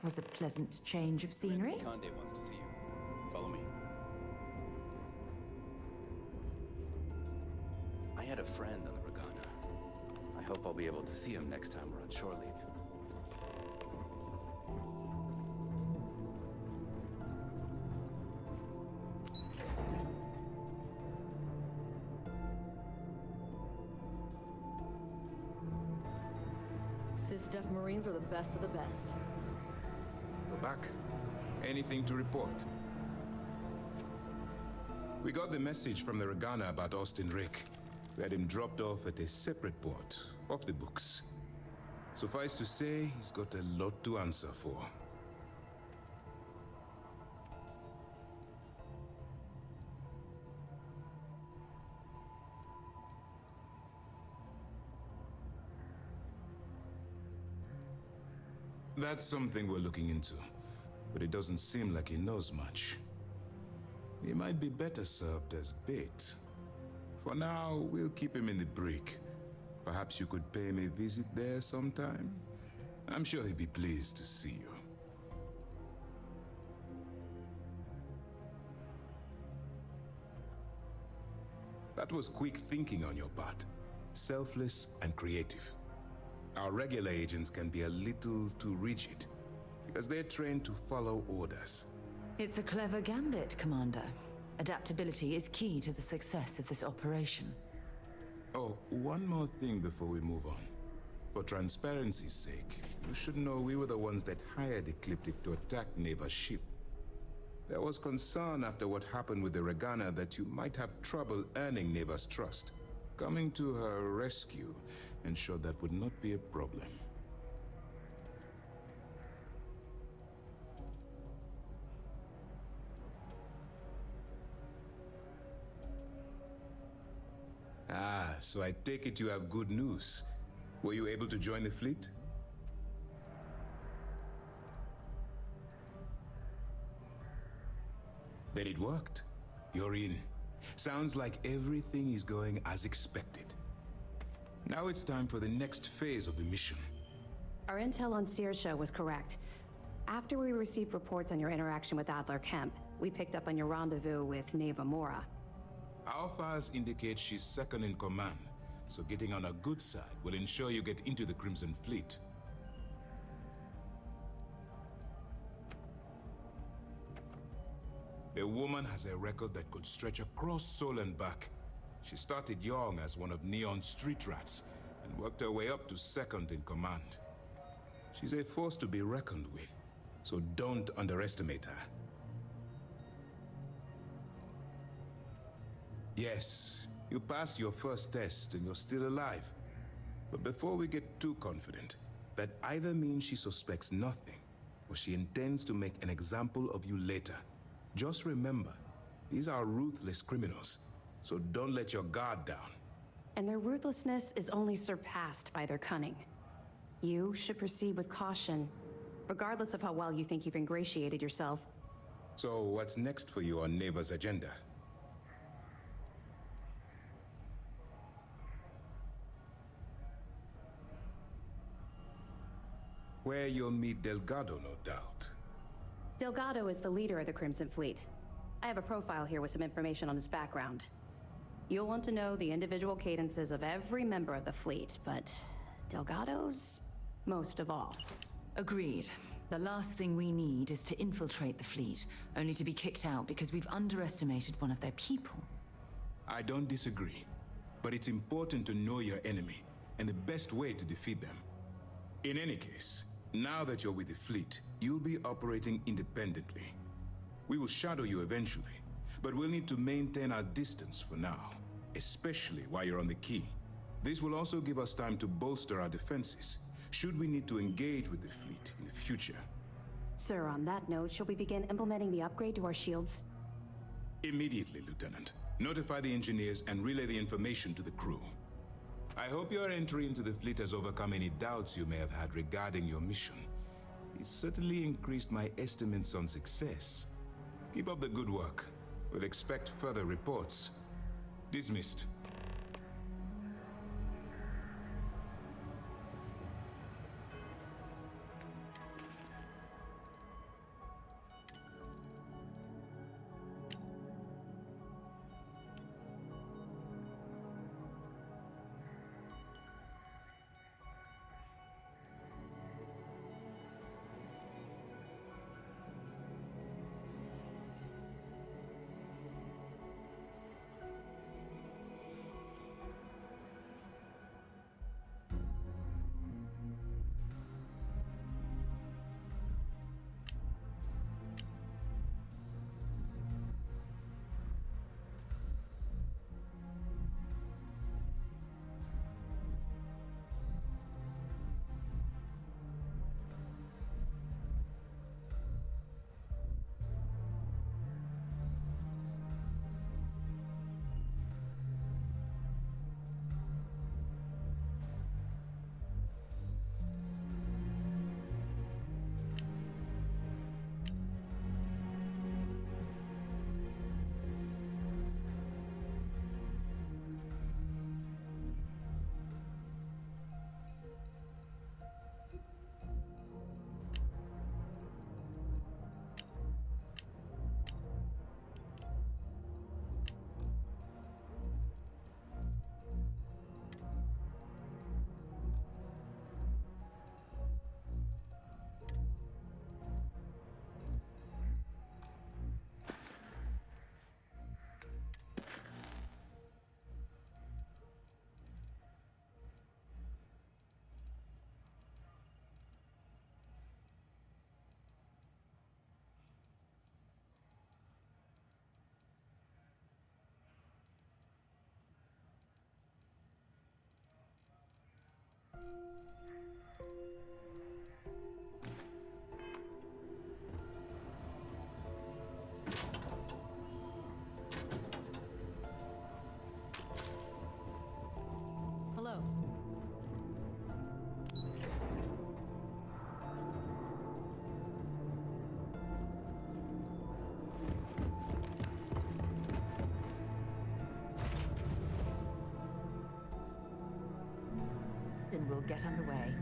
Was a pleasant change of scenery? Conde wants to see you. Follow me. I had a friend on the Regana. I hope I'll be able to see him next time we're on shore leave. Cis-Def Marines are the best of the best. Go back. Anything to report? We got the message from the Regana about Austin Rick. We had him dropped off at a separate port, off the books. Suffice to say, he's got a lot to answer for. That's something we're looking into, but it doesn't seem like he knows much. He might be better served as bait. For now, we'll keep him in the brig. Perhaps you could pay him a visit there sometime? I'm sure he'd be pleased to see you. That was quick thinking on your part. Selfless and creative. Our regular agents can be a little too rigid, because they're trained to follow orders. It's a clever gambit, Commander. Adaptability is key to the success of this operation. Oh, one more thing before we move on. For transparency's sake, you should know we were the ones that hired Ecliptic to attack Neva's ship. There was concern after what happened with the Regana that you might have trouble earning Neva's trust. Coming to her rescue ensured that would not be a problem. Ah, so I take it you have good news. Were you able to join the fleet? Then it worked. You're in. Sounds like everything is going as expected. Now it's time for the next phase of the mission. Our intel on Saoirse was correct. After we received reports on your interaction with Adler Kemp, we picked up on your rendezvous with Neva Mora. Our files indicate she's second in command, so getting on her good side will ensure you get into the Crimson Fleet. The woman has a record that could stretch across Sol and back. She started young as one of Neon's street rats and worked her way up to second in command. She's a force to be reckoned with, so don't underestimate her. Yes, you passed your first test and you're still alive. But before we get too confident, that either means she suspects nothing, or she intends to make an example of you later. Just remember, these are ruthless criminals, so don't let your guard down. And their ruthlessness is only surpassed by their cunning. You should proceed with caution, regardless of how well you think you've ingratiated yourself. So what's next for you on Neva's agenda? Where you'll meet Delgado, no doubt. Delgado is the leader of the Crimson Fleet. I have a profile here with some information on his background. You'll want to know the individual cadences of every member of the fleet, but Delgado's most of all. Agreed. The last thing we need is to infiltrate the fleet, only to be kicked out because we've underestimated one of their people. I don't disagree, but it's important to know your enemy and the best way to defeat them. In any case, now that you're with the fleet, you'll be operating independently. We will shadow you eventually, but we'll need to maintain our distance for now, especially while you're on the key. This will also give us time to bolster our defenses, should we need to engage with the fleet in the future. Sir, on that note, shall we begin implementing the upgrade to our shields? Immediately, Lieutenant. Notify the engineers and relay the information to the crew. I hope your entry into the fleet has overcome any doubts you may have had regarding your mission. It certainly increased my estimates on success. Keep up the good work. We'll expect further reports. Dismissed. Hello. Then we'll get underway.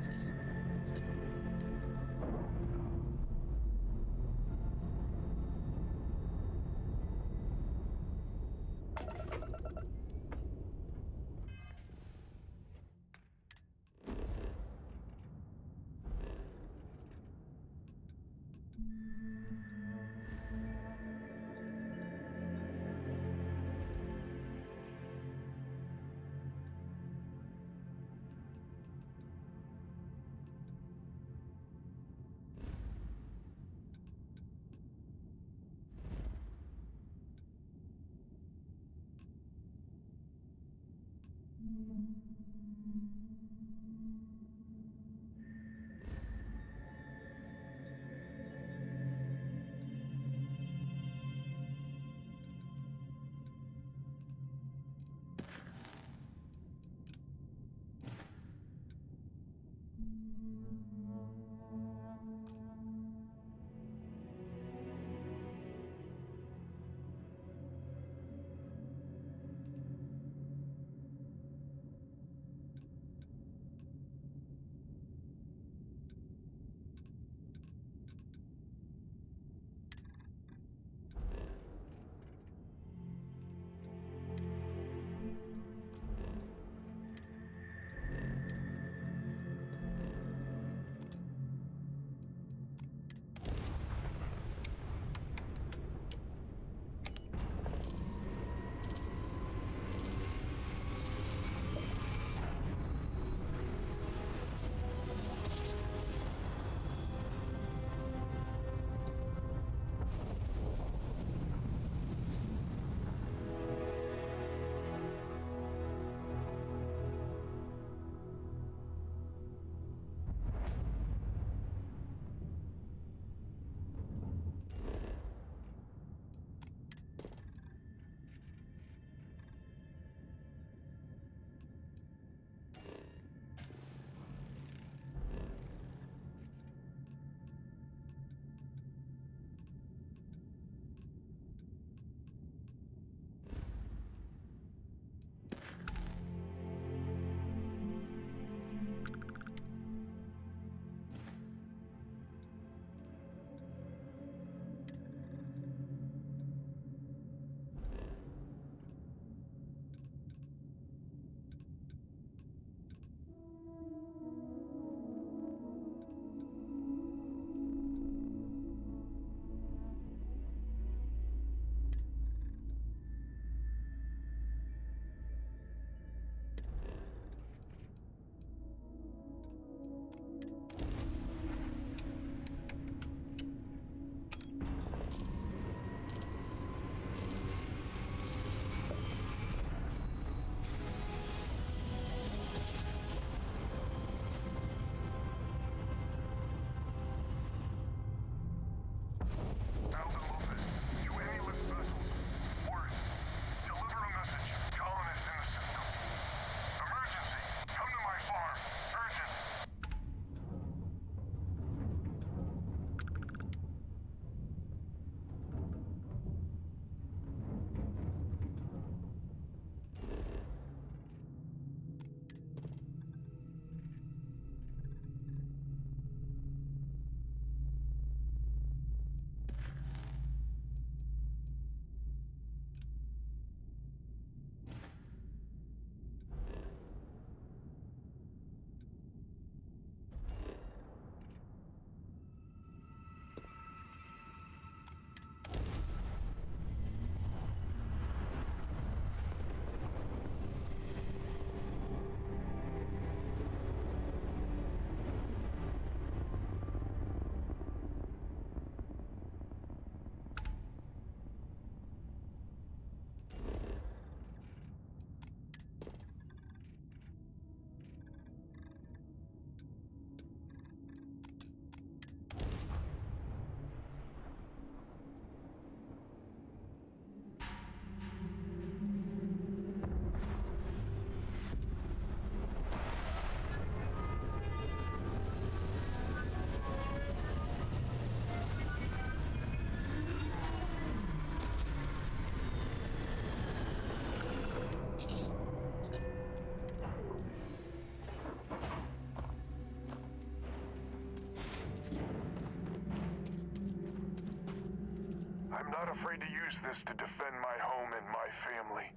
I'm not afraid to use this to defend my home and my family.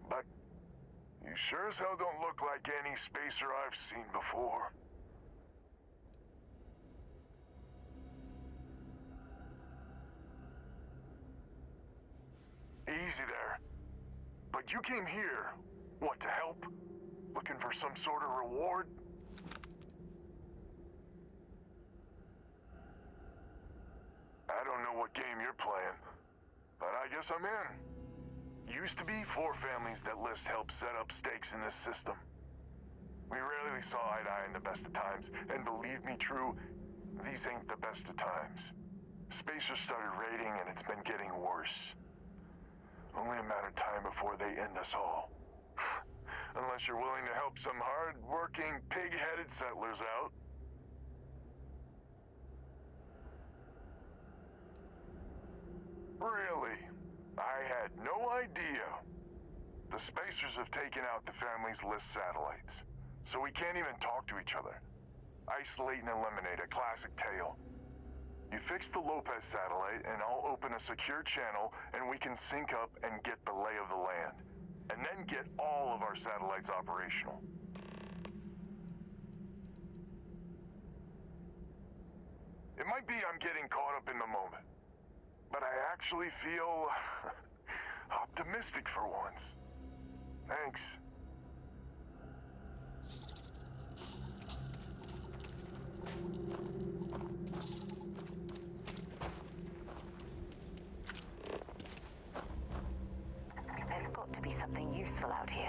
But you sure as hell don't look like any spacer I've seen before. Easy there. But you came here, what, to help? Looking for some sort of reward? I don't know what game you're playing, but I guess I'm in. Used to be 4 families that List helped set up stakes in this system. We rarely saw eye to eye in the best of times, and believe me, True, these ain't the best of times. Spacers started raiding, and it's been getting worse. Only a matter of time before they end us all. Unless you're willing to help some hard-working, pig-headed settlers out. Really? I had no idea. The Spacers have taken out the family's List satellites, so we can't even talk to each other. Isolate and eliminate, a classic tale. You fix the Lopez satellite, and I'll open a secure channel, and we can sync up and get the lay of the land. And then get all of our satellites operational. It might be I'm getting caught up in the moment, but I actually feel optimistic for once. Thanks. There's got to be something useful out here.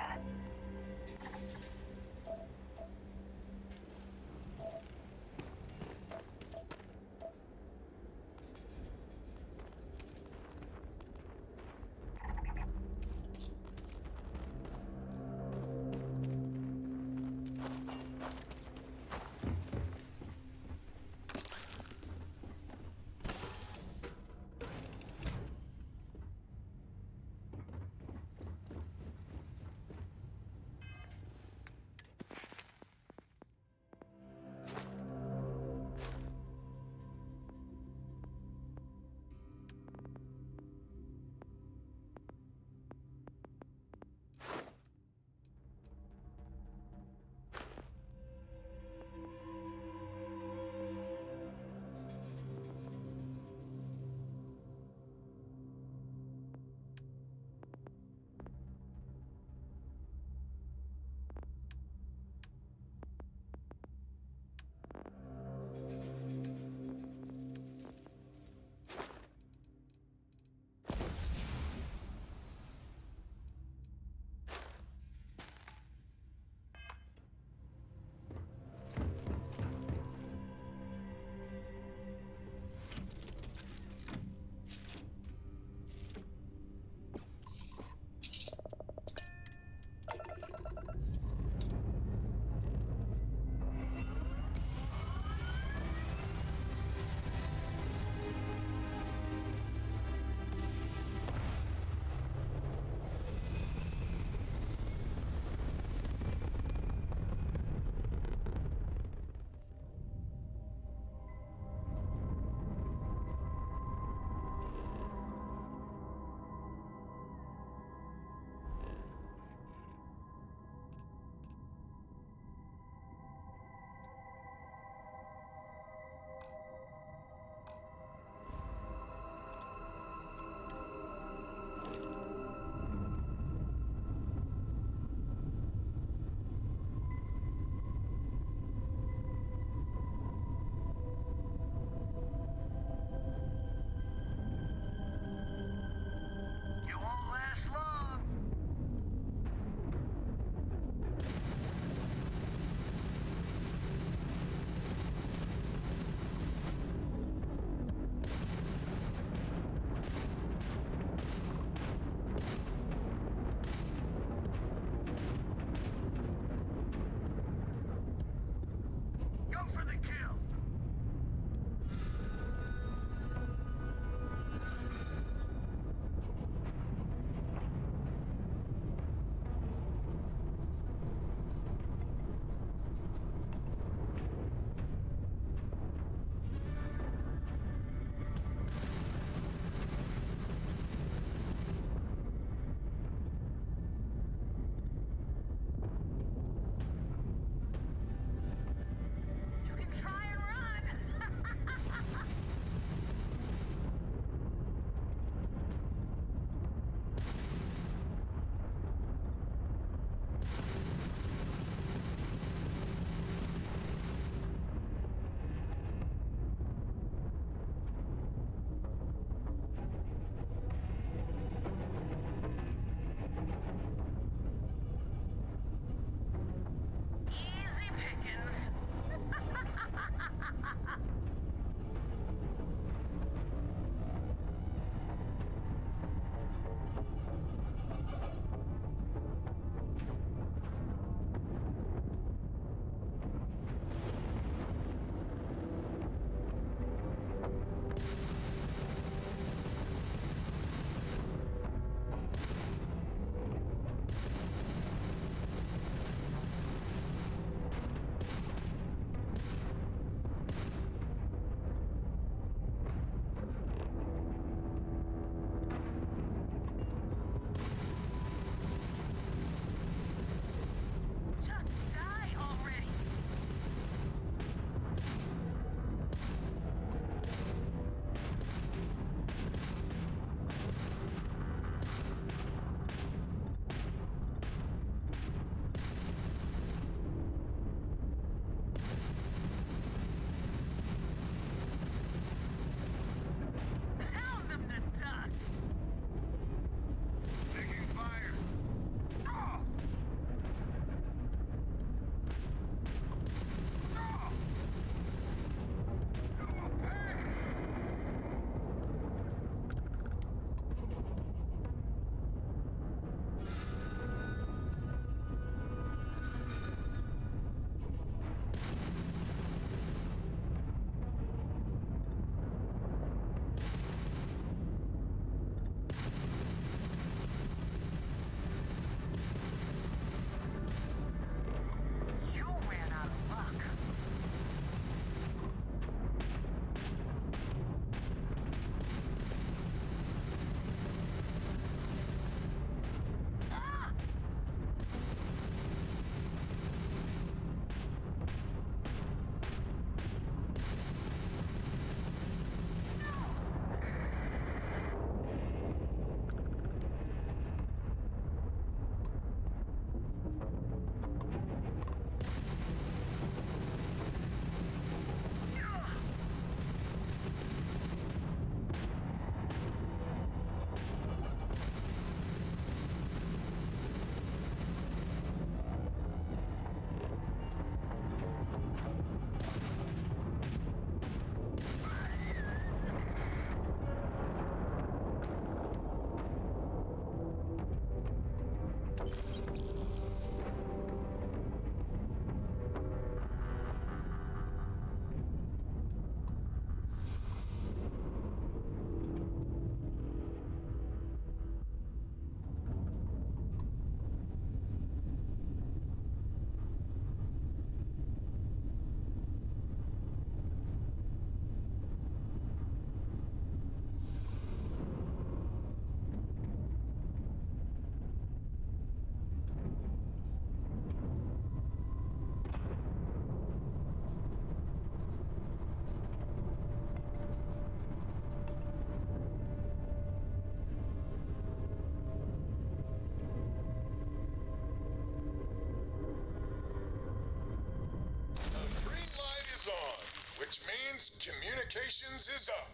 which means communications is up.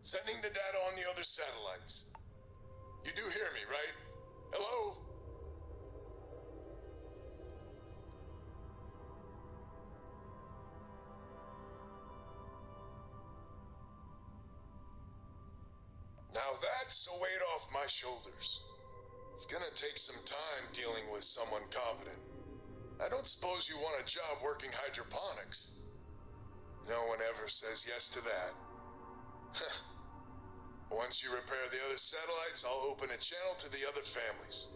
Sending the data on the other satellites. You do hear me, right? Hello? Now that's a weight off my shoulders. It's gonna take some time dealing with someone competent. I don't suppose you want a job working hydroponics. No one ever says yes to that. Once you repair the other satellites, I'll open a channel to the other families.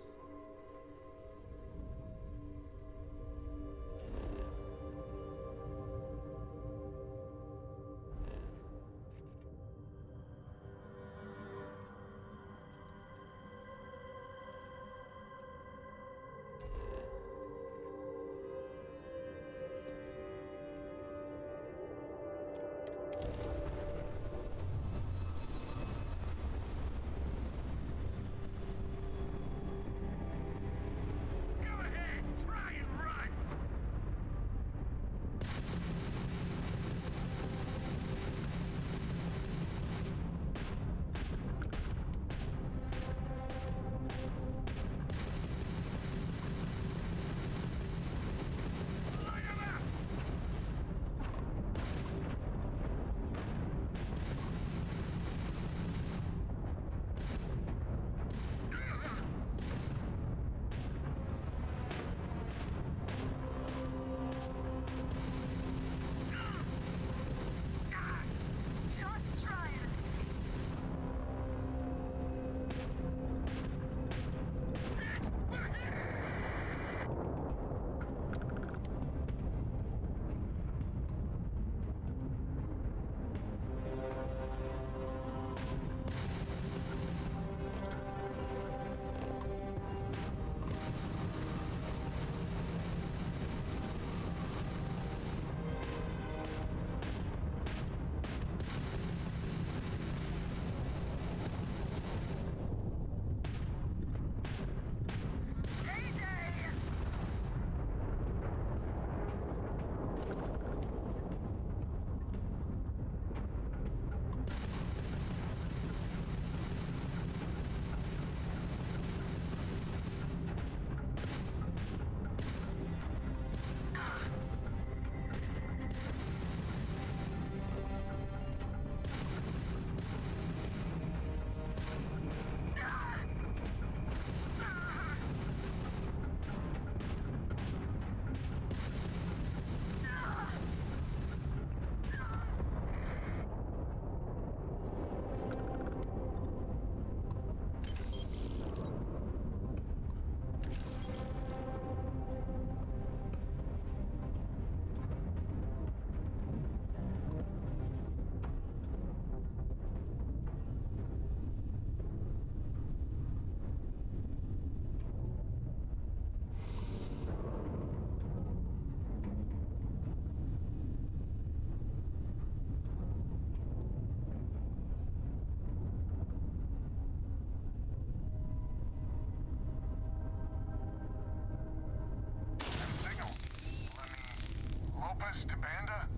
To Banda?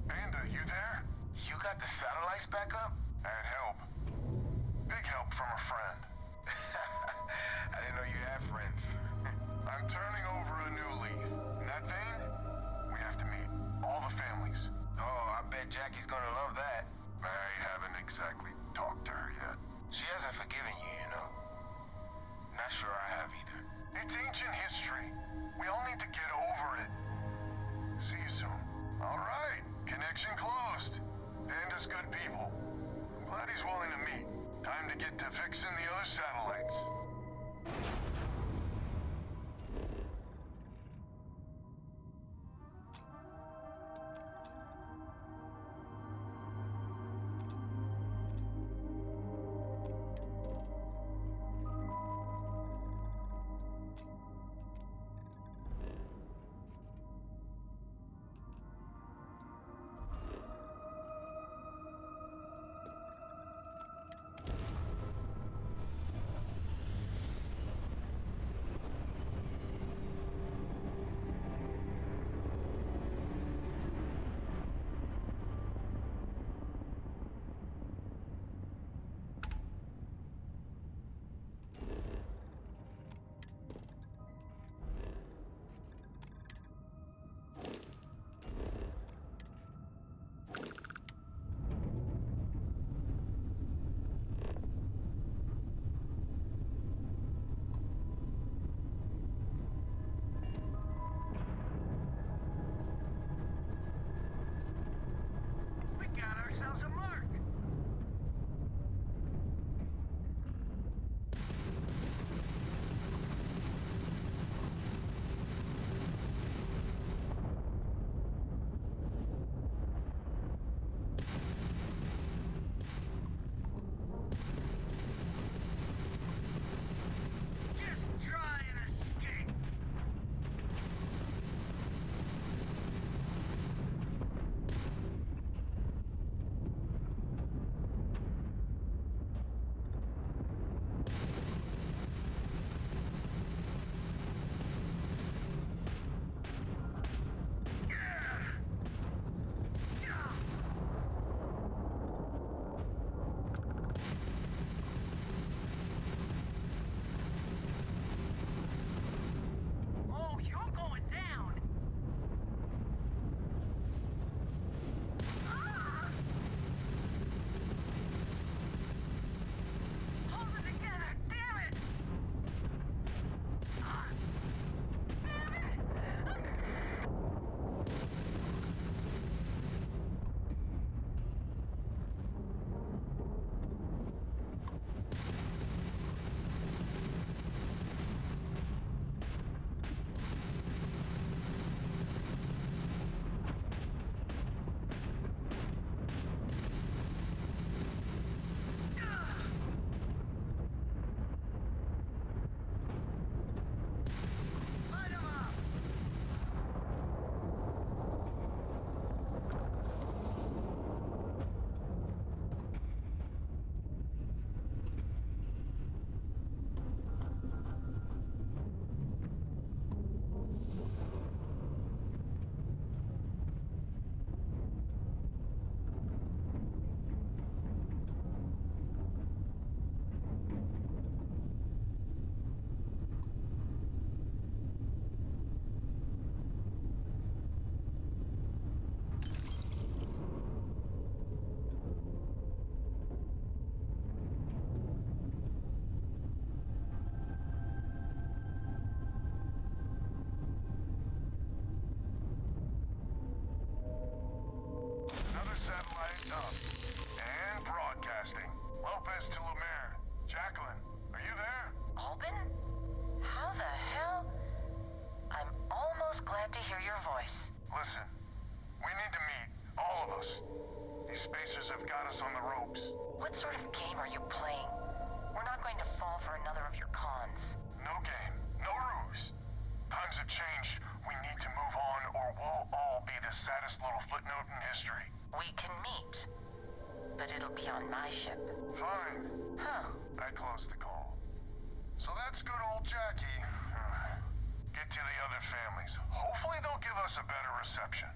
Banda, you there? You got the satellites back up? I had help. Big help from a friend. I didn't know you had friends. I'm turning over a new lead. In that vein, we have to meet. All the families. Oh, I bet Jackie's gonna love that. I haven't exactly talked to her yet. She hasn't forgiven you, you know. Not sure I have either. It's ancient history. We all need to get over it. See you soon. All right. Connection closed. Panda's good people. Glad he's willing to meet. Time to get to fixing the other satellites. spacers have got us on the ropes. What sort of game are you playing? We're not going to fall for another of your cons. No game, no ruse. Times have changed. We need to move on or we'll all be the saddest little footnote in history. We can meet, but it'll be on my ship. Fine. Huh. I closed the call. So that's good old Jackie. Get to the other families. Hopefully they'll give us a better reception.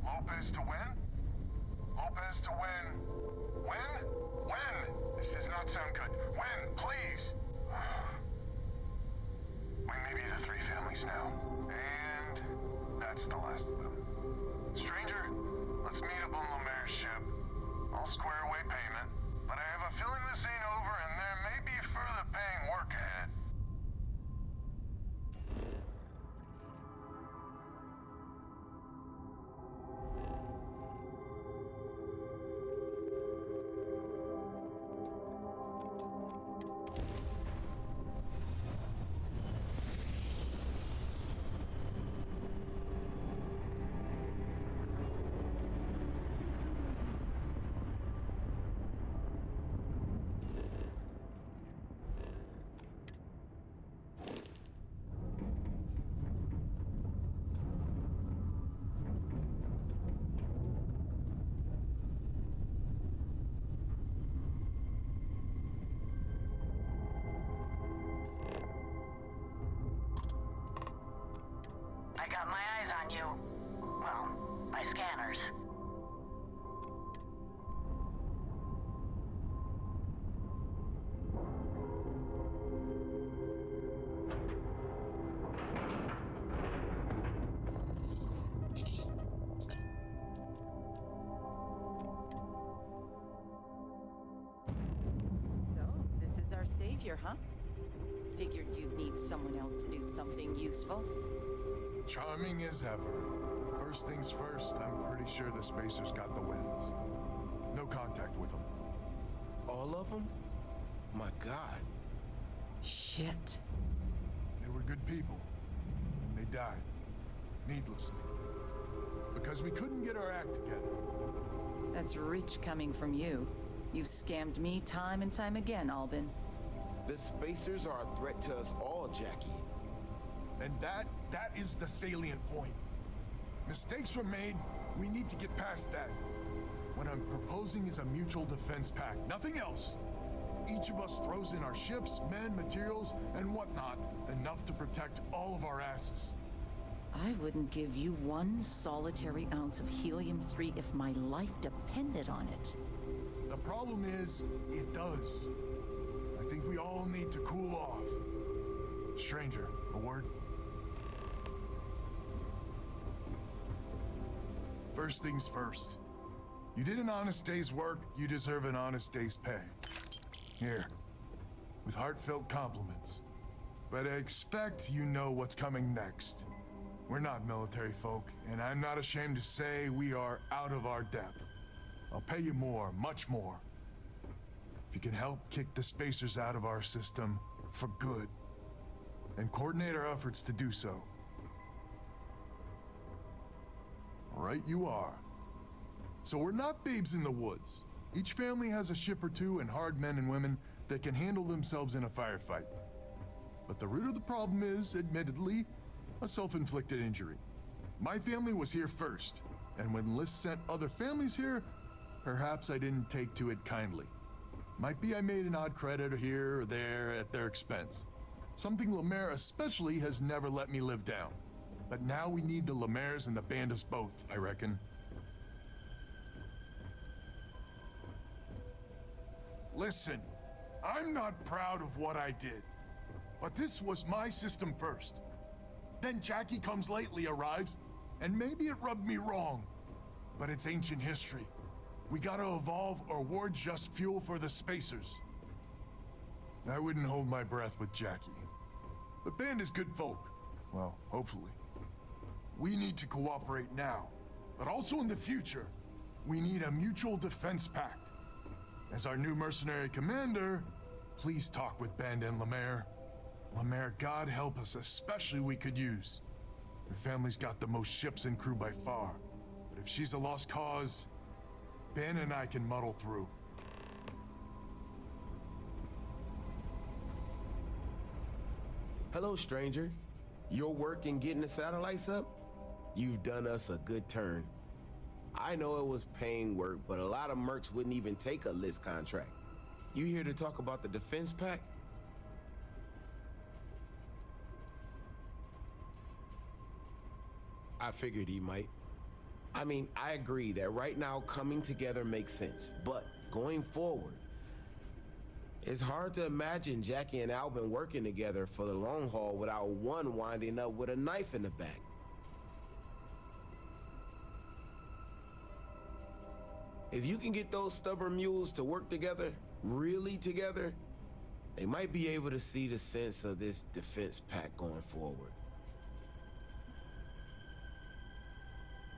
Lopez to win? Lopez to win. Win? Win! This does not sound good. Win, please! We may be the three families now. And that's the last of them. Stranger, let's meet up on Lemaire's ship. I'll square away payment, but I have a feeling this ain't over and there may be further paying work ahead. I got my eyes on you. Well, my scanners. So, this is our savior, huh? Figured you'd need someone else to do something useful. Charming as ever. First things first, I'm pretty sure the Spacers got the wins. No contact with them. All of them? My God. Shit. They were good people, and they died. Needlessly. Because we couldn't get our act together. That's rich coming from you. You've scammed me time and time again, Albin. The Spacers are a threat to us all, Jackie. And that is the salient point. Mistakes were made, we need to get past that. What I'm proposing is a mutual defense pact, nothing else. Each of us throws in our ships, men, materials, and whatnot, enough to protect all of our asses. I wouldn't give you one solitary ounce of helium-3 if my life depended on it. The problem is, it does. I think we all need to cool off. Stranger, a word? First things first. You did an honest day's work, you deserve an honest day's pay. Here, with heartfelt compliments. But I expect you know what's coming next. We're not military folk, and I'm not ashamed to say we are out of our depth. I'll pay you more, much more. If you can help kick the Spacers out of our system for good, and coordinate our efforts to do so. Right you are. So we're not babes in the woods. Each family has a ship or two and hard men and women that can handle themselves in a firefight. But the root of the problem is, admittedly, a self-inflicted injury. My family was here first, and when List sent other families here, perhaps I didn't take to it kindly. Might be I made an odd credit here or there at their expense. Something Lemaire especially has never let me live down. But now we need the Lemaires and the Bandits both, I reckon. Listen, I'm not proud of what I did, but this was my system first. Then Jackie Comes Lately arrives, and maybe it rubbed me wrong, but it's ancient history. We gotta evolve or war just fuel for the spacers. I wouldn't hold my breath with Jackie. The band is good folk. Well, hopefully. We need to cooperate now, but also in the future. We need a mutual defense pact. As our new mercenary commander, please talk with Band and Lemaire. Lemaire, God help us, especially we could use. Her family's got the most ships and crew by far. But if she's a lost cause, Ben and I can muddle through. Hello, stranger. Your work in getting the satellites up? You've done us a good turn. I know it was paying work, but a lot of mercs wouldn't even take a list contract. You here to talk about the defense pact? I figured he might. I mean, I agree that right now coming together makes sense, but going forward, it's hard to imagine Jackie and Albin working together for the long haul without one winding up with a knife in the back. If you can get those stubborn mules to work together, really together, they might be able to see the sense of this defense pact going forward.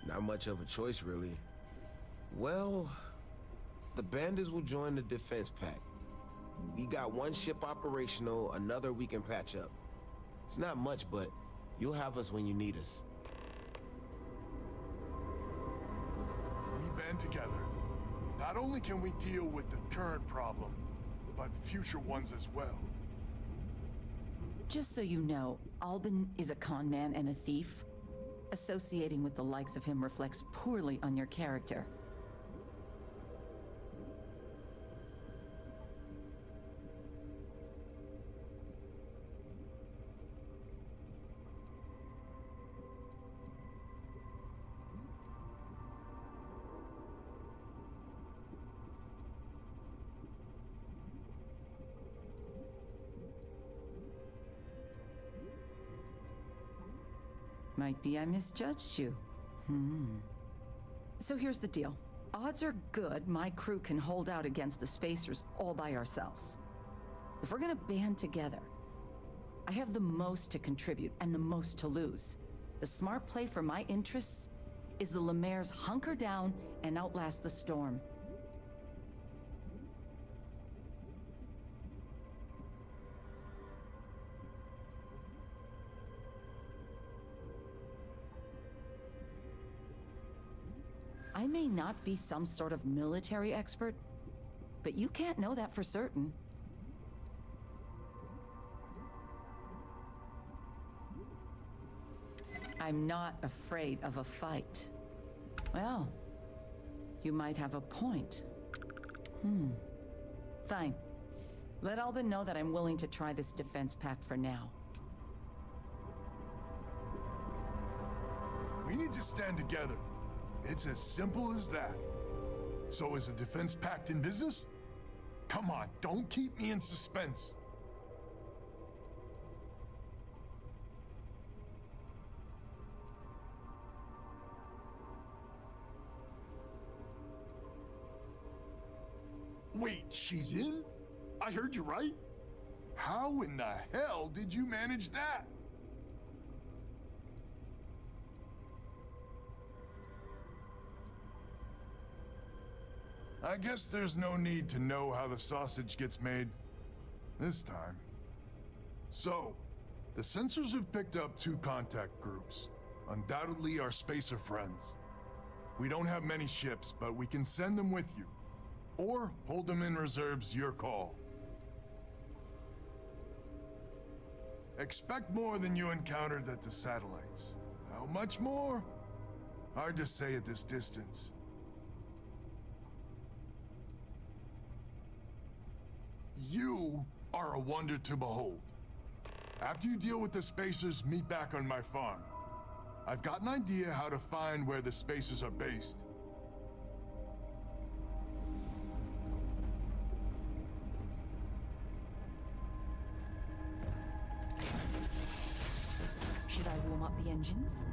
Not much of a choice, really. Well, the Bandits will join the defense pact. We got one ship operational, another we can patch up. It's not much, but you'll have us when you need us. We band together. Not only can we deal with the current problem, but future ones as well. Just so you know, Albin is a con man and a thief. Associating with the likes of him reflects poorly on your character. Might be I misjudged you. So here's the deal. Odds are good my crew can hold out against the Spacers all by ourselves. If we're gonna band together, I have the most to contribute and the most to lose. The smart play for my interests is the Lemaire's hunker down and outlast the storm. I may not be some sort of military expert, but you can't know that for certain. I'm not afraid of a fight. Well, you might have a point. Fine. Let Albin know that I'm willing to try this defense pact for now. We need to stand together. It's as simple as that. So is a defense pact in business? Come on, don't keep me in suspense. Wait, she's in? I heard you right? How in the hell did you manage that? I guess there's no need to know how the sausage gets made. This time. So, the sensors have picked up 2 contact groups. Undoubtedly our spacer friends. We don't have many ships, but we can send them with you. Or hold them in reserves, your call. Expect more than you encountered at the satellites. How much more? Hard to say at this distance. You are a wonder to behold. After you deal with the Spacers, meet back on my farm. I've got an idea how to find where the Spacers are based. Should I warm up the engines?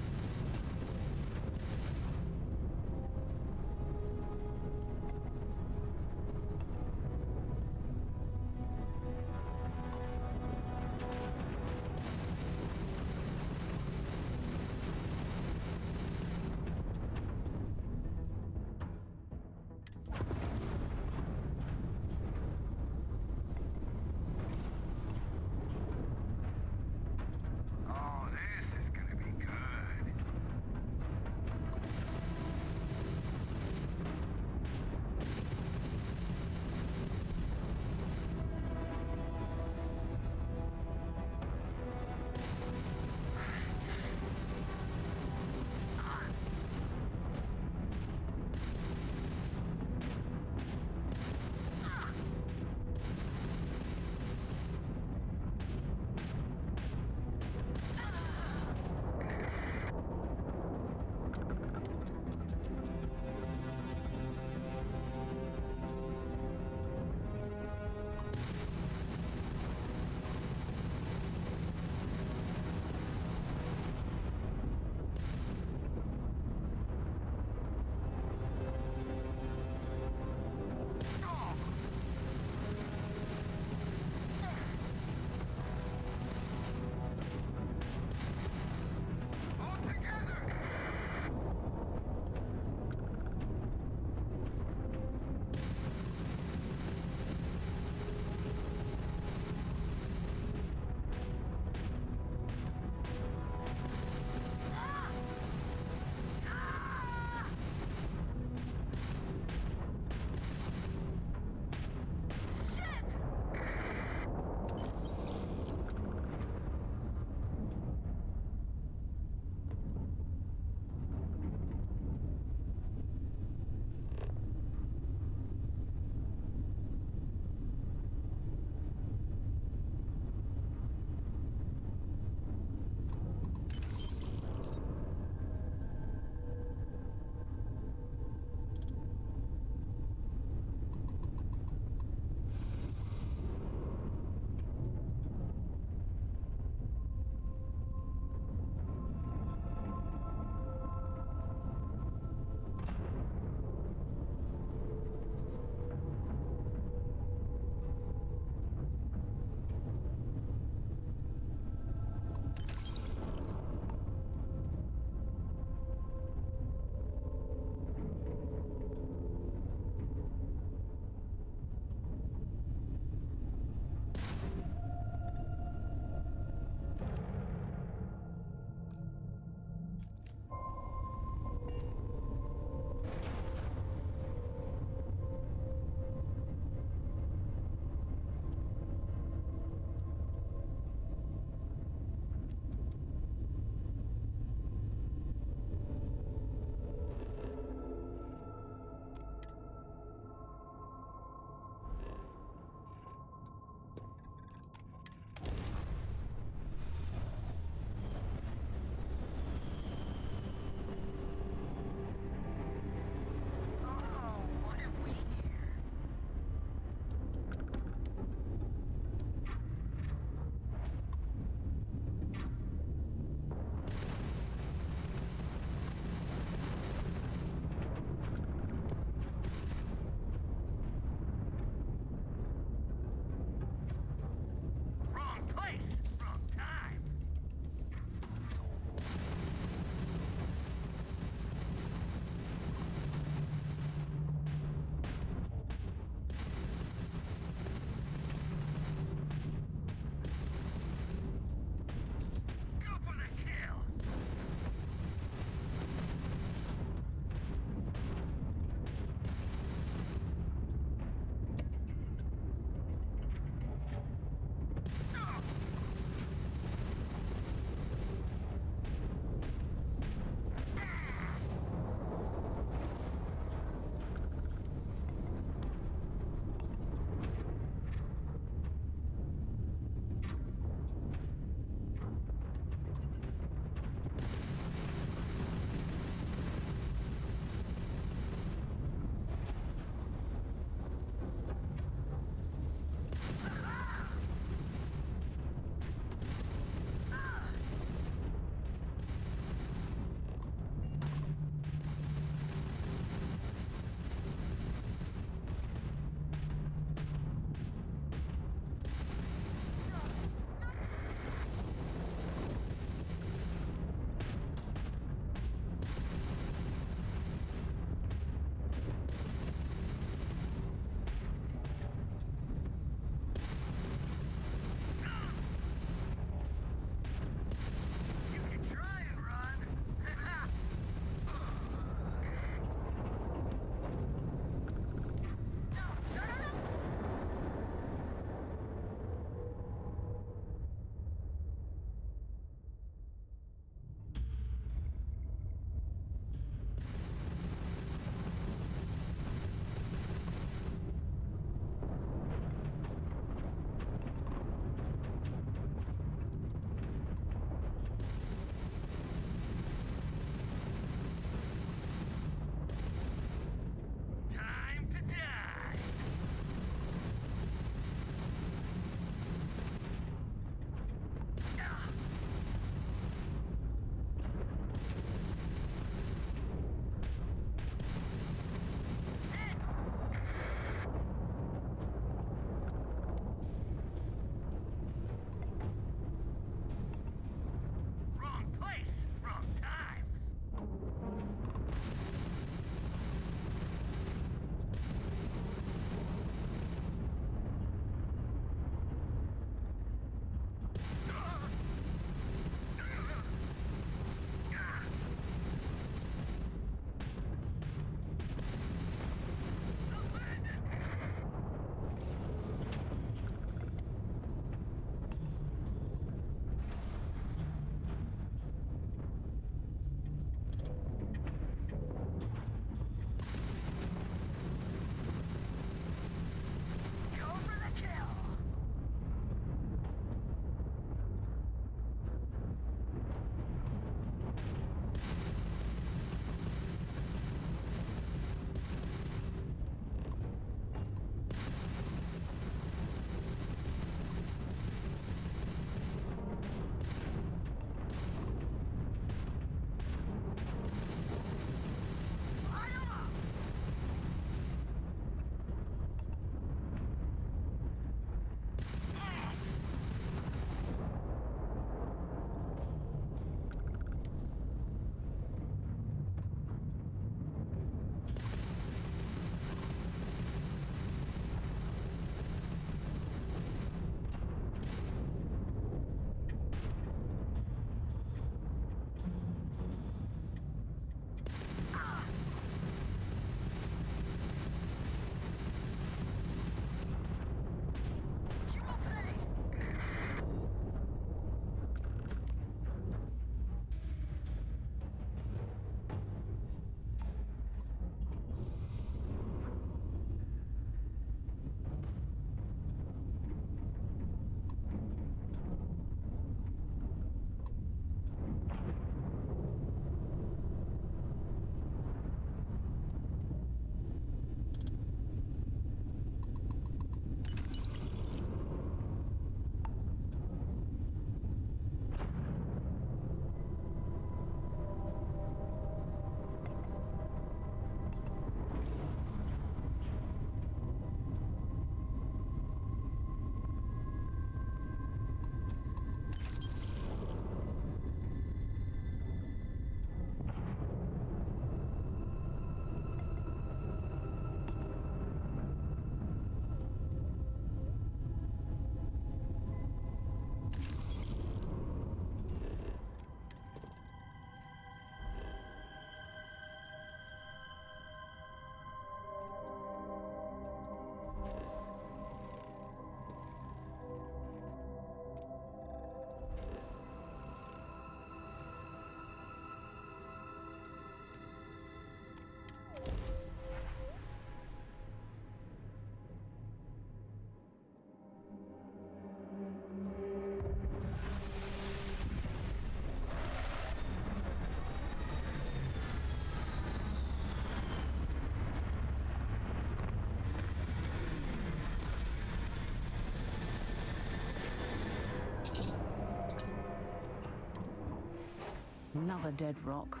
Another dead rock.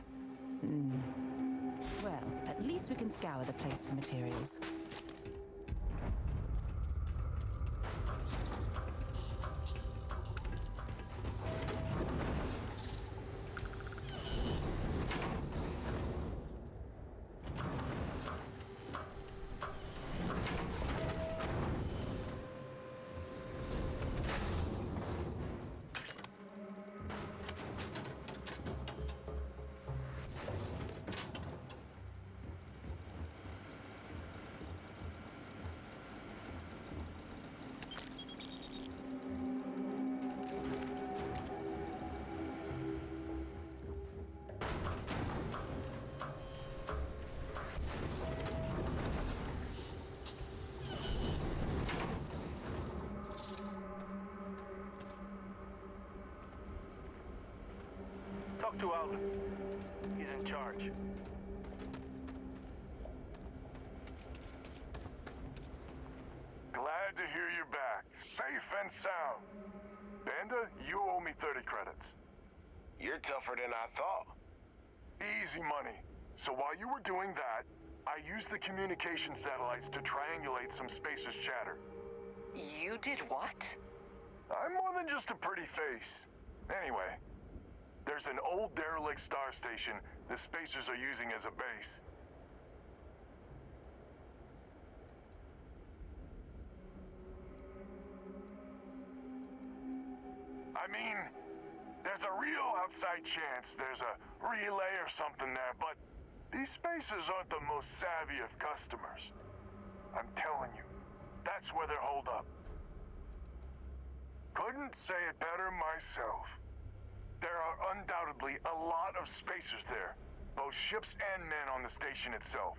Well, at least we can scour the place for materials. Talk to Alvin. He's in charge. Glad to hear you're back, safe and sound. Banda, you owe me 30 credits. You're tougher than I thought. Easy money. So while you were doing that, I used the communication satellites to triangulate some spacers chatter. You did what? I'm more than just a pretty face. Anyway, there's an old derelict star station the spacers are using as a base. I mean, there's a real outside chance there's a relay or something there, but these spacers aren't the most savvy of customers. I'm telling you, that's where they're holed up. Couldn't say it better myself. There are undoubtedly a lot of spacers there, both ships and men on the station itself.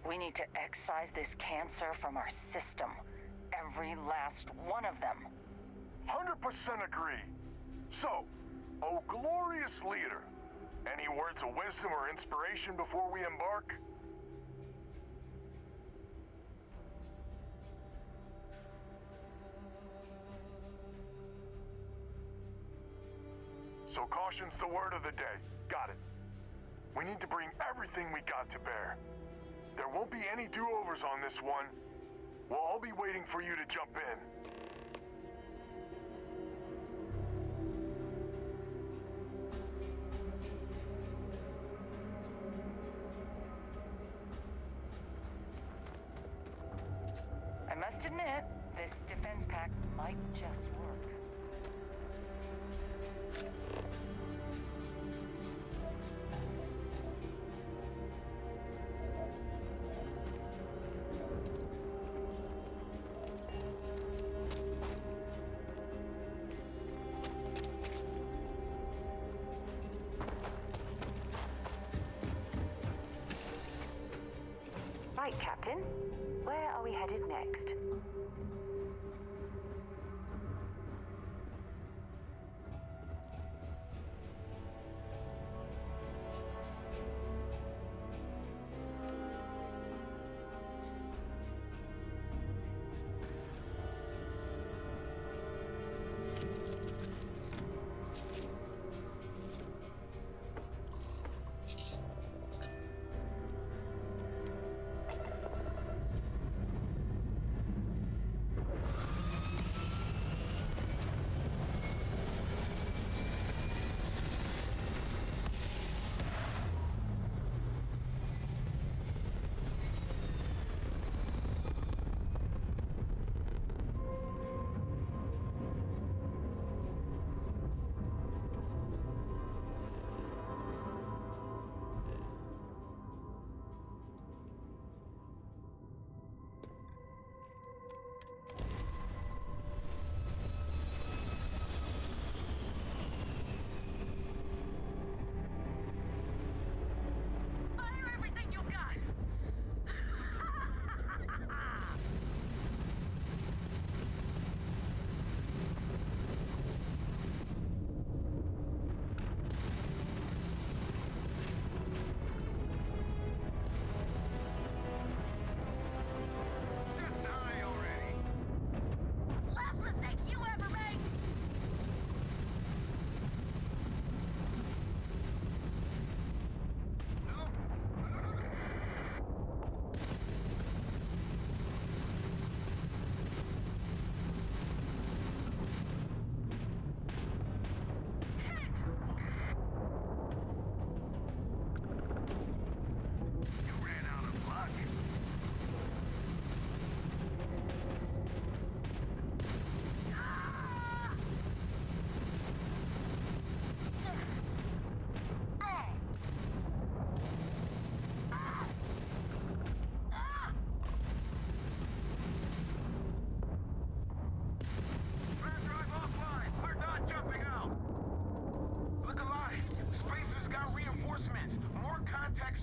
We need to excise this cancer from our system. Every last one of them. 100% agree. So, oh glorious leader, any words of wisdom or inspiration before we embark? So caution's the word of the day. Got it. We need to bring everything we got to bear. There won't be any do-overs on this one. We'll all be waiting for you to jump in. I must admit, this defense pack might just work. Right, Captain. Where are we headed next?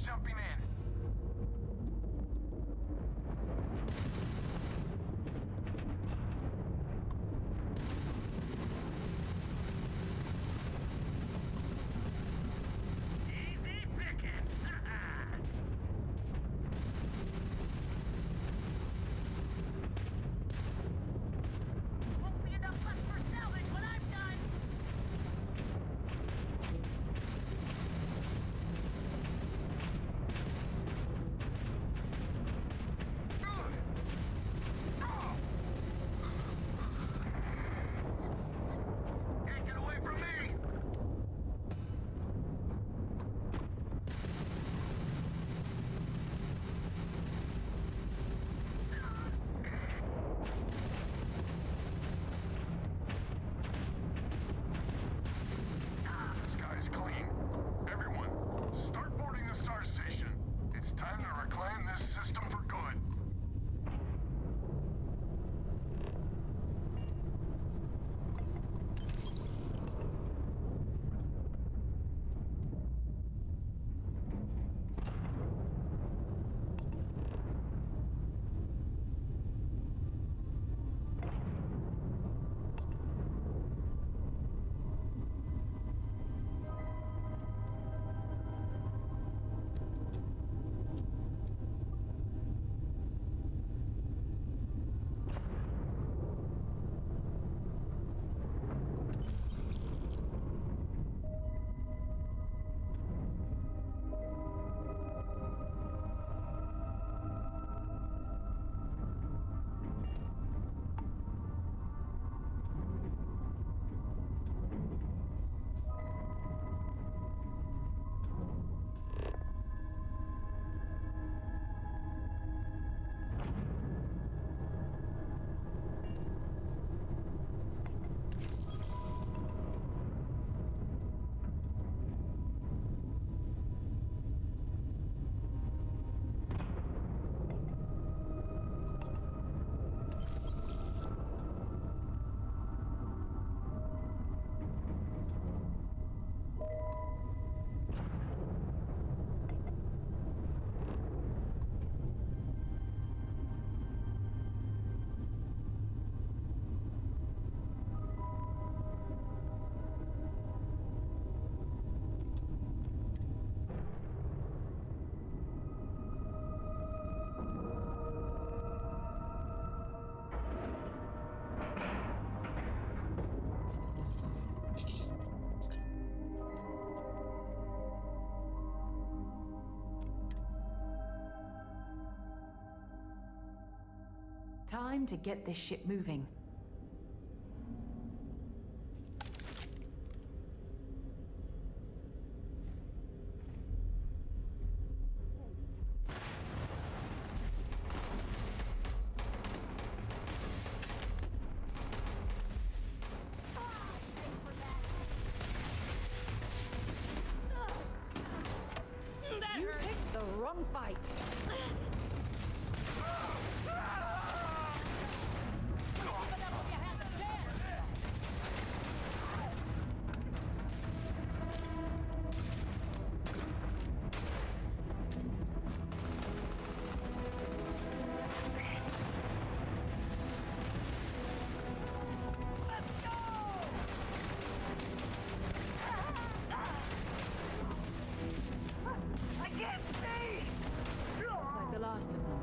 jumping in. Easy picking. Won't be enough left for salvage when I'm done. Can't get away from me. The sky is clean. Everyone, start boarding the Star Station. It's time to reclaim this system for good. Time to get this ship moving. You picked the wrong fight. Looks like the last of them.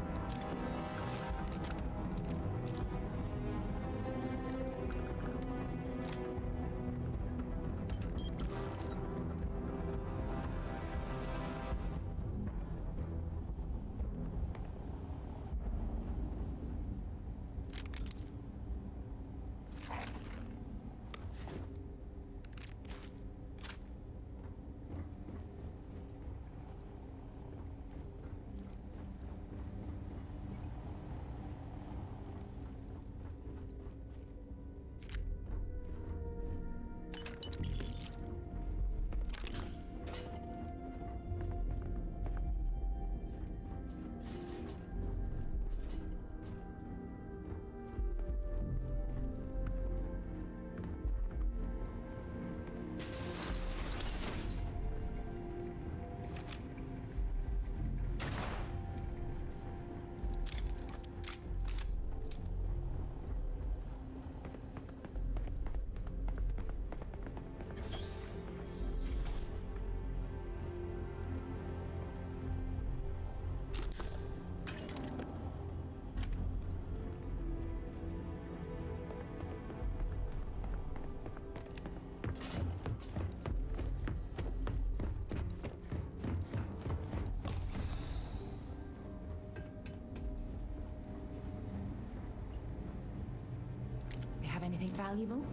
Anything valuable?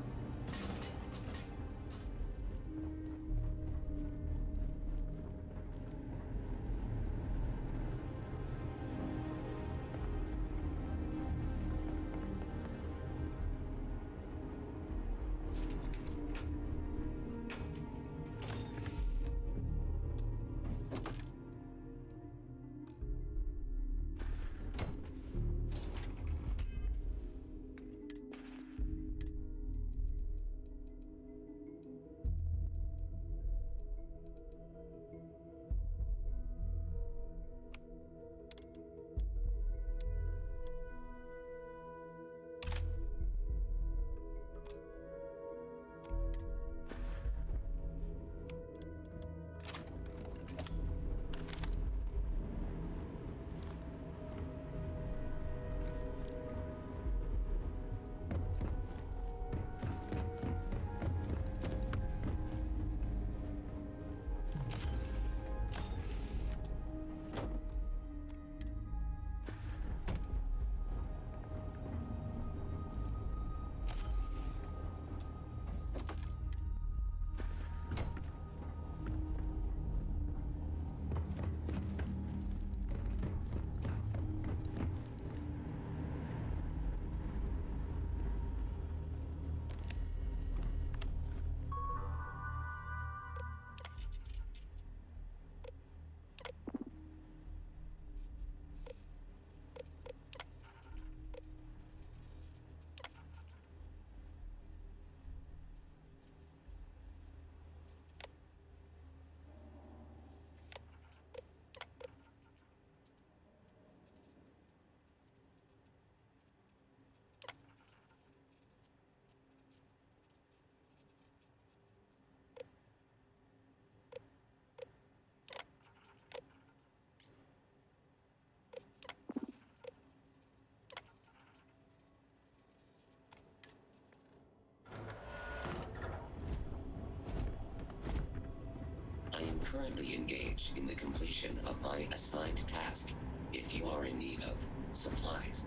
I am currently engaged in the completion of my assigned task. If you are in need of supplies,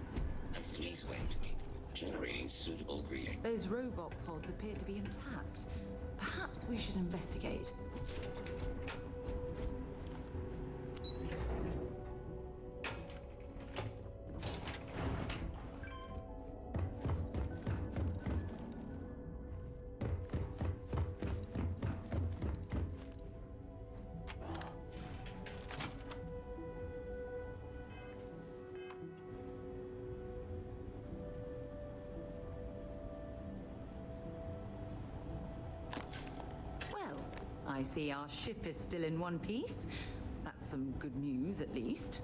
please wait. Generating suitable greeting. Those robot pods appear to be intact. Perhaps we should investigate. I see our ship is still in one piece. That's some good news, at least.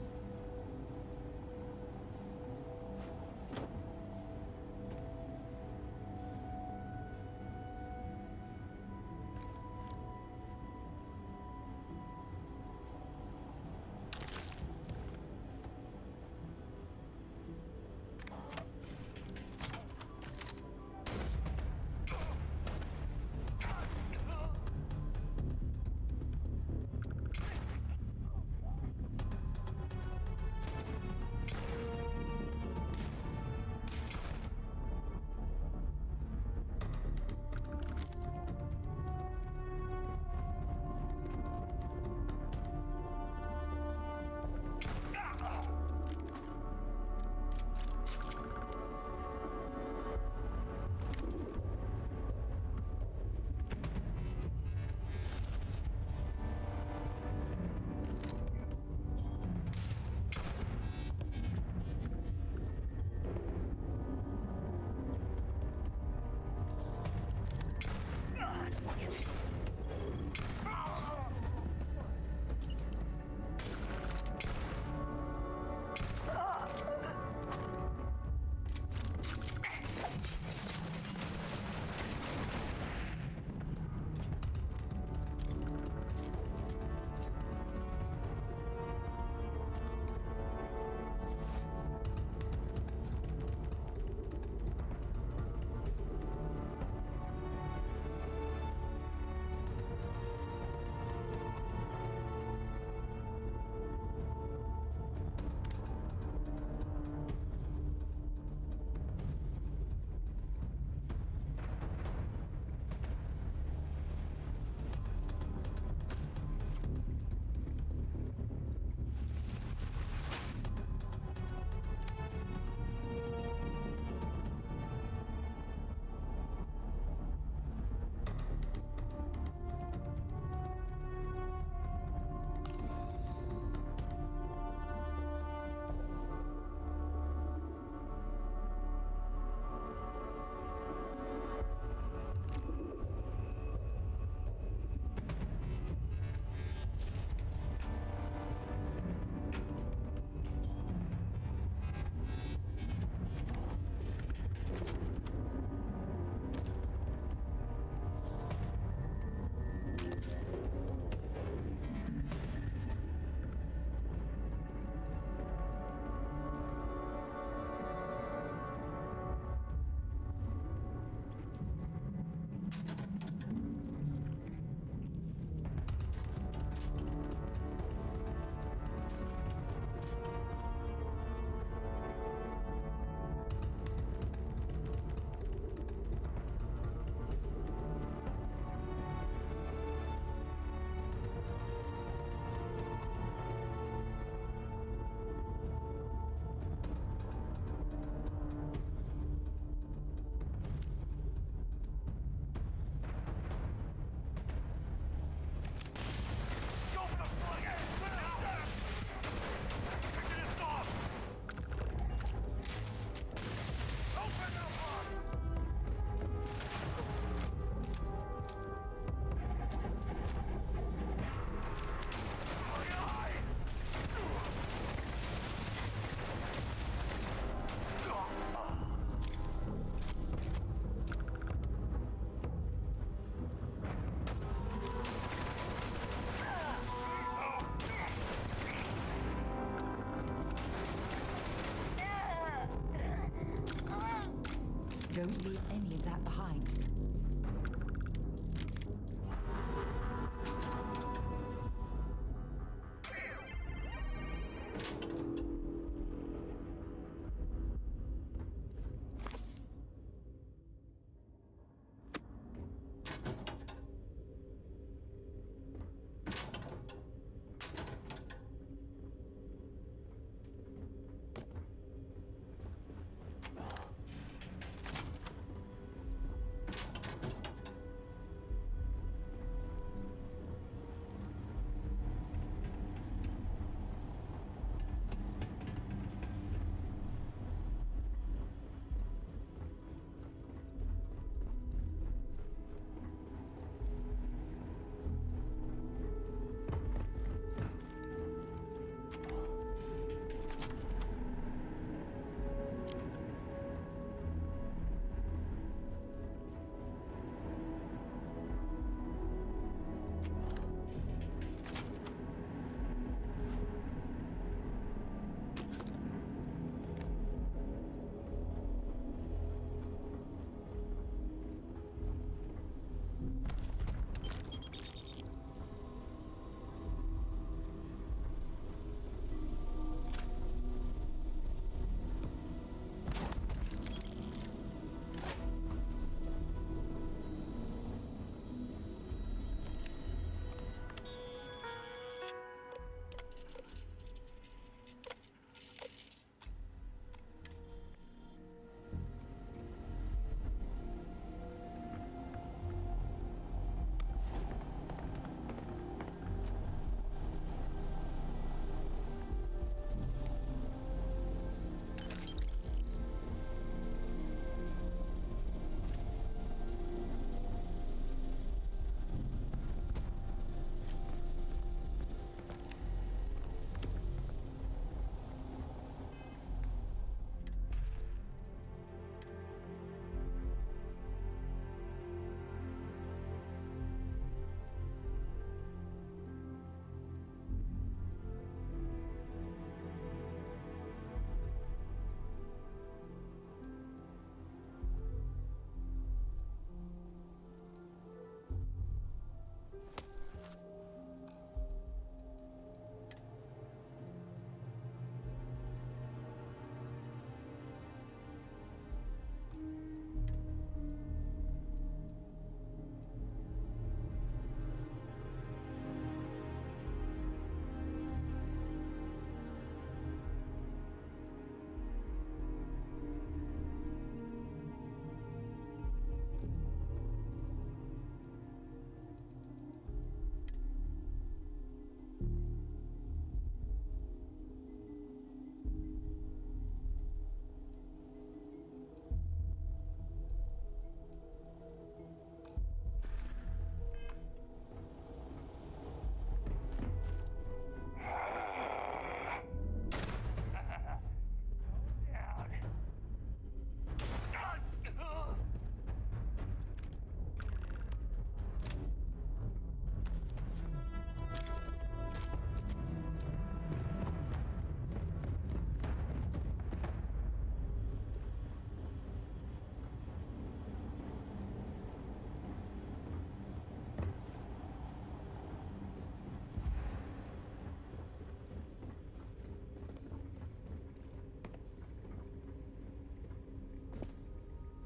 behind.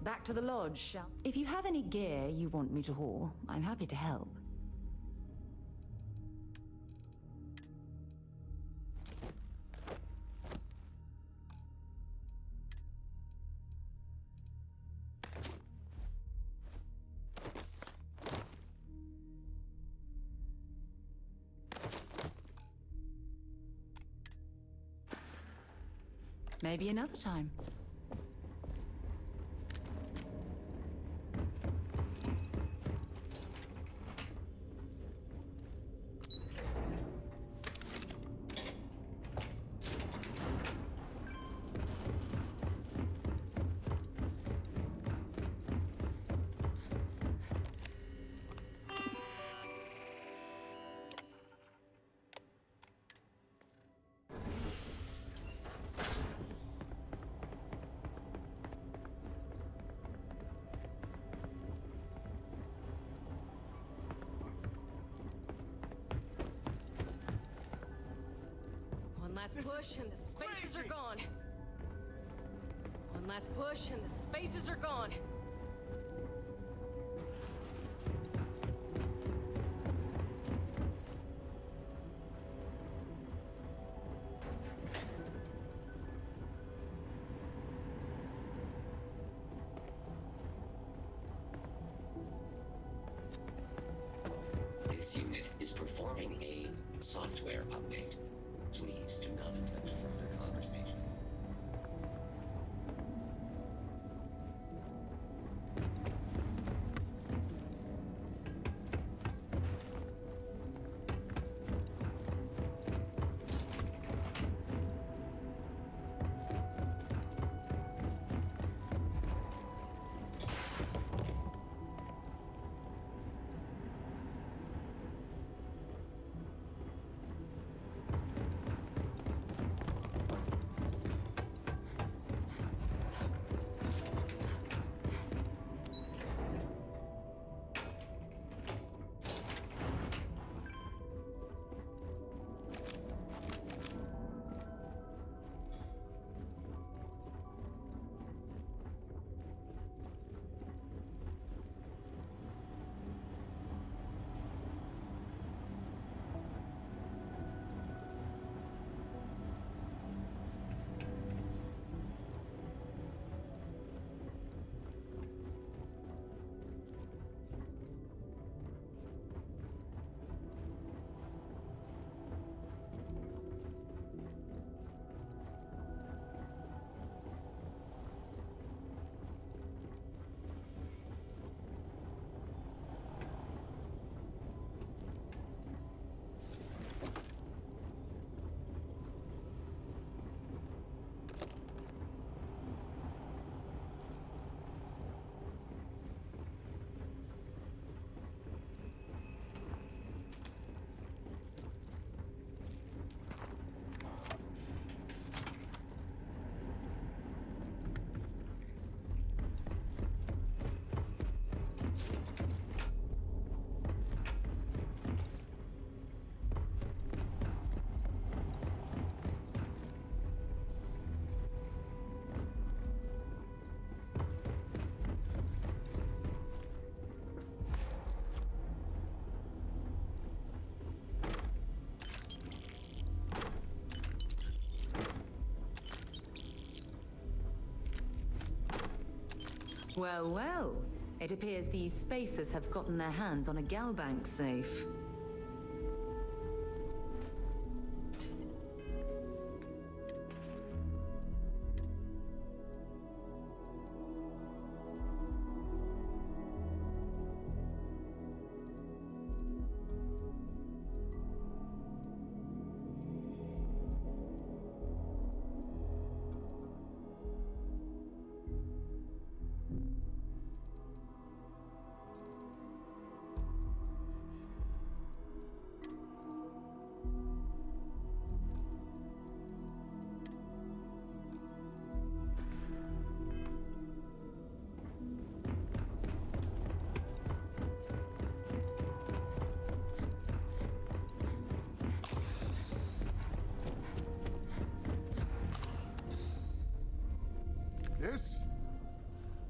Back to the lodge, shall... If you have any gear you want me to haul, I'm happy to help. Maybe another time. last push and the spaces are gone. One last push and the spaces are gone. This unit is performing a software update. Please do not attempt further conversation. Well, well. It appears these spacers have gotten their hands on a Galbank safe.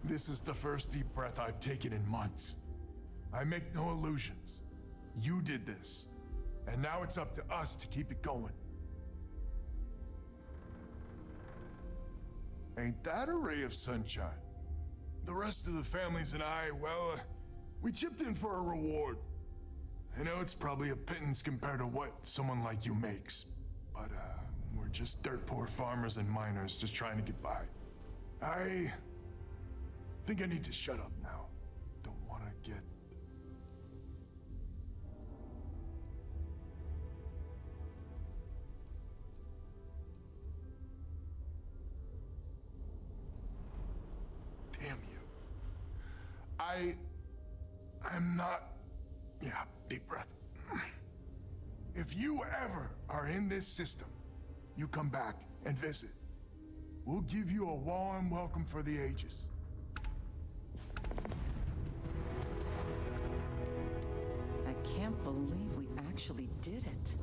This is the first deep breath I've taken in months. I make no illusions. You did this, and now it's up to us to keep it going. Ain't that a ray of sunshine? The rest of the families and I, well, we chipped in for a reward. I know it's probably a pittance compared to what someone like you makes, but we're just dirt poor farmers and miners just trying to get by. I think I need to shut up now. Don't want to get... Damn you. I'm not... Yeah, deep breath. If you ever are in this system, you come back and visit. We'll give you a warm welcome for the ages. I can't believe we actually did it.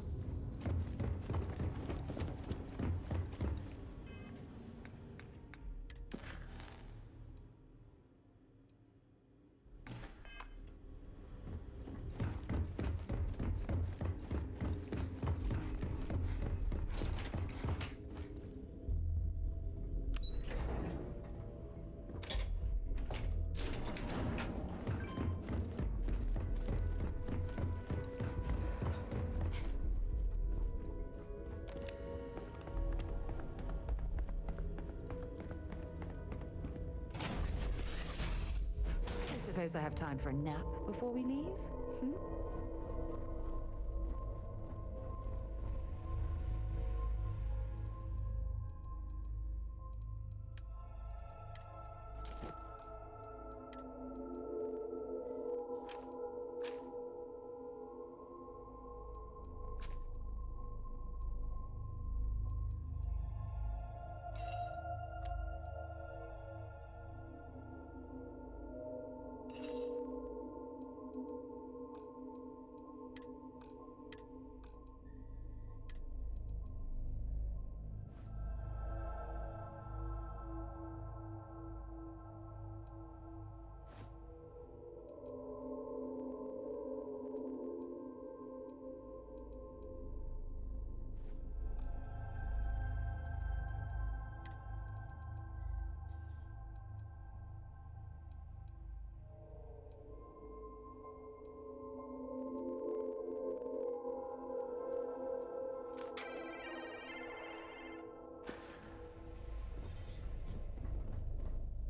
Suppose I have time for a nap before we leave? Hmm?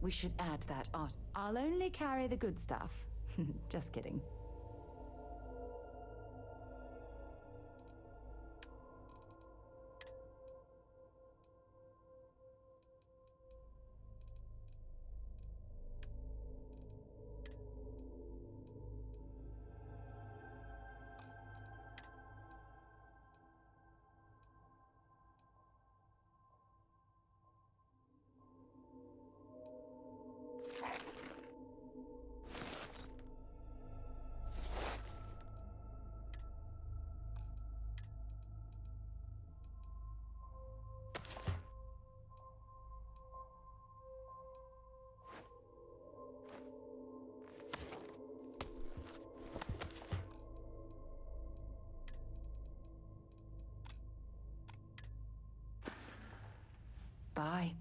We should add that art. I'll only carry the good stuff. Just kidding. Bye.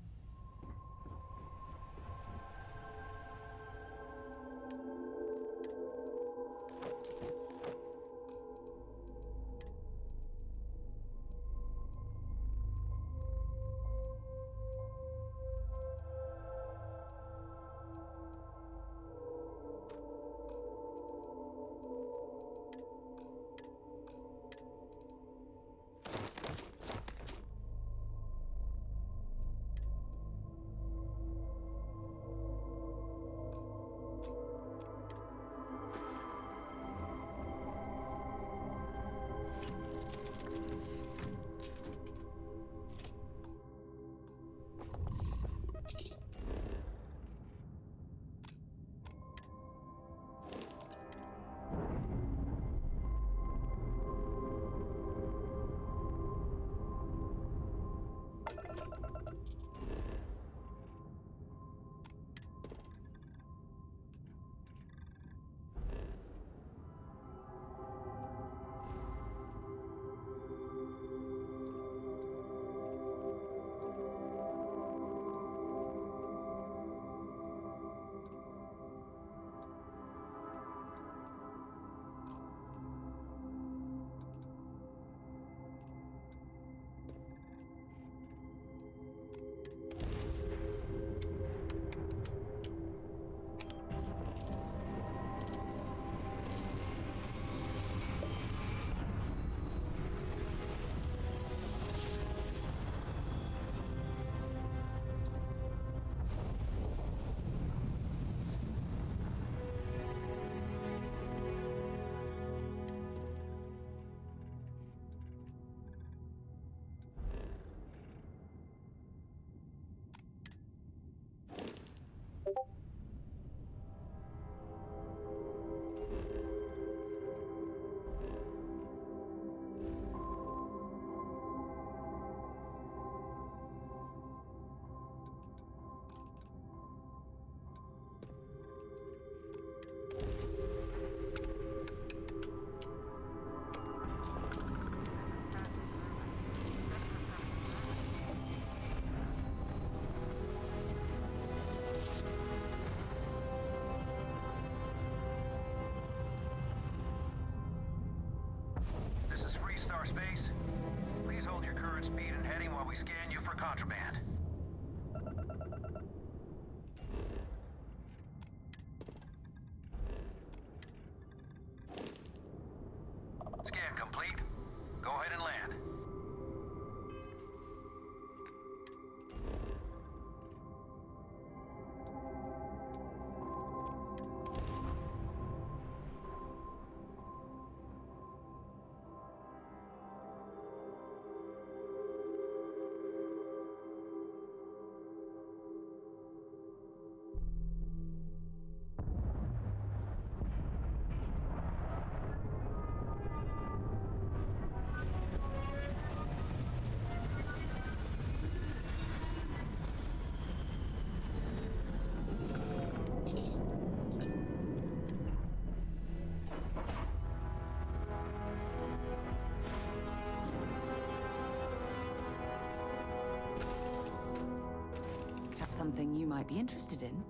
Space. Please hold your current speed and heading while we scan you for contraband. picked up something you might be interested in.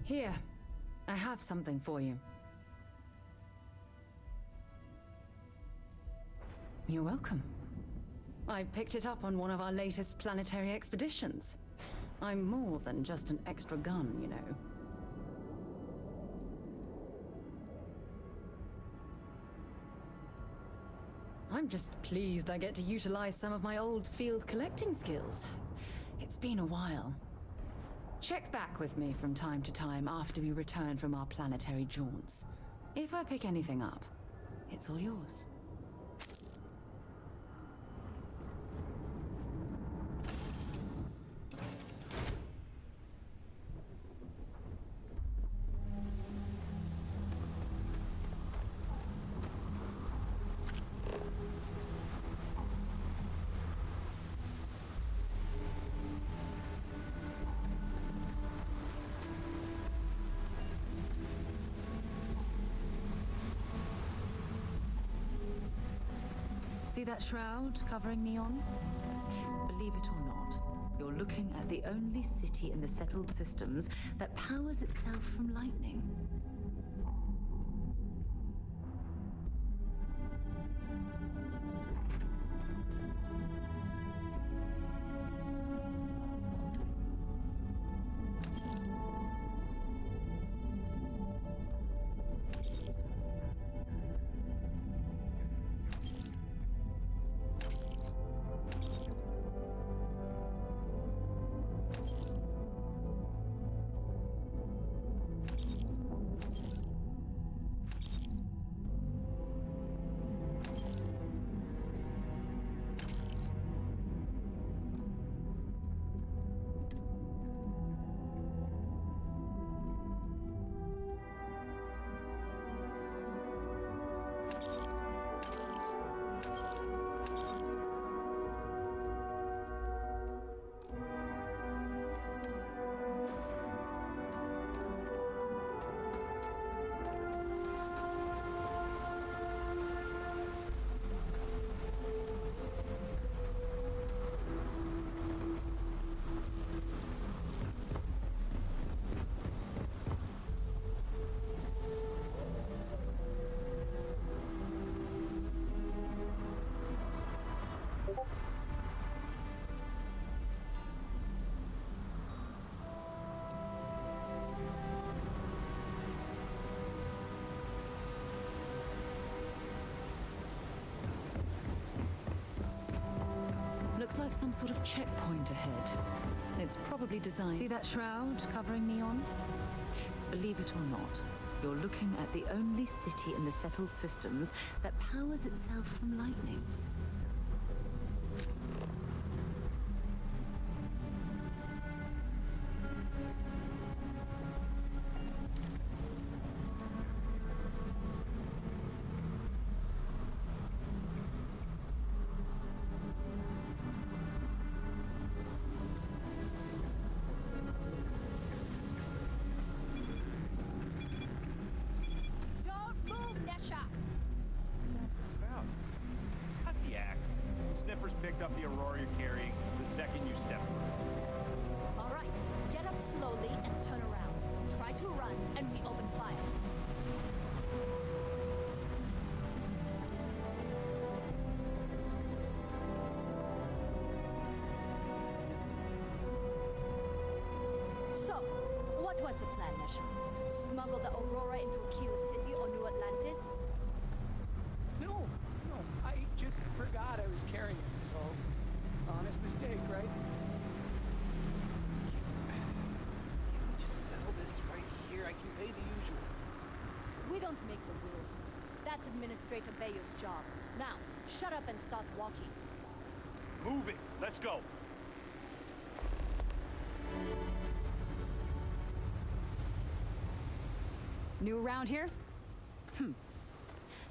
Here, I have something for you. You're welcome. I picked it up on one of our latest planetary expeditions. I'm more than just an extra gun, you know. I'm just pleased I get to utilize some of my old field collecting skills. It's been a while. Check back with me from time to time after we return from our planetary jaunts. If I pick anything up, it's all yours. See that shroud covering Neon? Believe it or not, you're looking at the only city in the settled systems that powers itself from lightning. Looks like some sort of checkpoint ahead. It's probably designed... See that shroud covering Neon? Believe it or not, you're looking at the only city in the settled systems that powers itself from lightning. Sniffers picked up the Aurora you're carrying the second you step through. All right, get up slowly and turn around. Try to run, and we open fire. So, what was the plan, Nesha? Smuggle the Aurora into Aquila City or New Atlantis? No, I just forgot I was carrying it, so honest mistake, right? Can we just settle this right here? I can pay the usual. We don't make the rules. That's Administrator Bayer's job. Now, shut up and start walking. Move it! Let's go! New around here?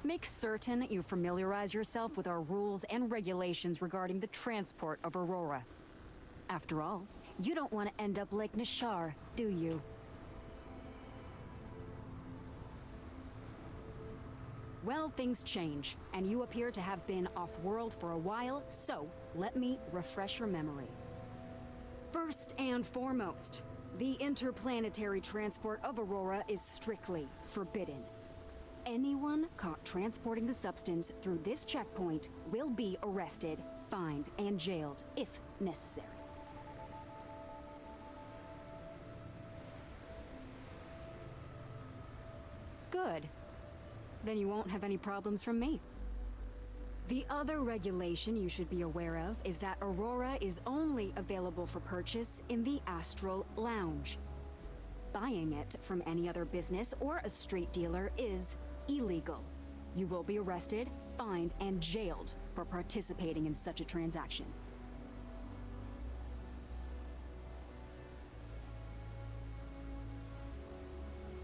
Make certain you familiarize yourself with our rules and regulations regarding the transport of Aurora. After all, you don't want to end up like Nishar, do you? Well, things change, and you appear to have been off-world for a while, so let me refresh your memory. First and foremost, the interplanetary transport of Aurora is strictly forbidden. Anyone caught transporting the substance through this checkpoint will be arrested, fined, and jailed, if necessary. Good. Then you won't have any problems from me. The other regulation you should be aware of is that Aurora is only available for purchase in the Astral Lounge. Buying it from any other business or a street dealer is illegal. You will be arrested, fined, and jailed for participating in such a transaction.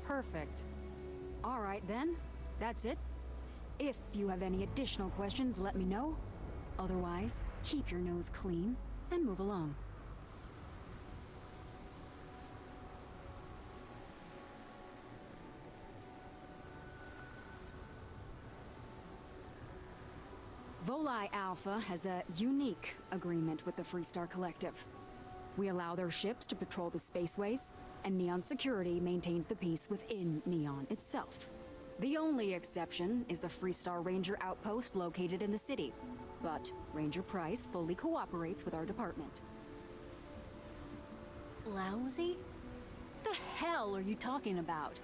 Perfect. All right then, that's it. If you have any additional questions, let me know. Otherwise, keep your nose clean and move along. Volii Alpha has a unique agreement with the Freestar Collective. We allow their ships to patrol the spaceways, and Neon Security maintains the peace within Neon itself. The only exception is the Freestar Ranger outpost located in the city, but Ranger Price fully cooperates with our department. Lousy? The hell are you talking about?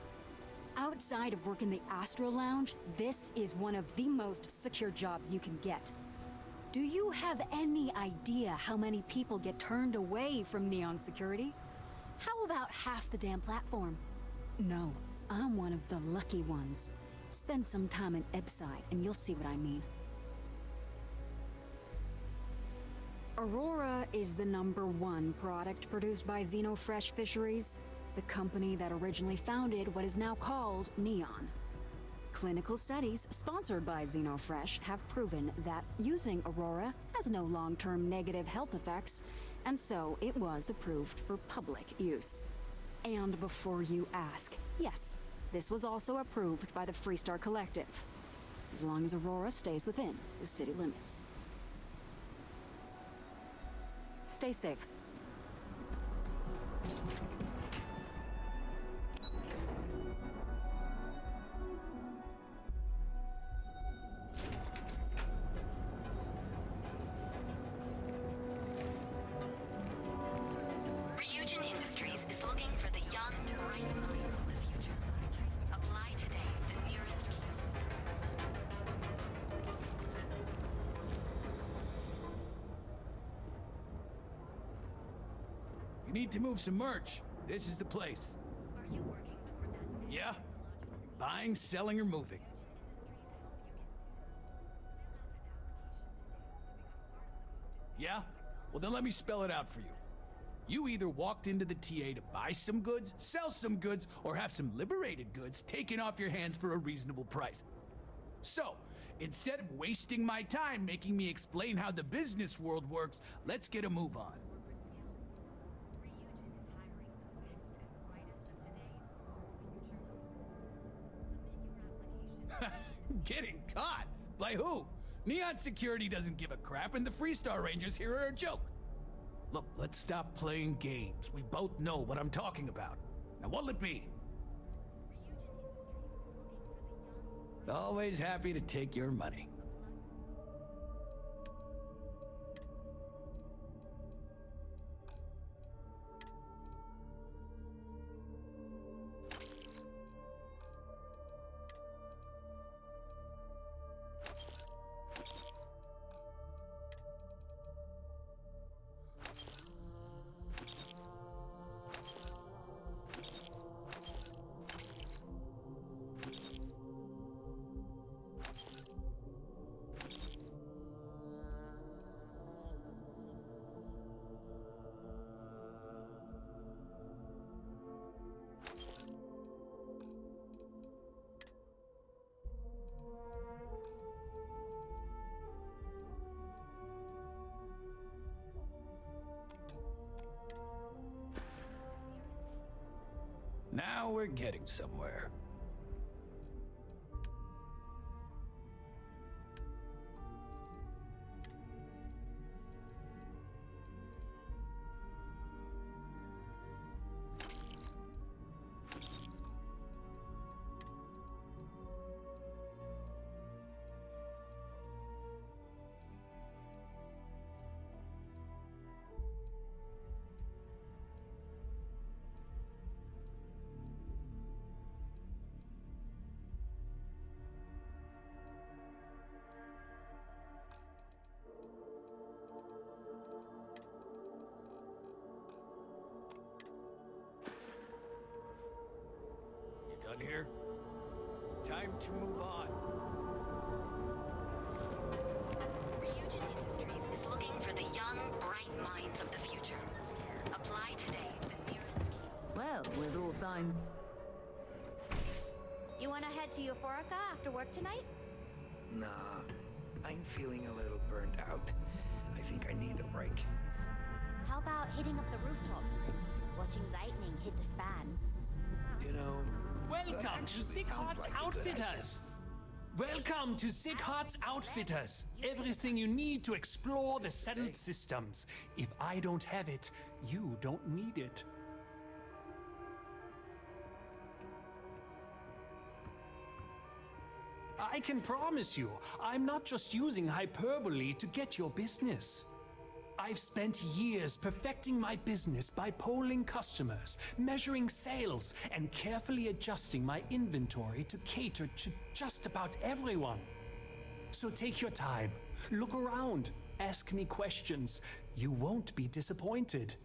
Outside of work in the Astral Lounge, this is one of the most secure jobs you can get. Do you have any idea how many people get turned away from Neon Security? How about half the damn platform? No, I'm one of the lucky ones. Spend some time in Ebside and you'll see what I mean. Aurora is the #1 product produced by Xenofresh Fisheries, the company that originally founded what is now called Neon. Clinical studies sponsored by Xenofresh have proven that using Aurora has no long-term negative health effects, and so it was approved for public use. And before you ask, yes, this was also approved by the Freestar Collective, as long as Aurora stays within the city limits. Stay safe. Ryujin Industries is looking for the young, bright minds of the future. Apply today at the nearest kiosk. You need to move some merch. This is the place. Are you working toward that? Yeah? Buying, selling, or moving. Yeah? Well, then let me spell it out for you. You either walked into the TA to buy some goods, sell some goods, or have some liberated goods taken off your hands for a reasonable price. So, instead of wasting my time making me explain how the business world works, let's get a move on. Getting caught? By who? Neon Security doesn't give a crap, and the Freestar Rangers here are a joke. Look, let's stop playing games. We both know what I'm talking about. Now, what'll it be? Always happy to take your money. Now we're getting somewhere. Done here? Time to move on. Ryujin Industries is looking for the young, bright minds of the future. Apply today, the nearest key. Well, with all signs. You wanna head to Euphorica after work tonight? Nah, I'm feeling a little burnt out. I think I need a break. How about hitting up the rooftops and watching lightning hit the span? You know... Welcome to Sick Hearts Outfitters! Welcome to Sick Hearts Outfitters! Everything you need to explore the settled systems. If I don't have it, you don't need it. I can promise you, I'm not just using hyperbole to get your business. I've spent years perfecting my business by polling customers, measuring sales, and carefully adjusting my inventory to cater to just about everyone. So take your time, look around, ask me questions. You won't be disappointed.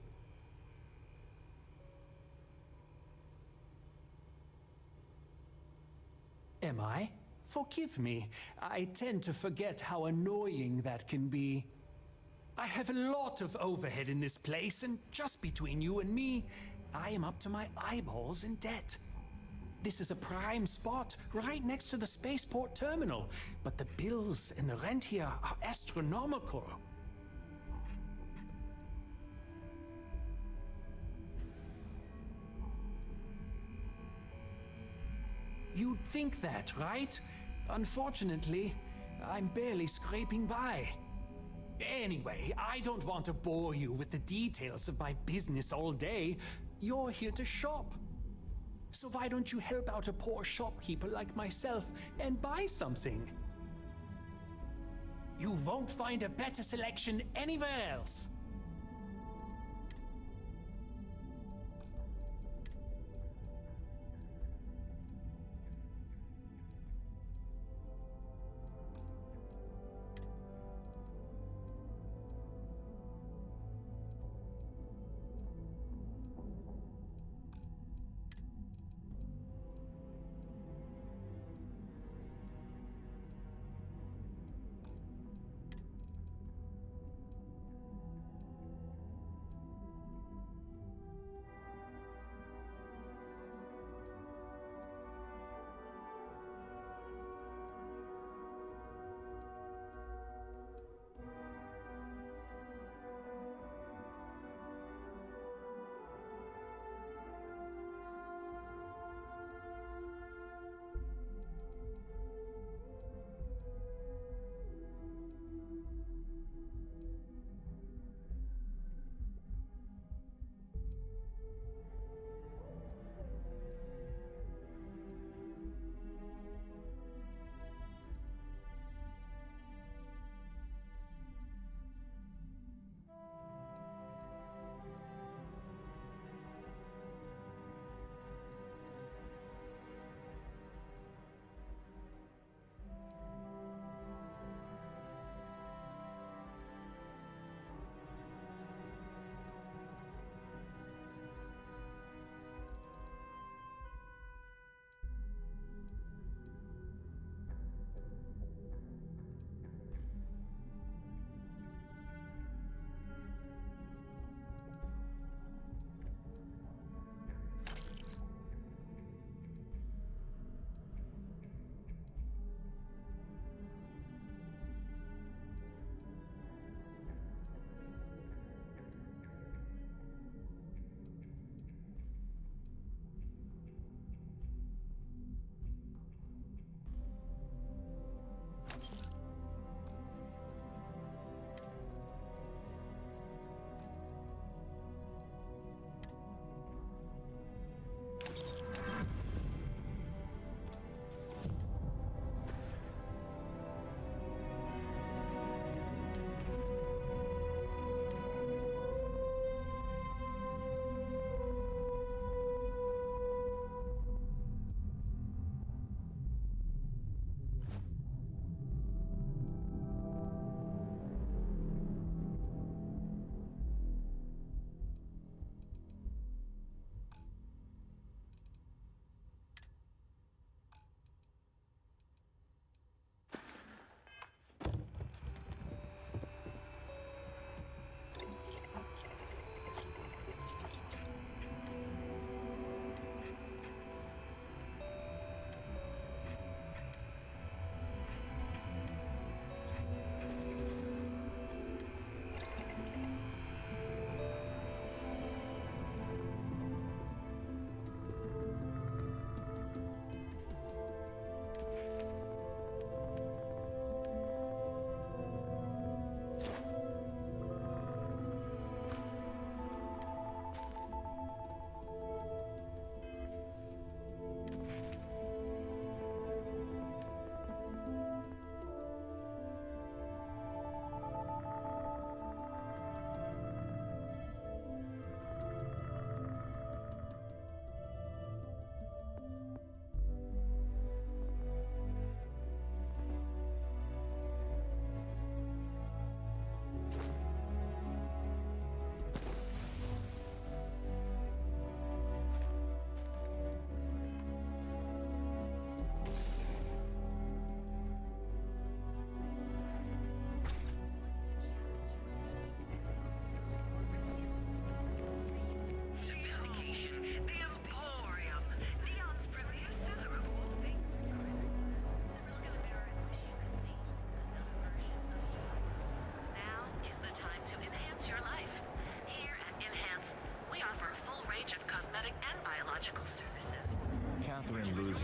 Am I? Forgive me. I tend to forget how annoying that can be. I have a lot of overhead in this place, and just between you and me, I am up to my eyeballs in debt. This is a prime spot, right next to the spaceport terminal, but the bills and the rent here are astronomical. You'd think that, right? Unfortunately, I'm barely scraping by. Anyway, I don't want to bore you with the details of my business all day. You're here to shop. So why don't you help out a poor shopkeeper like myself and buy something? You won't find a better selection anywhere else.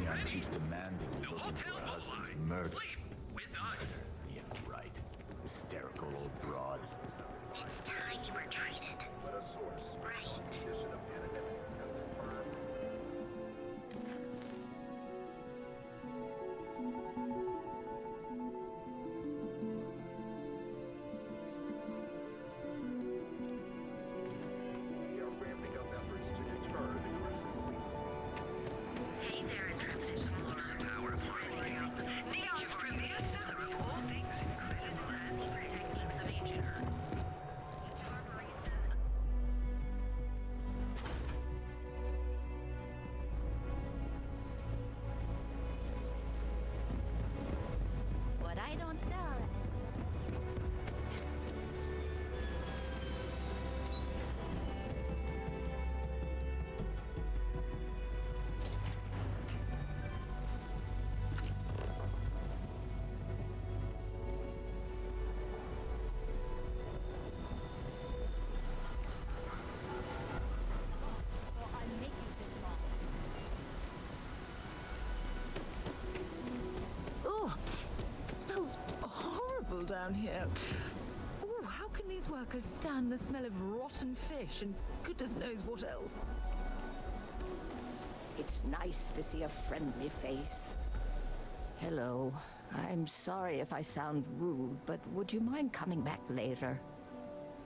Ryujin keeps demanding we look into her husband's murder. Yeah, right. Hysterical old broad. It's time you were treated. Right. Hey there, Intrepid. Power of Neon's premier seller of all things incredible and techniques of ancient Earth. What I don't sell. Or I'll make you get lost. Oh, it smells horrible down here. Oh, how can these workers stand the smell of rotten fish and goodness knows what else? It's nice to see a friendly face. Hello. I'm sorry if I sound rude, but would you mind coming back later?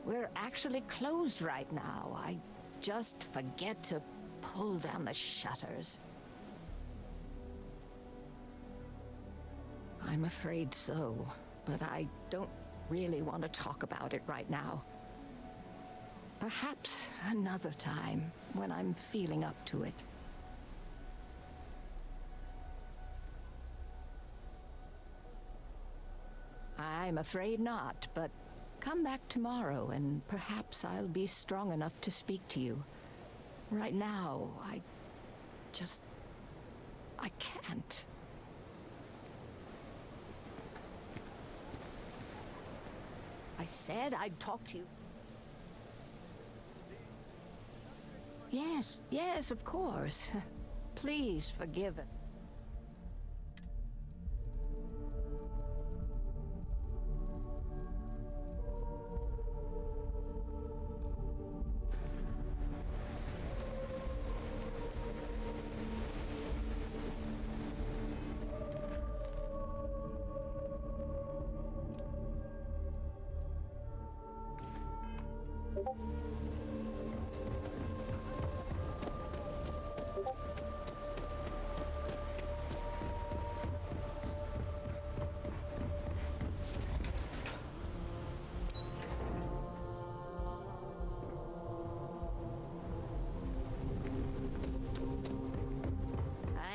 We're actually closed right now. I just forget to pull down the shutters. I'm afraid so, but I don't really want to talk about it right now. Perhaps another time, when I'm feeling up to it. I'm afraid not, but come back tomorrow and perhaps I'll be strong enough to speak to you. Right now, I can't. I said I'd talk to you. Yes, of course. Please forgive it.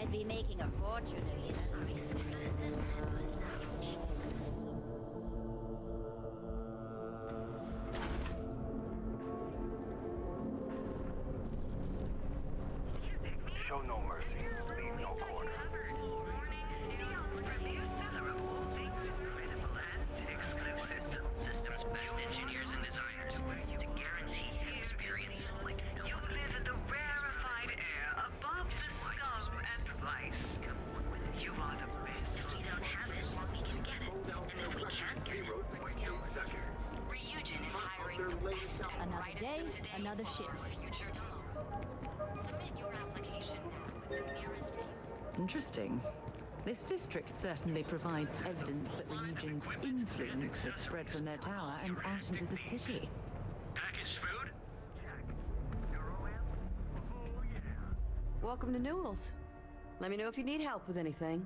I'd be making a fortune if you Show no mercy, leave no quarter. Neon's premier seller of all things incredible and exclusive. Systems best engineers and designers to guarantee experience. You live in the rarefied air above the scum and rice. You are the best. If we don't have it, we can get it. And if we can't get it, Ryujin is hiring the best and Another brightest day, of today another for shift. future tomorrow. Submit your application at the nearest kiosk. Interesting. This district certainly provides evidence that Ryujin's influence has spread from their tower and out into the city. Packaged food? Welcome to Newell's. Let me know if you need help with anything.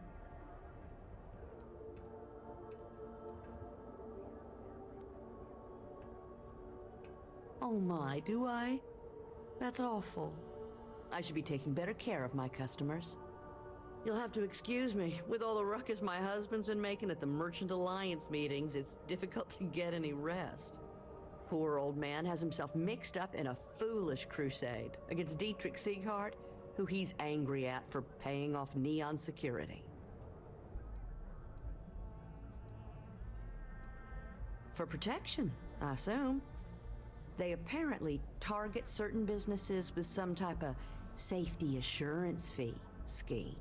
Oh my, do I? That's awful. I should be taking better care of my customers. You'll have to excuse me. With all the ruckus my husband's been making at the Merchant Alliance meetings, it's difficult to get any rest. Poor old man has himself mixed up in a foolish crusade against Dietrich Sieghart, who he's angry at for paying off Neon security. For protection, I assume. They apparently target certain businesses with some type of safety assurance fee scheme.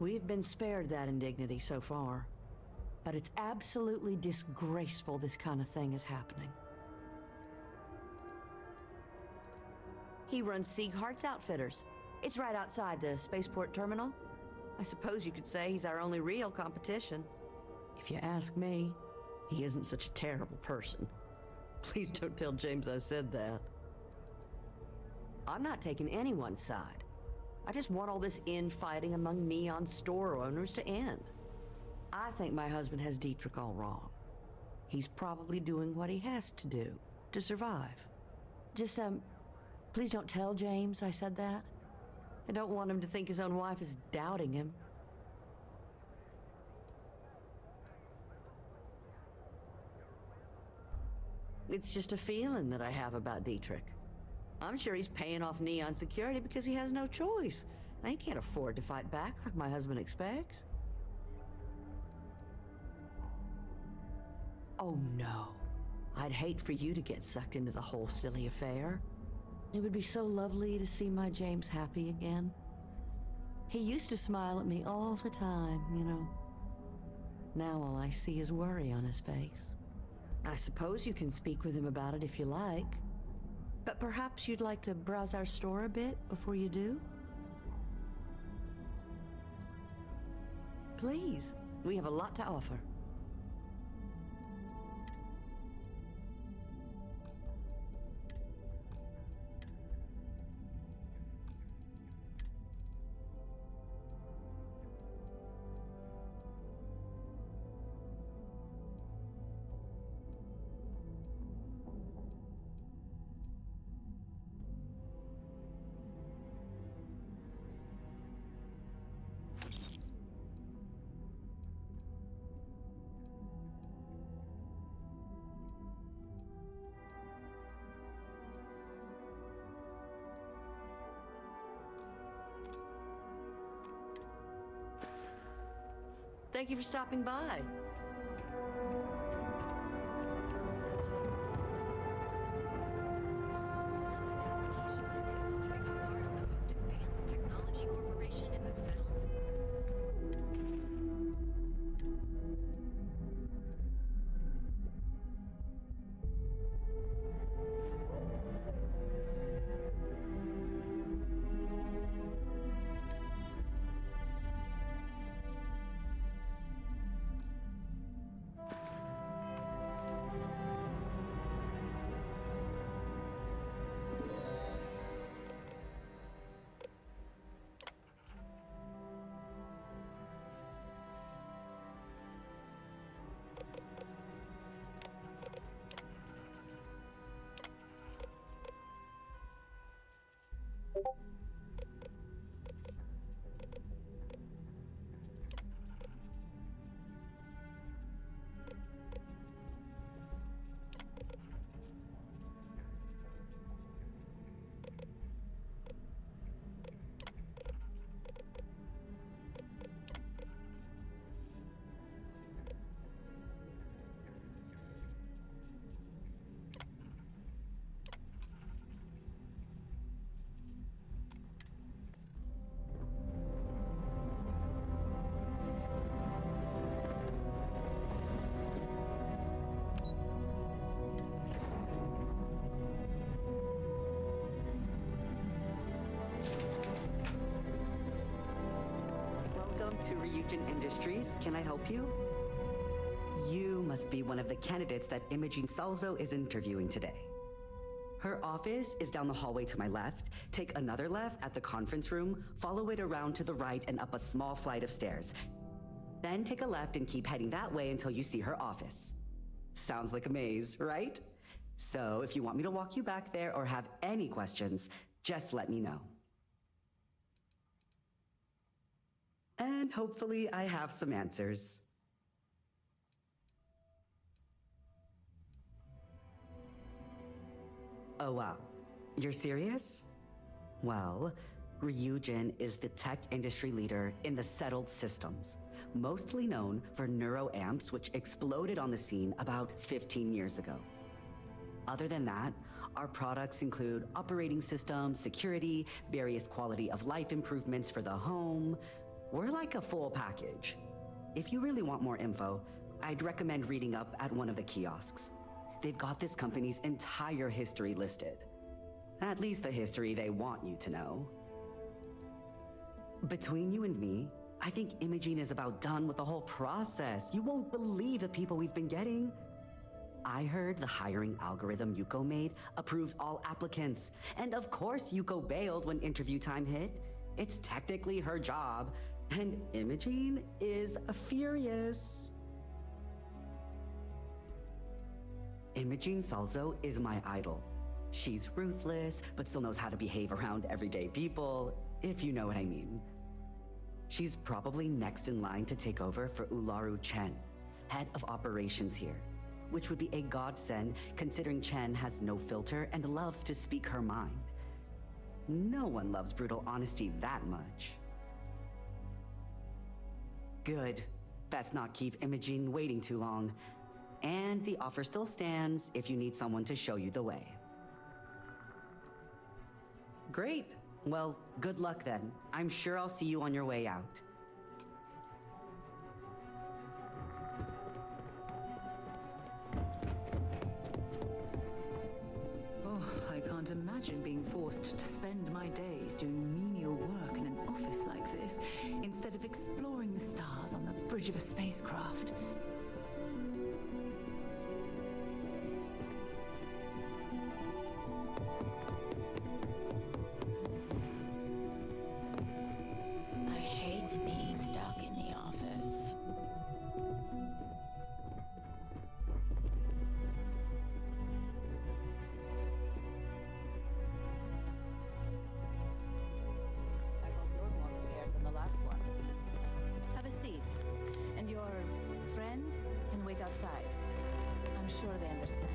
We've been spared that indignity so far. But it's absolutely disgraceful this kind of thing is happening. He runs Sieghart's Outfitters. It's right outside the spaceport terminal. I suppose you could say he's our only real competition. If you ask me, he isn't such a terrible person. Please don't tell James I said that. I'm not taking anyone's side. I just want all this infighting among Neon store owners to end. I think my husband has Dietrich all wrong. He's probably doing what he has to do to survive. Just, please don't tell James I said that. I don't want him to think his own wife is doubting him. It's just a feeling that I have about Dietrich. I'm sure he's paying off Neon security because he has no choice. And he can't afford to fight back like my husband expects. Oh no. I'd hate for you to get sucked into the whole silly affair. It would be so lovely to see my James happy again. He used to smile at me all the time, you know. Now all I see is worry on his face. I suppose you can speak with him about it if you like. But perhaps you'd like to browse our store a bit before you do? Please, we have a lot to offer. Thank you for stopping by. To Ryujin Industries. Can I help you? You must be one of the candidates that Imogene Salzo is interviewing today. Her office is down the hallway to my left. Take another left at the conference room, follow it around to the right and up a small flight of stairs. Then take a left and keep heading that way until you see her office. Sounds like a maze, right? So if you want me to walk you back there or have any questions, just let me know. And hopefully I have some answers. Oh wow, you're serious? Well, Ryujin is the tech industry leader in the settled systems, mostly known for neuroamps, which exploded on the scene about 15 years ago. Other than that, our products include operating systems, security, various quality of life improvements for the home, We're like a full package. If you really want more info, I'd recommend reading up at one of the kiosks. They've got this company's entire history listed. At least the history they want you to know. Between you and me, I think Imogene is about done with the whole process. You won't believe the people we've been getting. I heard the hiring algorithm Yuko made approved all applicants. And of course Yuko bailed when interview time hit. It's technically her job. And Imogene is furious. Imogene Salzo is my idol. She's ruthless, but still knows how to behave around everyday people, if you know what I mean. She's probably next in line to take over for Ularu Chen, head of operations here, which would be a godsend considering Chen has no filter and loves to speak her mind. No one loves brutal honesty that much. Good. Best not keep Imogene waiting too long. And the offer still stands if you need someone to show you the way. Great. Well, good luck then. I'm sure I'll see you on your way out. Oh, I can't imagine being forced to spend my days doing menial work in an office like this, instead of exploring the stars on the bridge of a spacecraft. I hate being stuck in the office. I hope you're more prepared than the last one. Have a seat. And your friend can wait outside. I'm sure they understand.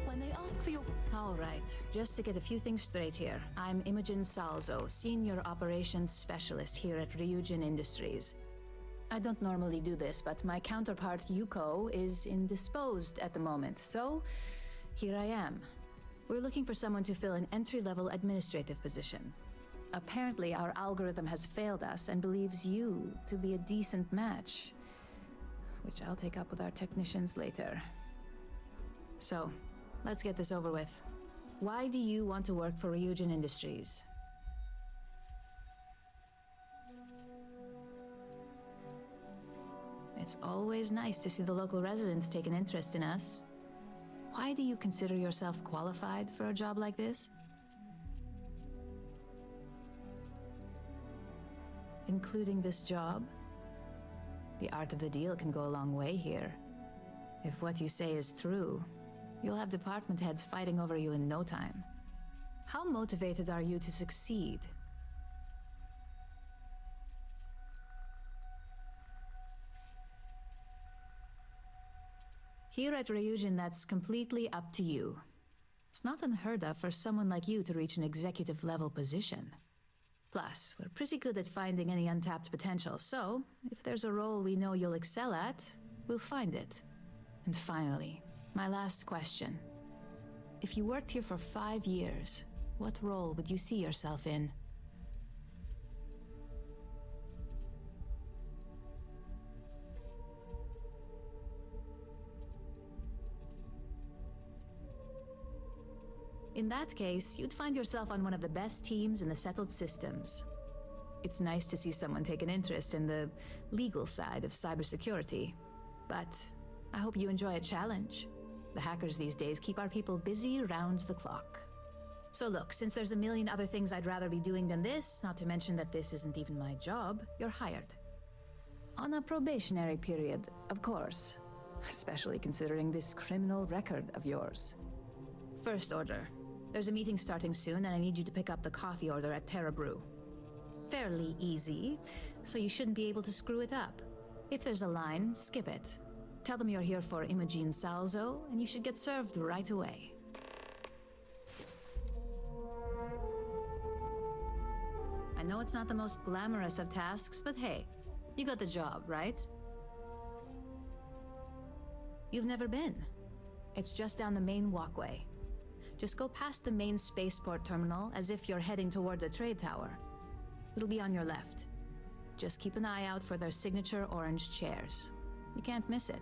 When they ask for your... All right, just to get a few things straight here. I'm Imogen Salzo, Senior Operations Specialist here at Ryujin Industries. I don't normally do this, but my counterpart Yuko is indisposed at the moment, so here I am. We're looking for someone to fill an entry-level administrative position. Apparently, our algorithm has failed us and believes you to be a decent match, which I'll take up with our technicians later. So, let's get this over with. Why do you want to work for Ryujin Industries? It's always nice to see the local residents take an interest in us. Why do you consider yourself qualified for a job like this? Including this job? The art of the deal can go a long way here. If what you say is true, you'll have department heads fighting over you in no time. How motivated are you to succeed? Here at Ryujin, that's completely up to you. It's not unheard of for someone like you to reach an executive level position. Plus, we're pretty good at finding any untapped potential, so if there's a role we know you'll excel at, we'll find it. And finally, my last question. If you worked here for 5 years, what role would you see yourself in? In that case, you'd find yourself on one of the best teams in the settled systems. It's nice to see someone take an interest in the legal side of cybersecurity. But I hope you enjoy a challenge. The hackers these days keep our people busy round the clock. So look, since there's a million other things I'd rather be doing than this, not to mention that this isn't even my job, you're hired. On a probationary period, of course. Especially considering this criminal record of yours. First order. There's a meeting starting soon, and I need you to pick up the coffee order at Terra Brew. Fairly easy, so you shouldn't be able to screw it up. If there's a line, skip it. Tell them you're here for Imogen Salzo, and you should get served right away. I know it's not the most glamorous of tasks, but hey, you got the job, right? You've never been. It's just down the main walkway. Just go past the main spaceport terminal as if you're heading toward the trade tower. It'll be on your left. Just keep an eye out for their signature orange chairs. You can't miss it.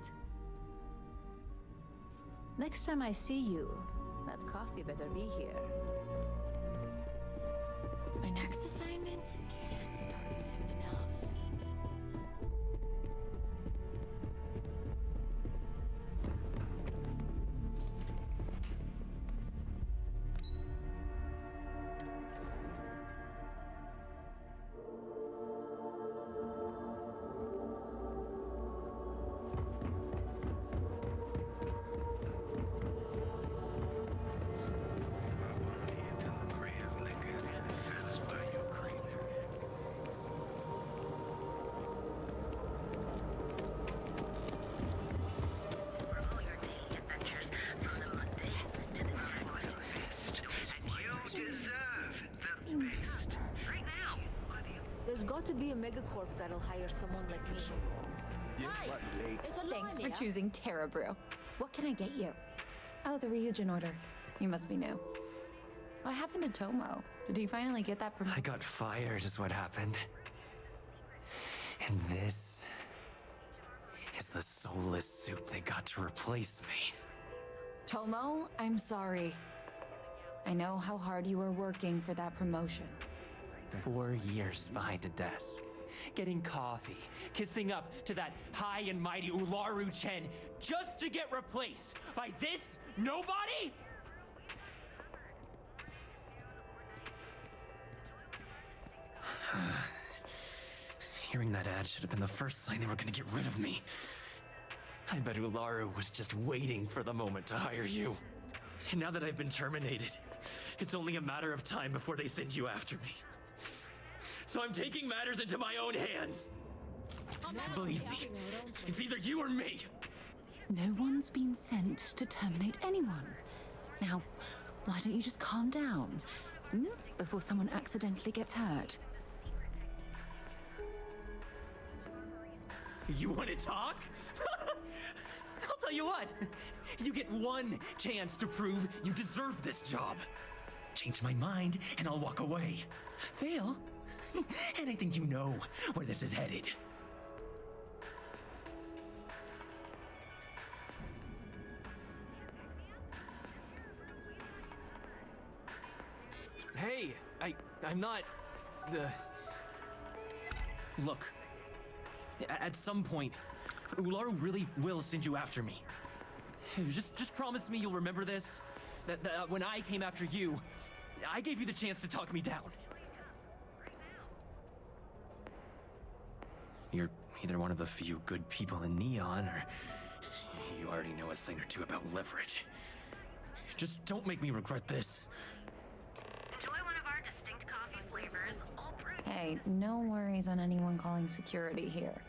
Next time I see you, that coffee better be here. My next assignment can't start soon enough. There's got to be a megacorp that'll hire someone like me. Hi! It's Thanks for Alonia. choosing Terra Brew. What can I get you? Oh, the Ryujin order. You must be new. What happened to Tomo? Did he finally get that I got fired is what happened. And this is the soulless suit they got to replace me. Tomo, I'm sorry. I know how hard you were working for that promotion. 4 years behind a desk, getting coffee, kissing up to that high and mighty Ularu Chen, just to get replaced by this nobody? Hearing that ad should have been the first sign they were gonna get rid of me. I bet Ularu was just waiting for the moment to hire you. And now that I've been terminated, it's only a matter of time before they send you after me. So I'm taking matters into my own hands. Believe me, it's either you or me. No one's been sent to terminate anyone. Now, why don't you just calm down? Before someone accidentally gets hurt. You want to talk? I'll tell you what. You get one chance to prove you deserve this job. Change my mind and I'll walk away. Fail, and I think you know where this is headed. Hey, I'm not... Look, at some point, Ularu really will send you after me. Just promise me you'll remember this. That when I came after you, I gave you the chance to talk me down. You're either one of the few good people in Neon, or you already know a thing or two about leverage. Just don't make me regret this. Enjoy one of our distinct coffee flavors, all brewed. Hey, no worries on anyone calling security here.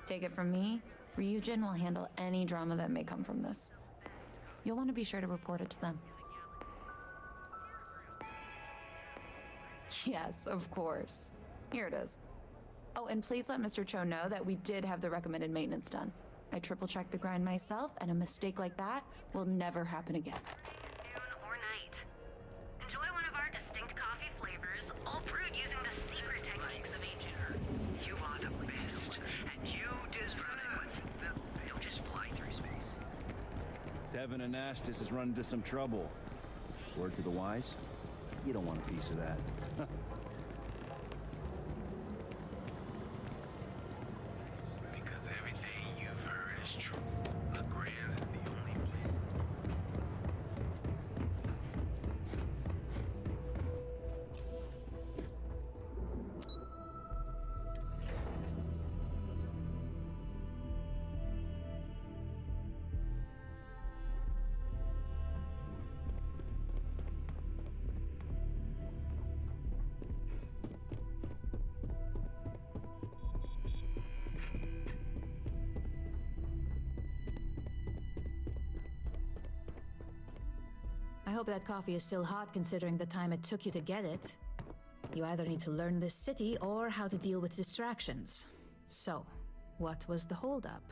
Take it from me, Ryujin will handle any drama that may come from this. You'll want to be sure to report it to them. Yes, of course. Here it is. Oh, and please let Mr. Cho know that we did have the recommended maintenance done. I triple-checked the grind myself, and a mistake like that will never happen again. Noon or night. Enjoy one of our distinct coffee flavors, all brewed using the secret techniques of ancient earth. You are the best, and you deserve it. Don't just fly through space. Devin Anastas has run into some trouble. Word to the wise? You don't want a piece of that. Because everything you've heard is true. The Grand is the only place. I hope that coffee is still hot considering the time it took you to get it. You either need to learn this city or how to deal with distractions. So, what was the holdup?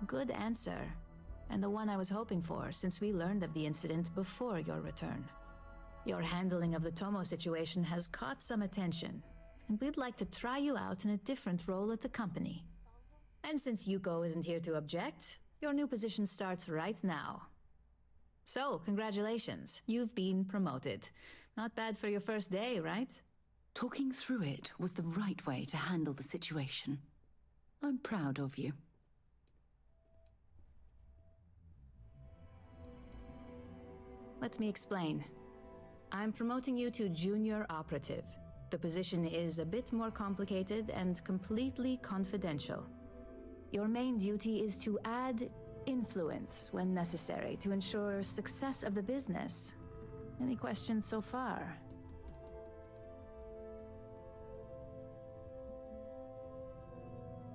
Good answer. And the one I was hoping for, since we learned of the incident before your return. Your handling of the Tomo situation has caught some attention, and we'd like to try you out in a different role at the company. And since Yuko isn't here to object, your new position starts right now. So, congratulations. You've been promoted. Not bad for your first day, right? Talking through it was the right way to handle the situation. I'm proud of you. Let me explain. I'm promoting you to junior operative. The position is a bit more complicated and completely confidential. Your main duty is to add influence when necessary to ensure success of the business. Any questions so far?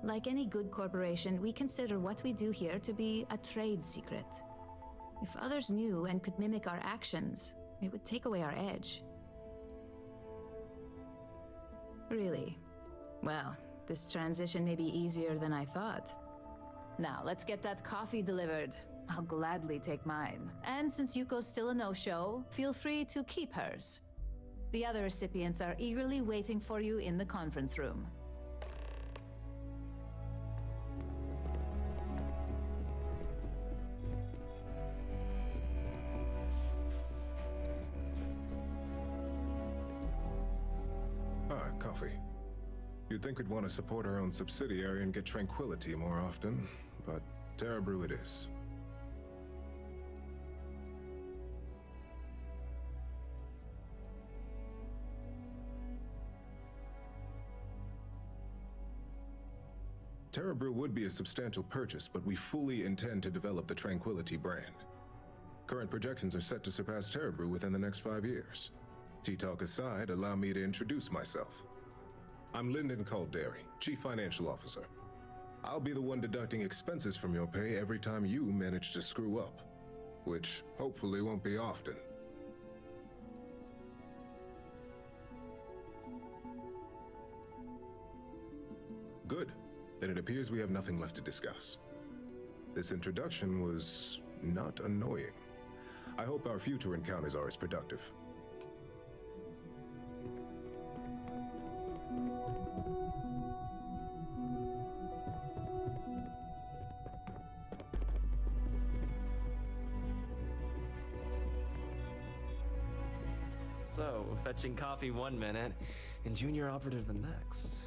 Like any good corporation, we consider what we do here to be a trade secret. If others knew and could mimic our actions, it would take away our edge. Really? Well, this transition may be easier than I thought. Now, let's get that coffee delivered. I'll gladly take mine. And since Yuko's still a no-show, feel free to keep hers. The other recipients are eagerly waiting for you in the conference room. Coffee. You'd think we'd want to support our own subsidiary and get tranquility more often, but Terra Brew it is. Terra Brew would be a substantial purchase, but we fully intend to develop the Tranquility brand. Current projections are set to surpass Terra Brew within the next 5 years. Tea talk aside, allow me to introduce myself. I'm Lyndon Calderi, Chief Financial Officer. I'll be the one deducting expenses from your pay every time you manage to screw up, which hopefully won't be often. Good. Then it appears we have nothing left to discuss. This introduction was not annoying. I hope our future encounters are as productive. So, fetching coffee 1 minute and junior operative the next.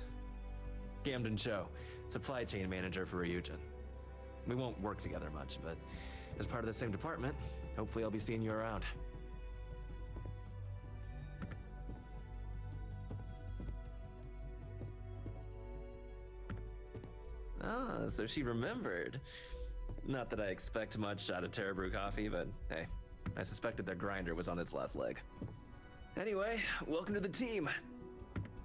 Gamden Cho, supply chain manager for Ryujin. We won't work together much, but as part of the same department, hopefully I'll be seeing you around. Ah, so she remembered. Not that I expect much out of Terra Brew coffee, but hey, I suspected their grinder was on its last leg. Anyway, welcome to the team.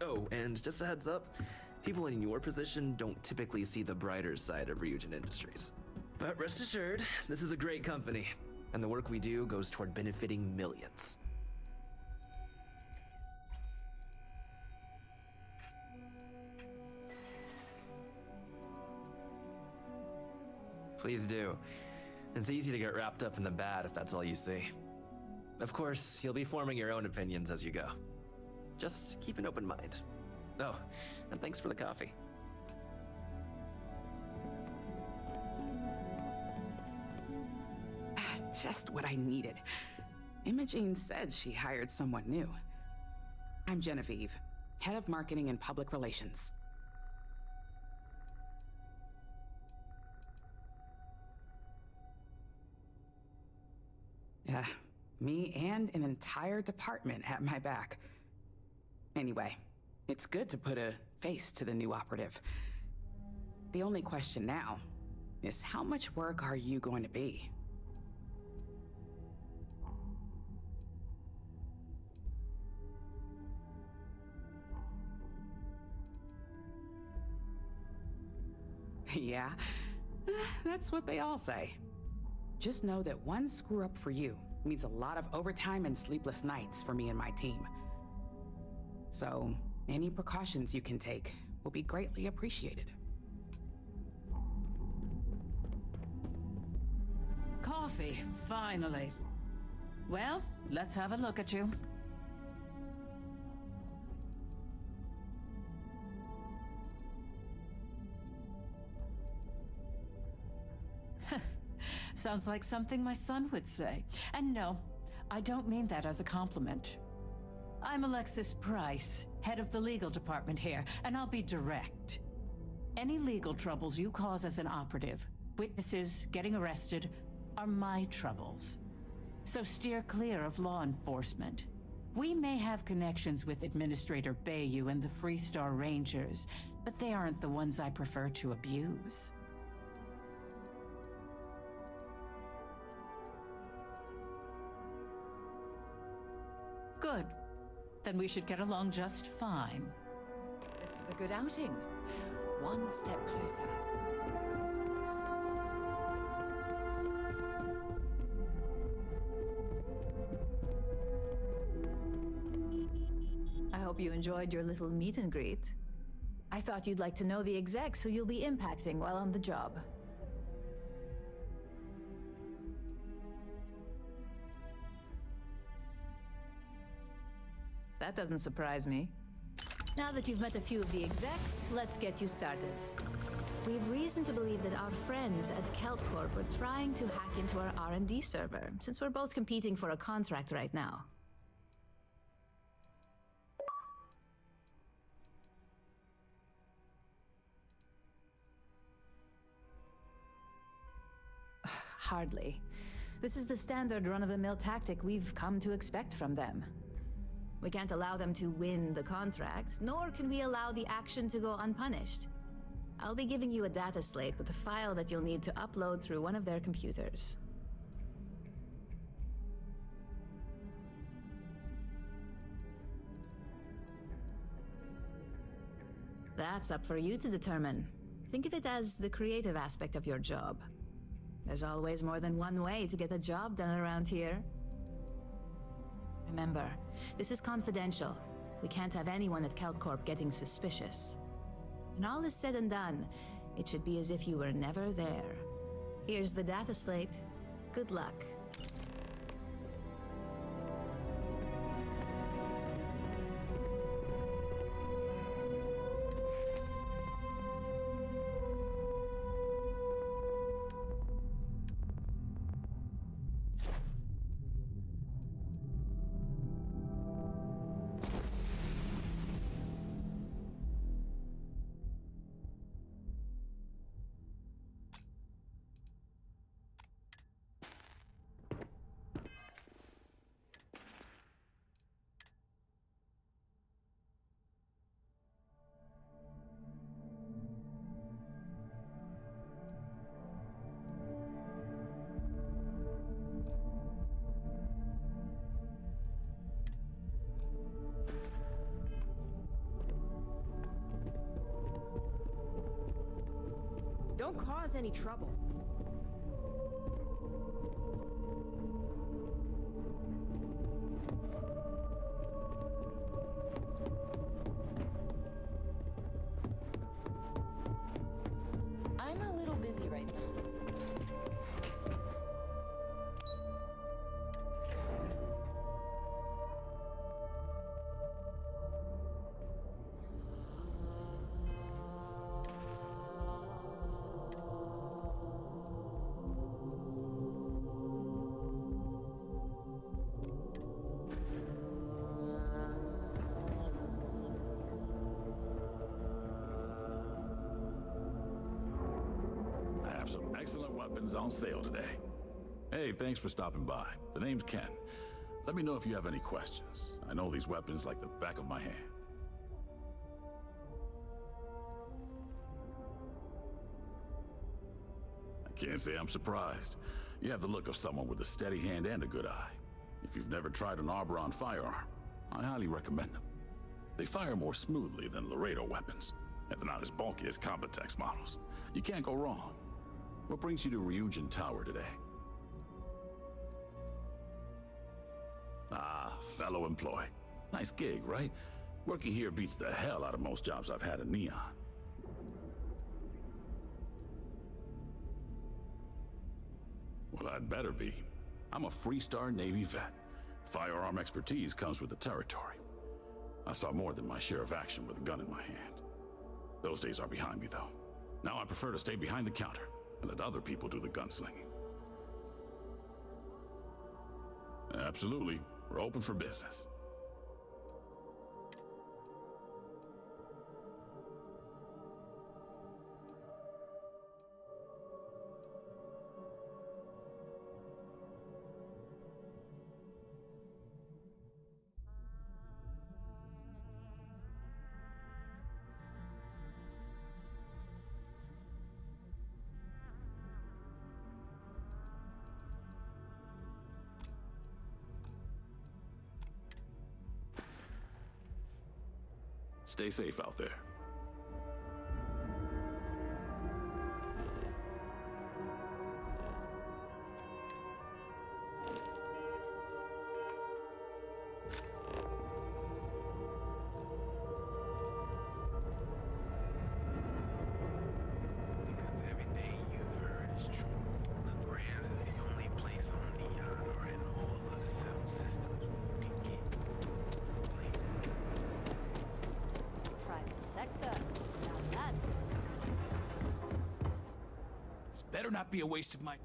Oh, and just a heads up, people in your position don't typically see the brighter side of Ryujin Industries. But rest assured, this is a great company, and the work we do goes toward benefiting millions. Please do. It's easy to get wrapped up in the bad if that's all you see. Of course, you'll be forming your own opinions as you go. Just keep an open mind. Oh, and thanks for the coffee. Just what I needed. Imogene said she hired someone new. I'm Genevieve, head of marketing and public relations. Me and an entire department at my back. Anyway, it's good to put a face to the new operative. The only question now is how much work are you going to be? Yeah, that's what they all say. Just know that one screw up for you means a lot of overtime and sleepless nights for me and my team. So, any precautions you can take will be greatly appreciated. Coffee, finally. Well, let's have a look at you. Sounds like something my son would say. And no, I don't mean that as a compliment. I'm Alexis Price, head of the legal department here, and I'll be direct. Any legal troubles you cause as an operative, witnesses, getting arrested, are my troubles. So steer clear of law enforcement. We may have connections with Administrator Bayou and the Freestar Rangers, but they aren't the ones I prefer to abuse. Good. Then we should get along just fine. This was a good outing. One step closer. I hope you enjoyed your little meet and greet. I thought you'd like to know the execs who you'll be impacting while on the job. That doesn't surprise me. Now that you've met a few of the execs, let's get you started. We have reason to believe that our friends at KeltCorp are trying to hack into our R&D server, since we're both competing for a contract right now. Hardly. This is the standard run-of-the-mill tactic we've come to expect from them. We can't allow them to win the contract, nor can we allow the action to go unpunished. I'll be giving you a data slate with a file that you'll need to upload through one of their computers. That's up for you to determine. Think of it as the creative aspect of your job. There's always more than one way to get a job done around here. Remember, this is confidential. We can't have anyone at KeltCorp getting suspicious. When all is said and done, it should be as if you were never there. Here's the data slate. Good luck. Don't cause any trouble. I'm a little busy right now. Some excellent weapons on sale today. Hey, thanks for stopping by. The name's Ken. Let me know if you have any questions. I know these weapons like the back of my hand. I can't say I'm surprised. You have the look of someone with a steady hand and a good eye. If you've never tried an Arboron firearm, I highly recommend them. They fire more smoothly than Laredo weapons, and they're not as bulky as Combatex models. You can't go wrong. What brings you to Ryujin Tower today? Ah, fellow employee. Nice gig, right? Working here beats the hell out of most jobs I've had in Neon. Well, I'd better be. I'm a Freestar Navy vet. Firearm expertise comes with the territory. I saw more than my share of action with a gun in my hand. Those days are behind me, though. Now I prefer to stay behind the counter and let other people do the gunslinging. Absolutely. We're open for business. Stay safe out there. Private sector. Now that's This better not be a waste of my...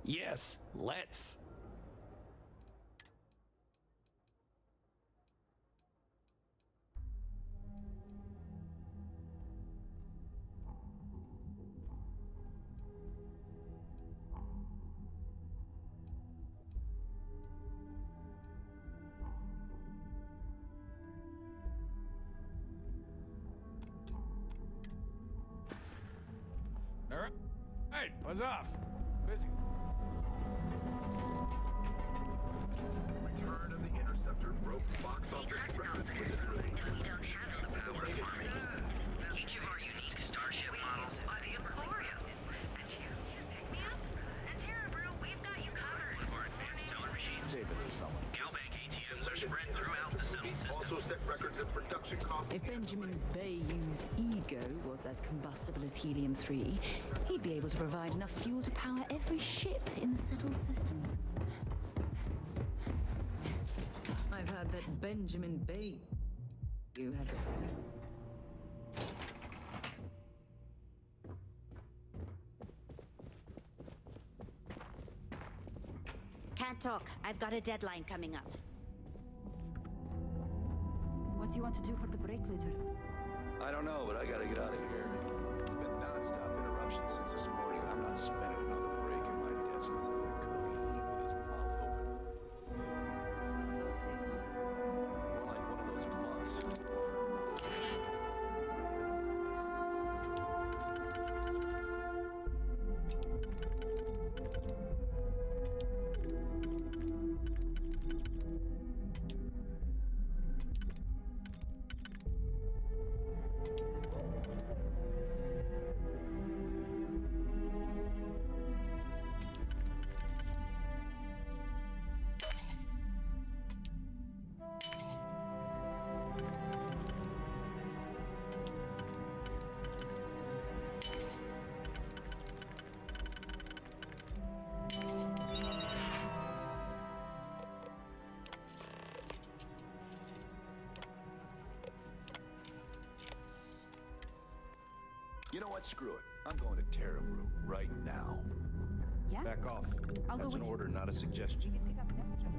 Yes, let's. All right. Hey, buzz off. Busy. Return of the interceptor broke box office records with this release. We don't have the power of farming. Each of our unique starship models are the Emporium. And you pick me up? And Terra Brew, we've got you covered. One of our advanced teller machines. Save it for someone. Galbank ATMs are spread throughout the settled system. Also set records in production costs. If Benjamin Bayou's ego was as combustible as helium-3, he'd be able to provide enough fuel to power every ship in the settled systems. I've heard that Benjamin Bayou has a... Can't talk. I've got a deadline coming up. What do you want to do for the break later? I don't know, but I gotta get out of here. It's been non-stop interruptions since this morning, and I'm not spending another break in my desk listening to Cody eat with his mouth open. Those days, huh? More like one of those months. You know what? Screw it. I'm going to Terra Brew right now. Yeah? Back off. I'll go That's an with you. order, not a suggestion. You can pick up an extra.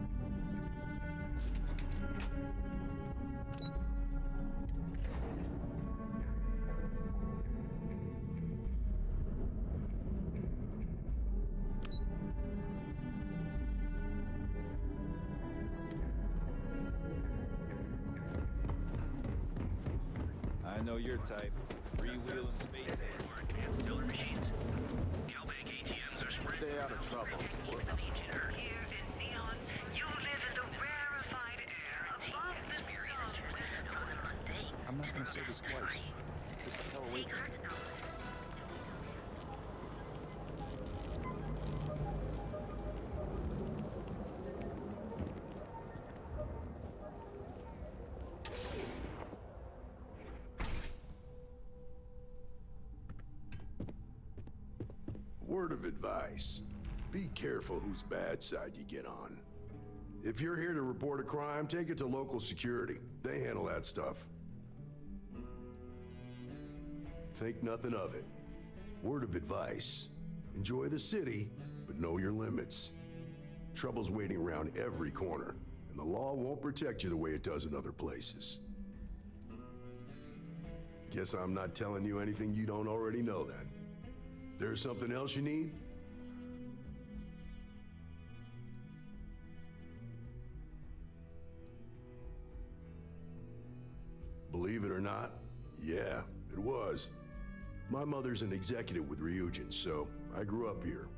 I know your type. Freewheeling space age. More advanced teller machines. Galbank ATMs are spread Stay out of trouble. Here in Neon, you live in the rarefied air above the stars. I'm not gonna say this twice. Get the hell away from me. Word of advice. Be careful whose bad side you get on. If you're here to report a crime, take it to local security. They handle that stuff. Think nothing of it. Word of advice. Enjoy the city, but know your limits. Trouble's waiting around every corner, and the law won't protect you the way it does in other places. Guess I'm not telling you anything you don't already know then. There's something else you need? Believe it or not, yeah, it was. My mother's an executive with Ryujin, so I grew up here.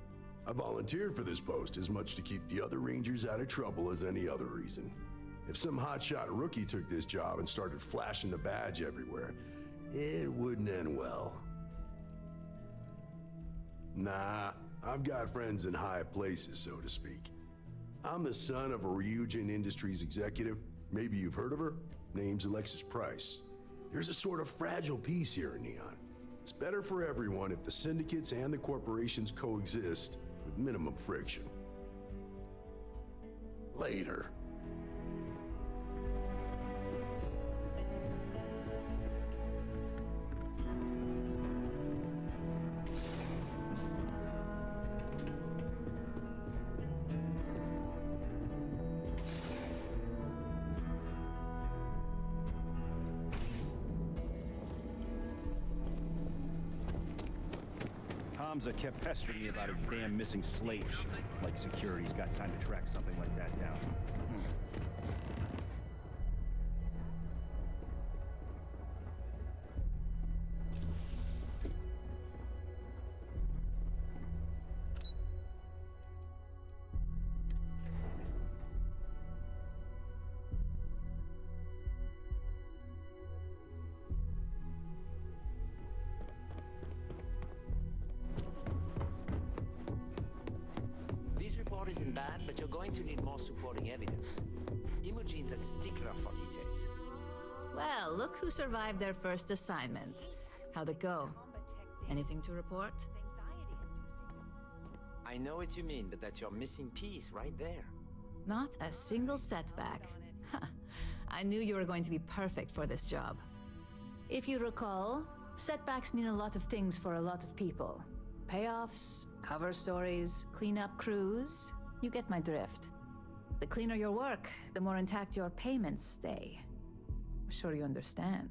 I volunteered for this post as much to keep the other Rangers out of trouble as any other reason. If some hotshot rookie took this job and started flashing the badge everywhere, it wouldn't end well. Nah, I've got friends in high places, so to speak. I'm the son of a Ryujin Industries executive. Maybe you've heard of her? Name's Alexis Price. There's a sort of fragile peace here in Neon. It's better for everyone if the syndicates and the corporations coexist with minimum friction. Later. Hamza kept pestering me about his damn missing slate. Like security's got time to track something like that down. Isn't bad, but you're going to need more supporting evidence. Imogene's a stickler for details. Well, look who survived their first assignment. How'd it go? Anything to report? I know what you mean, but that's your missing piece right there. Not a single setback. Huh. I knew you were going to be perfect for this job. If you recall, setbacks mean a lot of things for a lot of people. Payoffs, cover stories, cleanup crews. You get my drift. The cleaner your work, the more intact your payments stay. I'm sure you understand.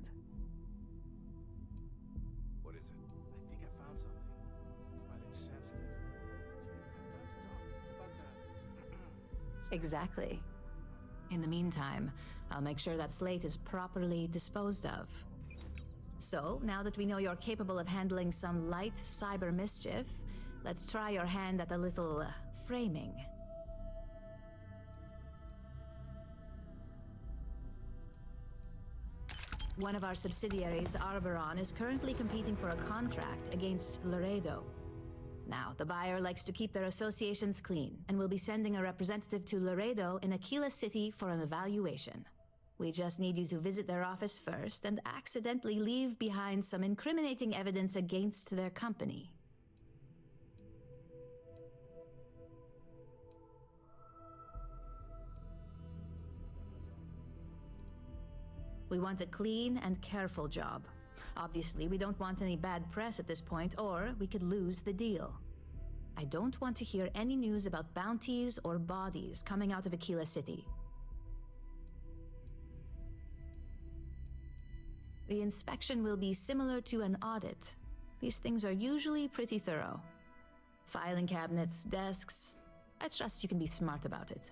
What is it? I think I found something. But it's sensitive. Do you have time to talk? It's about that. Exactly. In the meantime, I'll make sure that slate is properly disposed of. So, now that we know you're capable of handling some light cyber mischief, let's try your hand at a little framing. One of our subsidiaries, Arboron, is currently competing for a contract against Laredo. Now, the buyer likes to keep their associations clean, and will be sending a representative to Laredo in Aquila City for an evaluation. We just need you to visit their office first and accidentally leave behind some incriminating evidence against their company. We want a clean and careful job. Obviously, we don't want any bad press at this point, or we could lose the deal. I don't want to hear any news about bounties or bodies coming out of Aquila City. The inspection will be similar to an audit. These things are usually pretty thorough. Filing cabinets, desks. I trust you can be smart about it.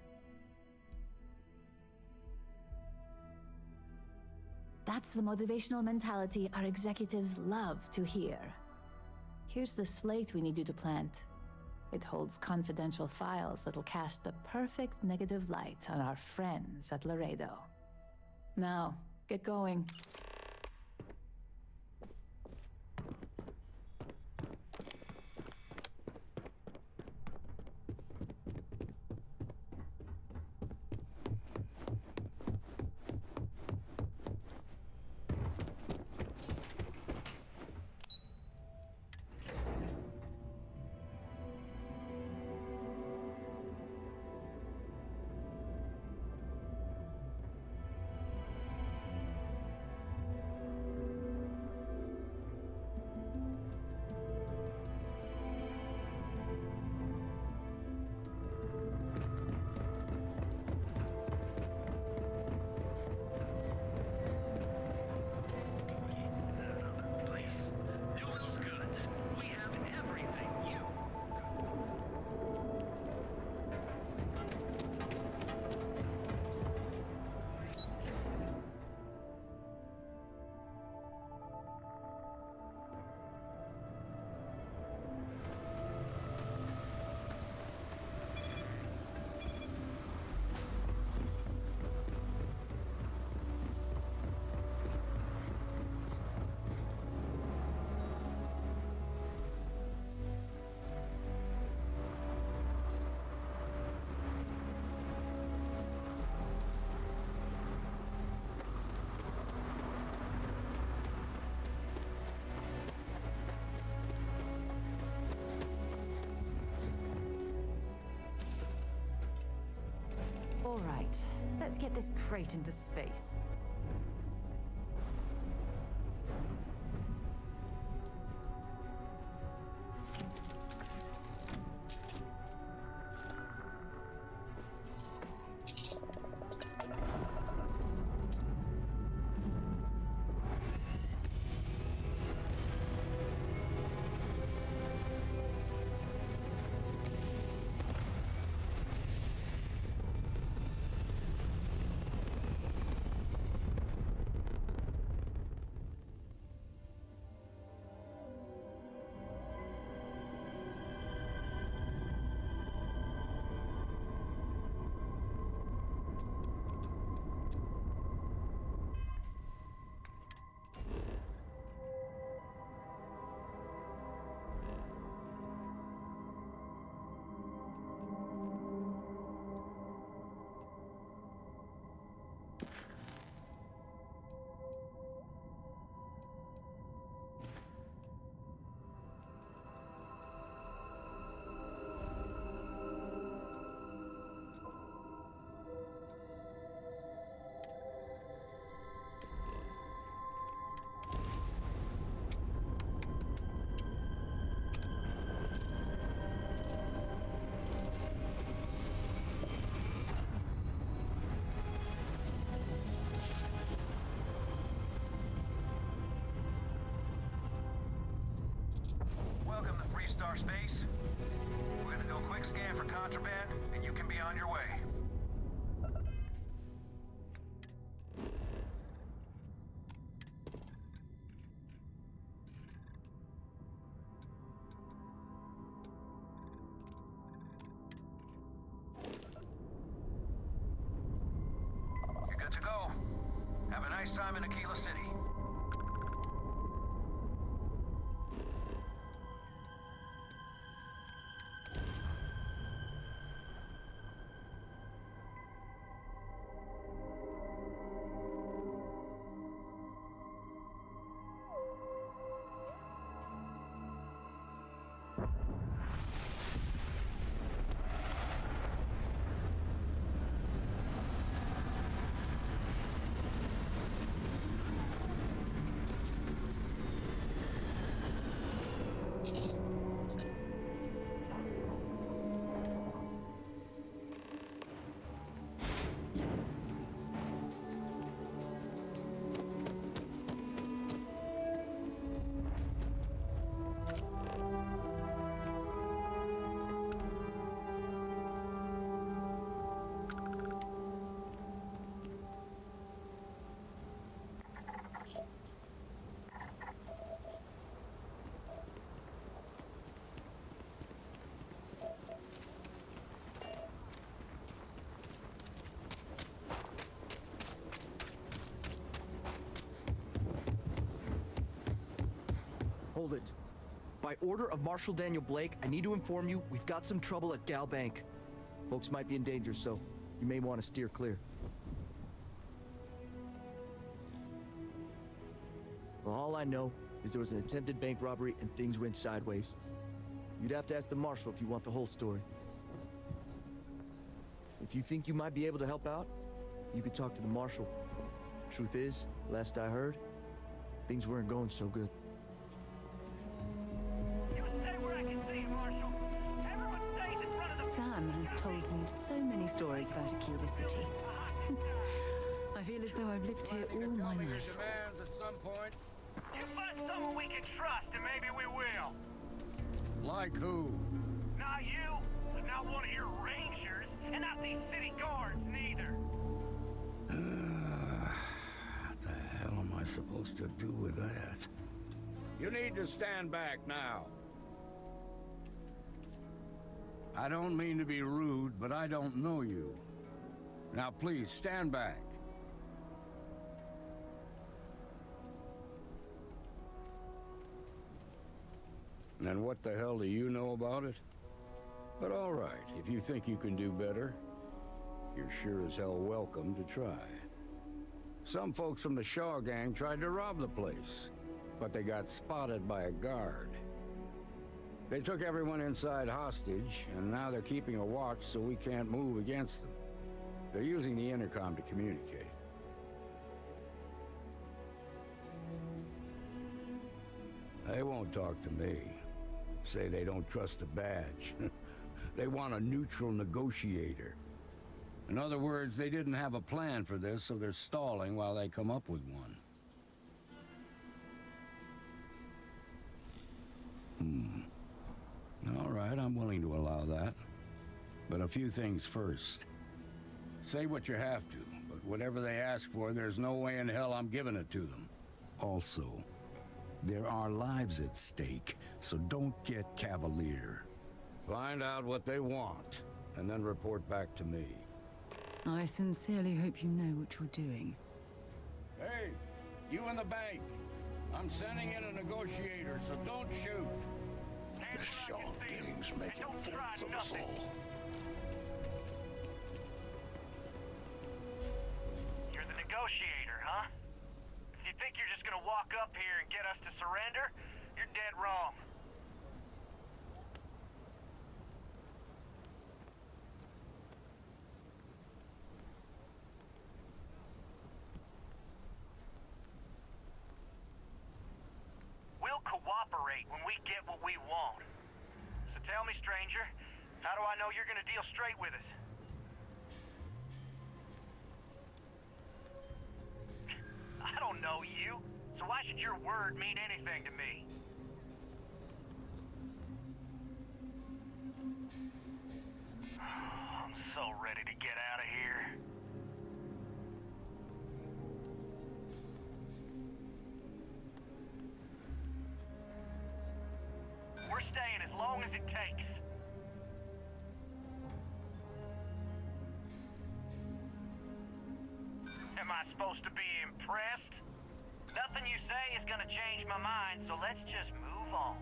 That's the motivational mentality our executives love to hear. Here's the slate we need you to plant. It holds confidential files that'll cast the perfect negative light on our friends at Laredo. Now, get going. All right, let's get this crate into space. Welcome to Free Star Space. We're gonna do a quick scan for contraband, and you can be on your way. You're good to go. Have a nice time in Aquila City. Hold it. By order of Marshal Daniel Blake, I need to inform you we've got some trouble at Gal Bank. Folks might be in danger, so you may want to steer clear. Well, all I know is there was an attempted bank robbery and things went sideways. You'd have to ask the Marshal if you want the whole story. If you think you might be able to help out, you could talk to the Marshal. Truth is, last I heard, things weren't going so good. Sam has told me so many stories about Aquila City. I feel as though I've lived here all my life. Demands at some point. You find someone we can trust, and maybe we will. Like who? Not you, and not one of your rangers, and not these city guards neither. What the hell am I supposed to do with that? You need to stand back now. I don't mean to be rude, but I don't know you. Now please, stand back. And what the hell do you know about it? But all right, if you think you can do better, you're sure as hell welcome to try. Some folks from the Shaw gang tried to rob the place, but they got spotted by a guard. They took everyone inside hostage, and now they're keeping a watch so we can't move against them. They're using the intercom to communicate. They won't talk to me. Say they don't trust the badge. They want a neutral negotiator. In other words, they didn't have a plan for this, so they're stalling while they come up with one. All right, I'm willing to allow that. But a few things first. Say what you have to, but whatever they ask for, there's no way in hell I'm giving it to them. Also, there are lives at stake, so don't get cavalier. Find out what they want, and then report back to me. I sincerely hope you know what you're doing. Hey, you in the bank. I'm sending in a negotiator, so don't shoot. The Shaw gang's making fools of us all. You're the negotiator, huh? If you think you're just gonna walk up here and get us to surrender, you're dead wrong. We'll cooperate when we get what we want. So tell me, stranger, how do I know you're gonna deal straight with us? I don't know you, so why should your word mean anything to me? I'm so ready to get out of here. We're staying as long as it takes. Am I supposed to be impressed? Nothing you say is gonna change my mind, so let's just move on.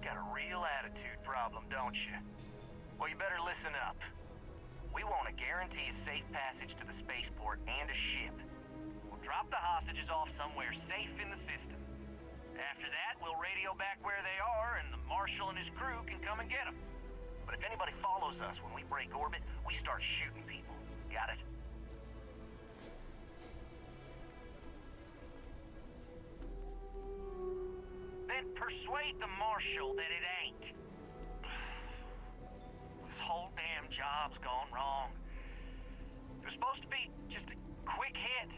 Got a real attitude problem, don't you? Well, you better listen up. We want to guarantee a safe passage to the spaceport and a ship. We'll drop the hostages off somewhere safe in the system. After that, we'll radio back where they are, and the Marshal and his crew can come and get them. But if anybody follows us when we break orbit, we start shooting people. Got it? Then persuade the Marshal that it ain't. This whole damn job's gone wrong. It was supposed to be just a quick hit.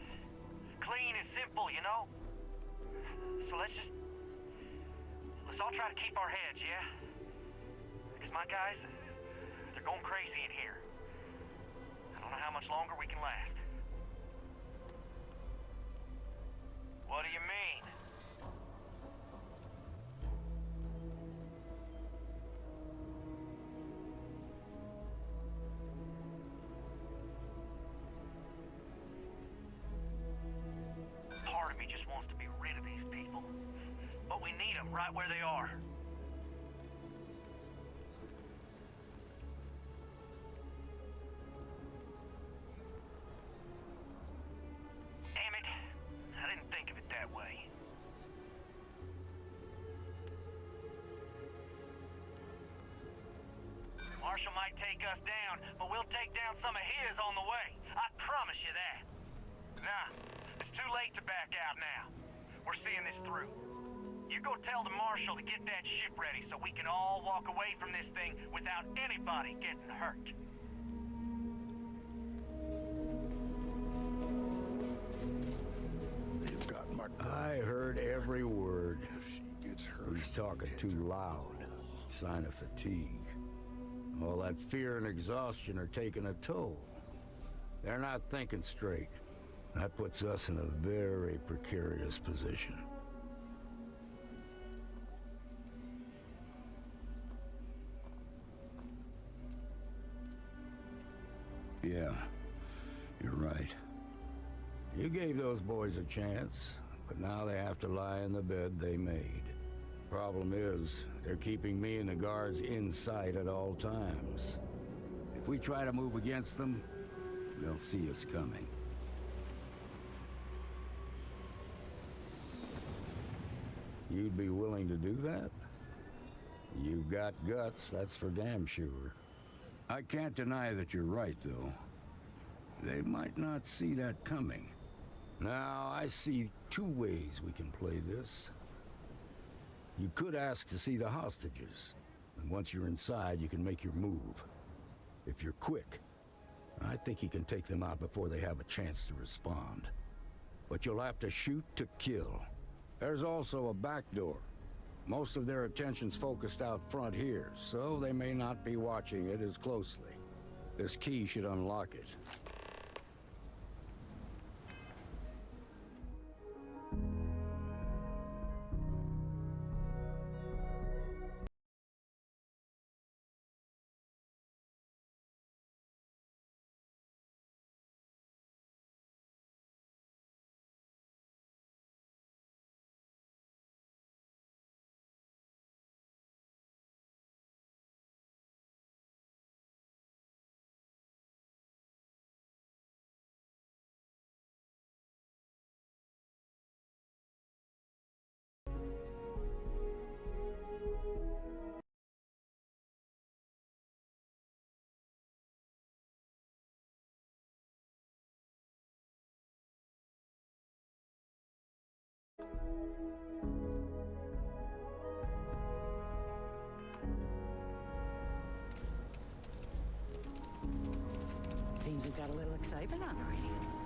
Clean and simple, you know? So let's all try to keep our heads, yeah? Because my guys, they're going crazy in here. I don't know how much longer we can last. What do you mean? Part of me just wants to be rid of these people. But we need them right where they are. Damn it. I didn't think of it that way. Marshall might take us down, but we'll take down some of his on the way. I promise you that. Nah, it's too late to back out now. We're seeing this through. You go tell the Marshal to get that ship ready so we can all walk away from this thing without anybody getting hurt. They've got my... I heard every word. If she gets hurt... He's talking too loud. Sign of fatigue. All that fear and exhaustion are taking a toll. They're not thinking straight. That puts us in a very precarious position. Yeah, you're right. You gave those boys a chance, but now they have to lie in the bed they made. Problem is, they're keeping me and the guards in sight at all times. If we try to move against them, they'll see us coming. You'd be willing to do that? You've got guts, that's for damn sure. I can't deny that you're right, though. They might not see that coming. Now, I see two ways we can play this. You could ask to see the hostages, and once you're inside, you can make your move. If you're quick, I think you can take them out before they have a chance to respond. But you'll have to shoot to kill. There's also a back door. Most of their attention's focused out front here, so they may not be watching it as closely. This key should unlock it. Seems we've got a little excitement on our hands.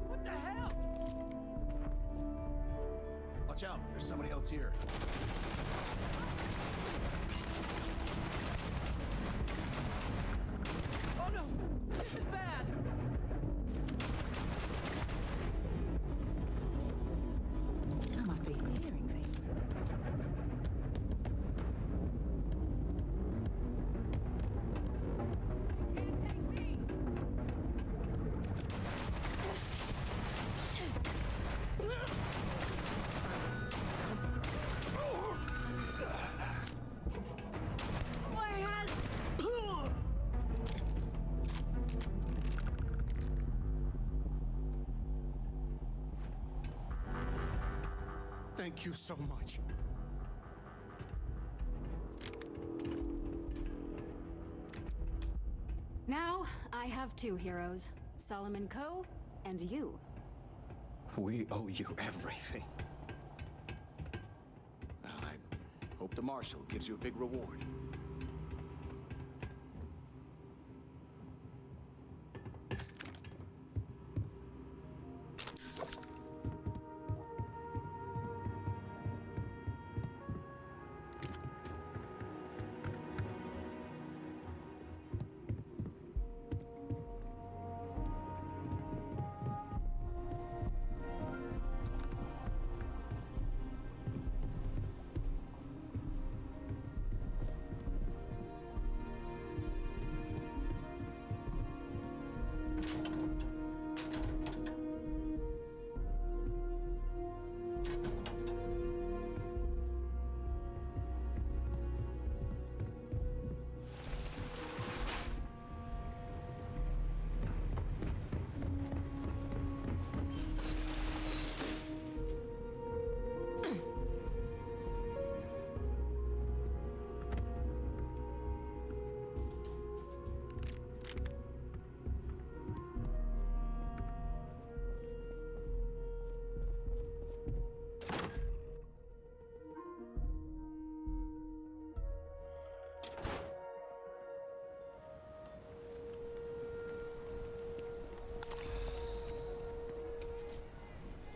What the hell? Watch out, there's somebody else here. Oh no! This is bad! I must be hearing things. Thank you so much. Now, I have two heroes, Solomon Coe and you. We owe you everything. I hope the Marshal gives you a big reward.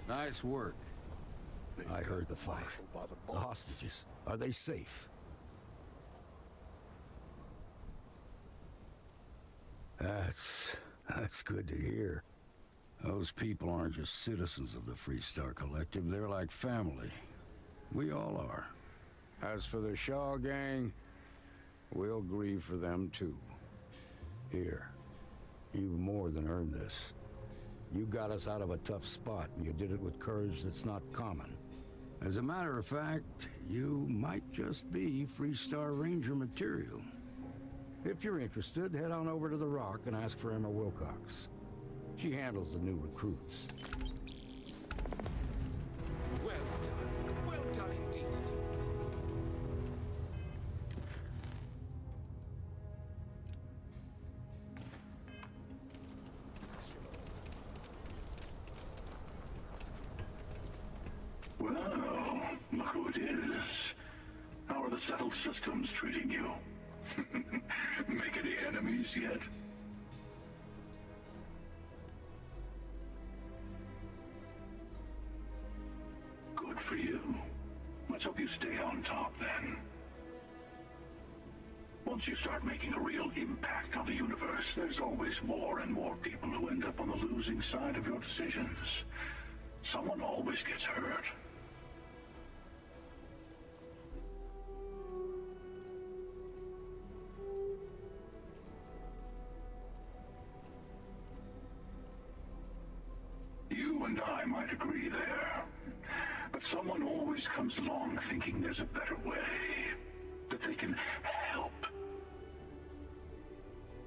Nice work. I heard the fight. The hostages, are they safe? That's good to hear. Those people aren't just citizens of the Freestar Collective, they're like family. We all are. As for the Shaw gang, we'll grieve for them too. Here, you've more than earned this. You got us out of a tough spot, and you did it with courage that's not common. As a matter of fact, you might just be Freestar Ranger material. If you're interested, head on over to the Rock and ask for Emma Wilcox. She handles the new recruits. Well done. Well done indeed. Well, look who it is. How are the settled systems treating you? Make any enemies yet? Good for you. Let's hope you stay on top then. Once you start making a real impact on the universe, there's always more and more people who end up on the losing side of your decisions. Someone always gets hurt. You and I might agree there. But someone always comes along thinking there's a better way. That they can help.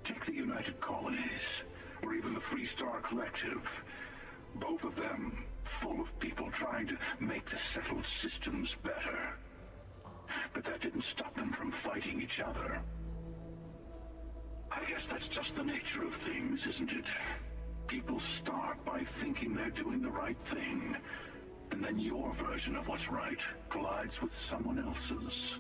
Take the United Colonies, or even the Freestar Collective. Both of them full of people trying to make the settled systems better. But that didn't stop them from fighting each other. I guess that's just the nature of things, isn't it? People start by thinking they're doing the right thing, and then your version of what's right collides with someone else's.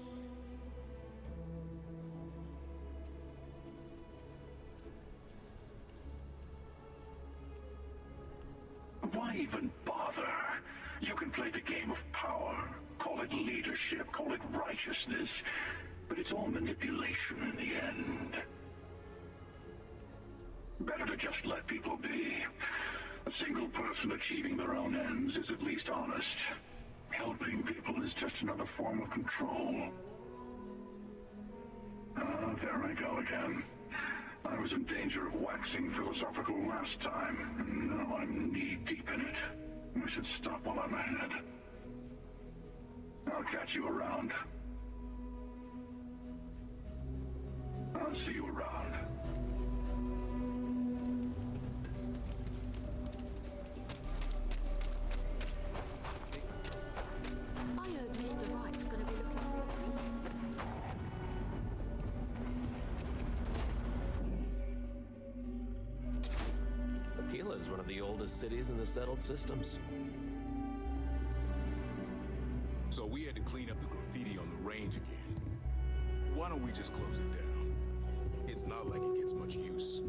Why even bother? You can play the game of power, call it leadership, call it righteousness, but it's all manipulation in the end. Better to just let people be. A single person achieving their own ends is at least honest. Helping people is just another form of control. Ah, there I go again. I was in danger of waxing philosophical last time, and now I'm knee-deep in it. I should stop while I'm ahead. I'll catch you around. I'll see you around. I heard Mr. Wright's gonna be looking for you. Aquila is one of the oldest cities in the settled systems. So we had to clean up the graffiti on the range again. Why don't we just close it down? It's not like it gets much use.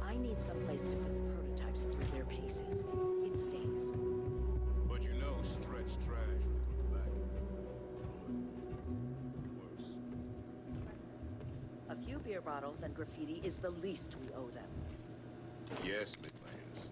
I need someplace to put the prototypes through their paces. It stays. But you know, stretch trash will come back. Worse. A few beer bottles and graffiti is the least we owe them. Yes, Miss Lance.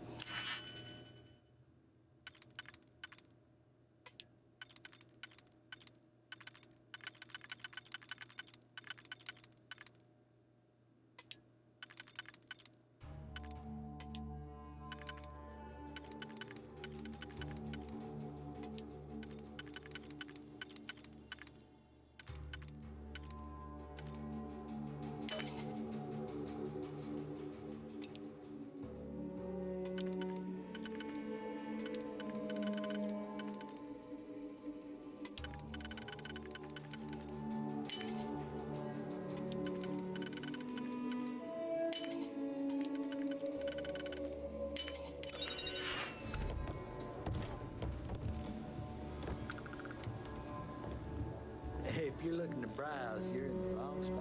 If you're looking to browse, you're in the wrong spot.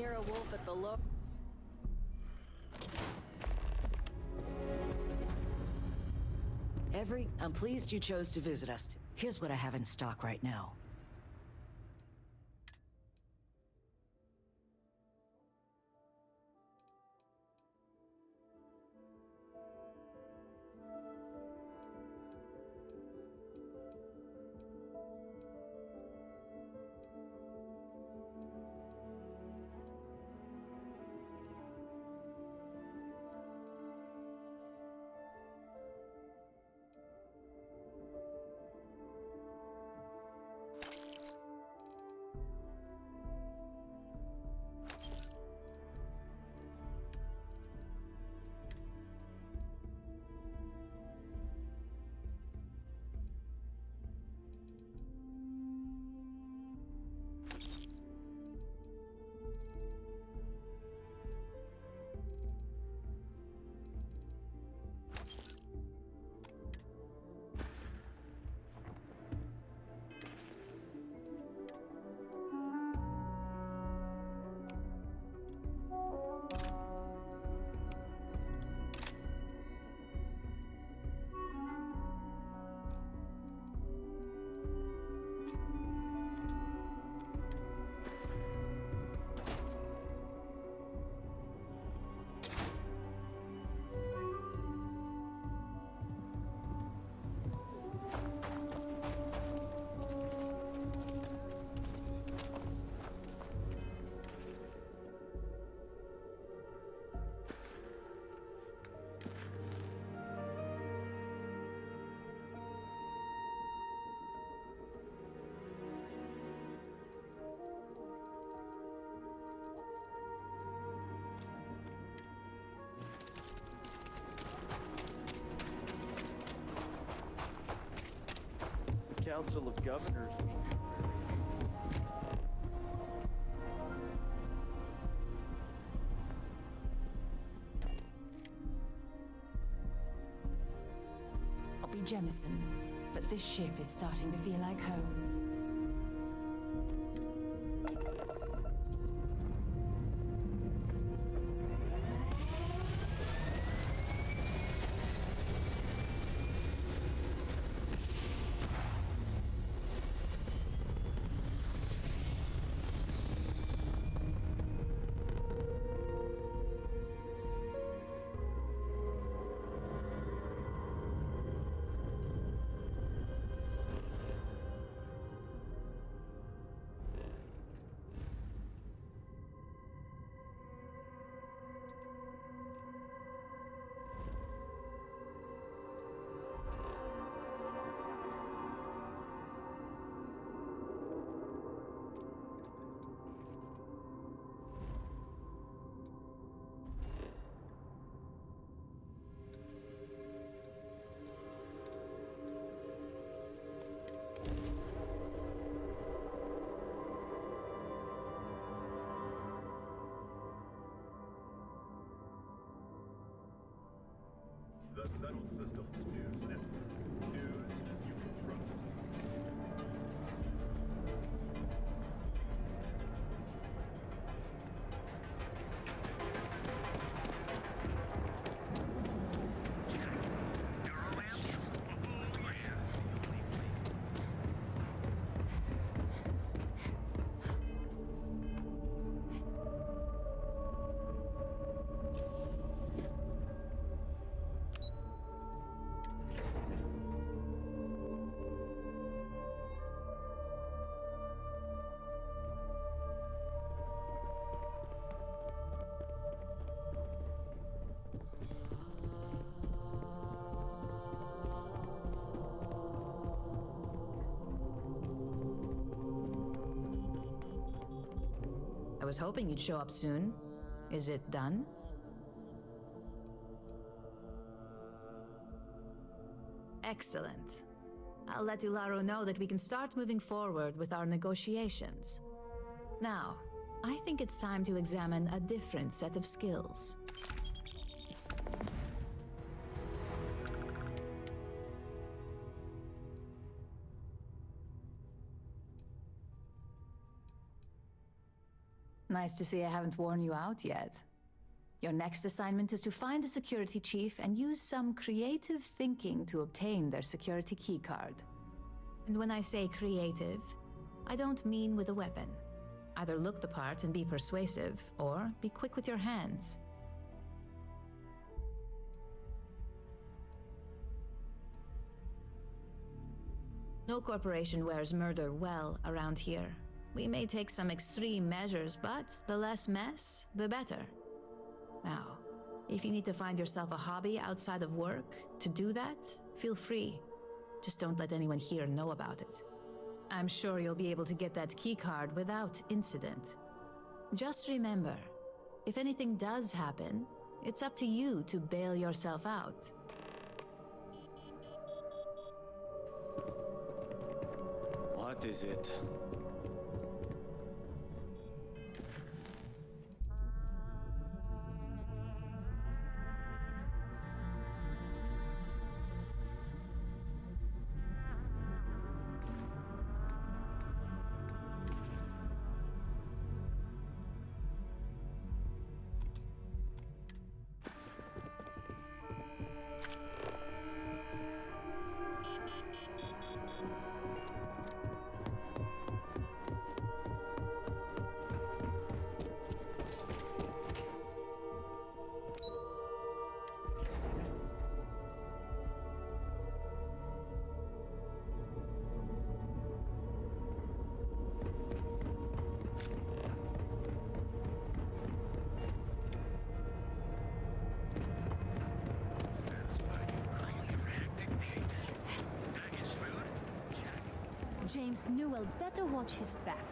hear a wolf at the low. Every, I'm pleased you chose to visit us. Here's what I have in stock right now. Council of Governors meeting. I'll be Jemison, but this ship is starting to feel like home. The Settled Systems News Network. News you can trust. I was hoping you'd show up soon. Is it done? Excellent. I'll let Ularo know that we can start moving forward with our negotiations. Now, I think it's time to examine a different set of skills. Nice to see I haven't worn you out yet. Your next assignment is to find the security chief and use some creative thinking to obtain their security keycard. And when I say creative, I don't mean with a weapon. Either look the part and be persuasive, or be quick with your hands. No corporation wears murder well around here. We may take some extreme measures, but the less mess, the better. Now, if you need to find yourself a hobby outside of work, to do that, feel free. Just don't let anyone here know about it. I'm sure you'll be able to get that keycard without incident. Just remember, if anything does happen, it's up to you to bail yourself out. What is it? James Newell better watch his back.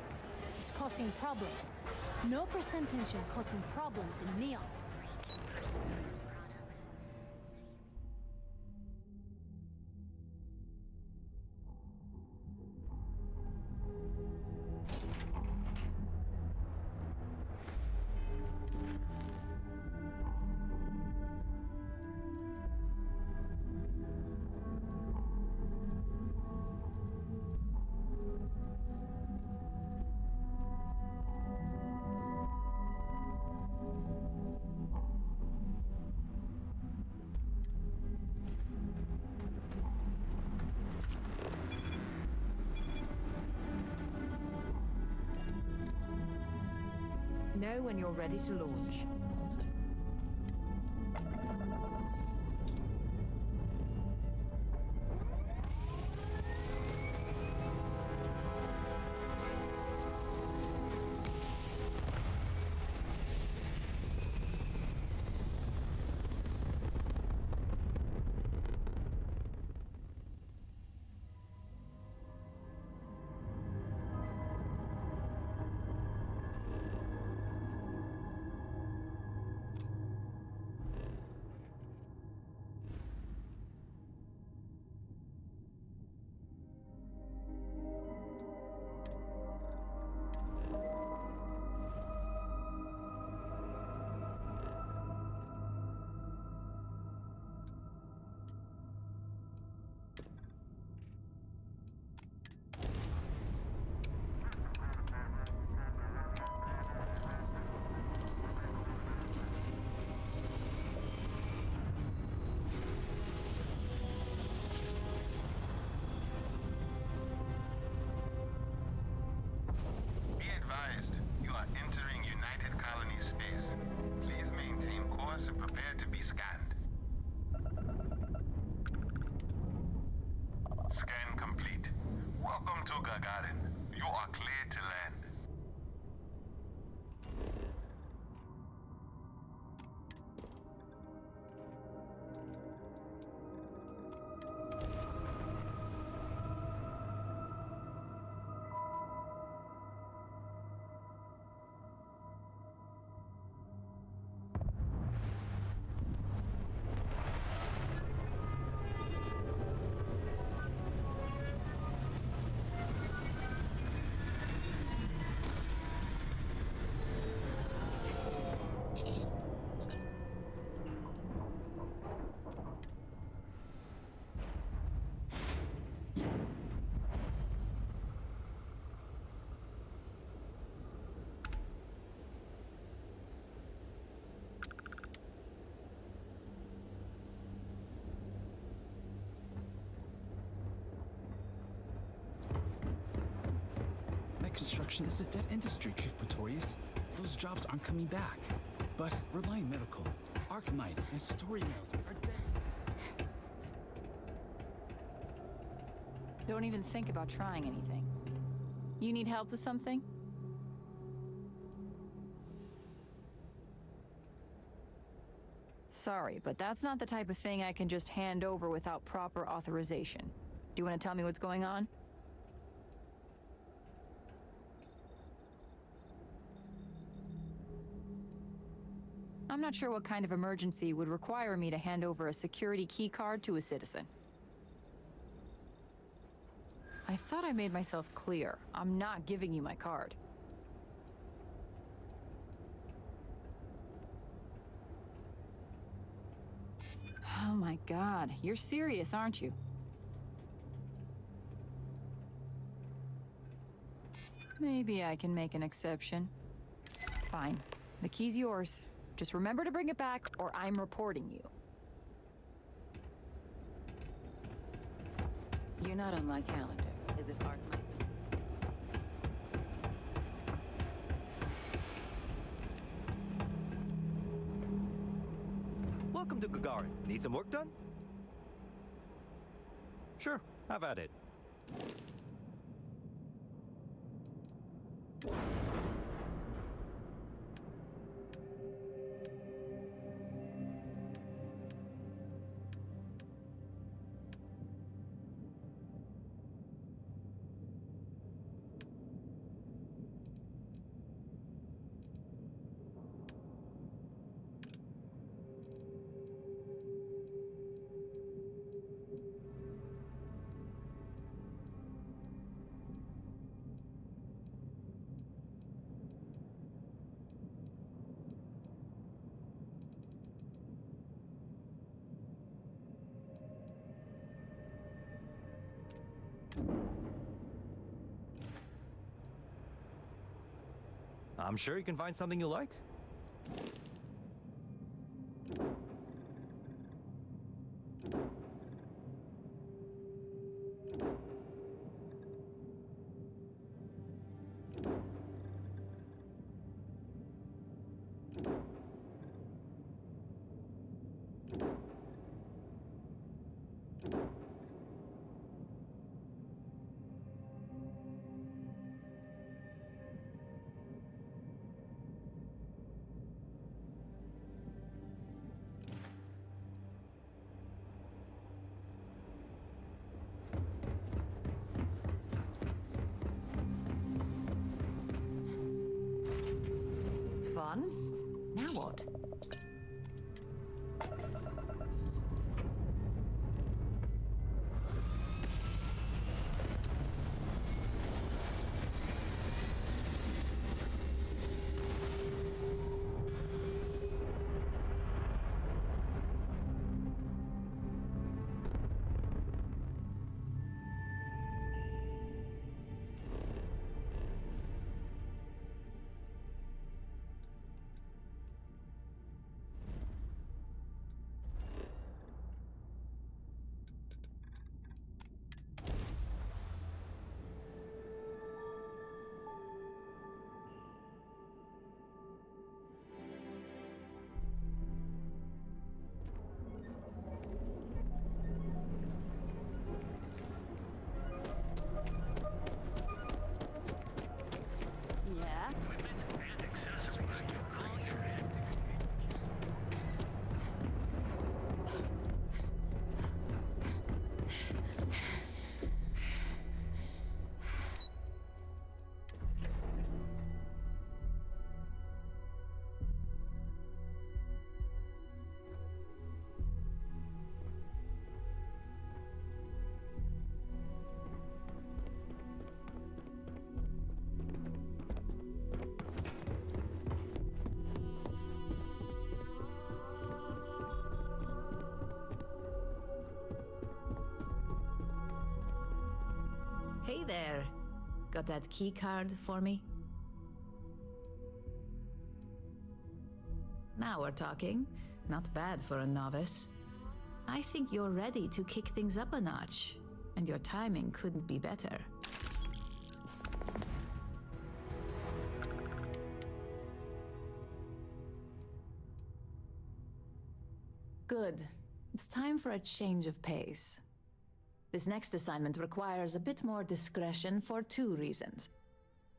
He's causing problems. No percentage causing problems in Neon. Know when you're ready to launch. construction is a dead industry, Chief Pretorius. Those jobs aren't coming back. But Reliant Medical, Archmite, and Satori Mills are dead. Don't even think about trying anything. You need help with something? Sorry, but that's not the type of thing I can just hand over without proper authorization. Do you want to tell me what's going on? I'm not sure what kind of emergency would require me to hand over a security key card to a citizen. I thought I made myself clear. I'm not giving you my card. Oh my God, you're serious, aren't you? Maybe I can make an exception. Fine. The key's yours. Just remember to bring it back, or I'm reporting you. You're not on my calendar. Is this Archmite? Welcome to Gagarin. Need some work done? Sure, have at it. I'm sure you can find something you like. Fun. Now what? Yeah? Hey there. Got that key card for me? Now we're talking. Not bad for a novice. I think you're ready to kick things up a notch, and your timing couldn't be better. Good. It's time for a change of pace. This next assignment requires a bit more discretion for 2 reasons.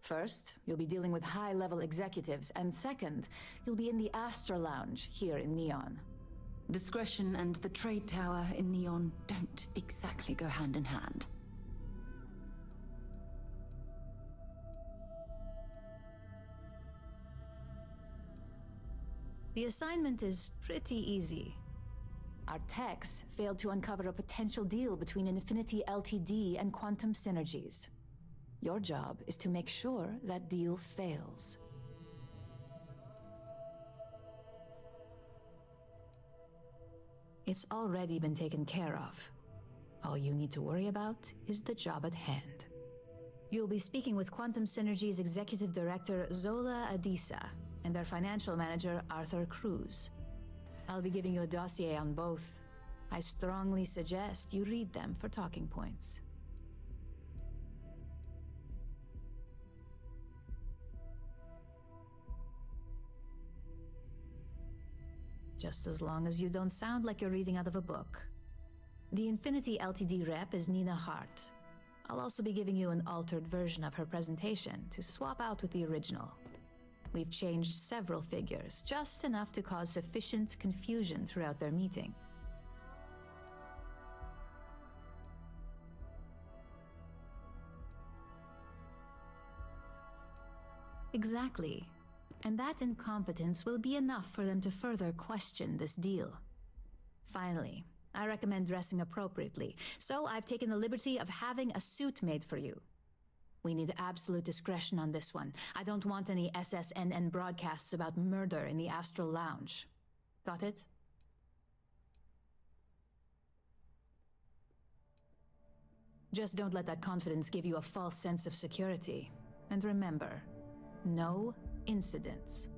First, you'll be dealing with high-level executives, and second, you'll be in the Astra Lounge here in Neon. Discretion and the trade tower in Neon don't exactly go hand in hand. The assignment is pretty easy. Our techs failed to uncover a potential deal between Infinity Ltd. And Quantum Synergies. Your job is to make sure that deal fails. It's already been taken care of. All you need to worry about is the job at hand. You'll be speaking with Quantum Synergy's Executive Director Zola Adisa and their Financial Manager Arthur Cruz. I'll be giving you a dossier on both. I strongly suggest you read them for talking points. Just as long as you don't sound like you're reading out of a book. The Infinity Ltd. Rep is Nina Hart. I'll also be giving you an altered version of her presentation to swap out with the original. We've changed several figures, just enough to cause sufficient confusion throughout their meeting. Exactly. And that incompetence will be enough for them to further question this deal. Finally, I recommend dressing appropriately, so I've taken the liberty of having a suit made for you. We need absolute discretion on this one. I don't want any SSNN broadcasts about murder in the Astral Lounge. Got it? Just don't let that confidence give you a false sense of security. And remember, no incidents.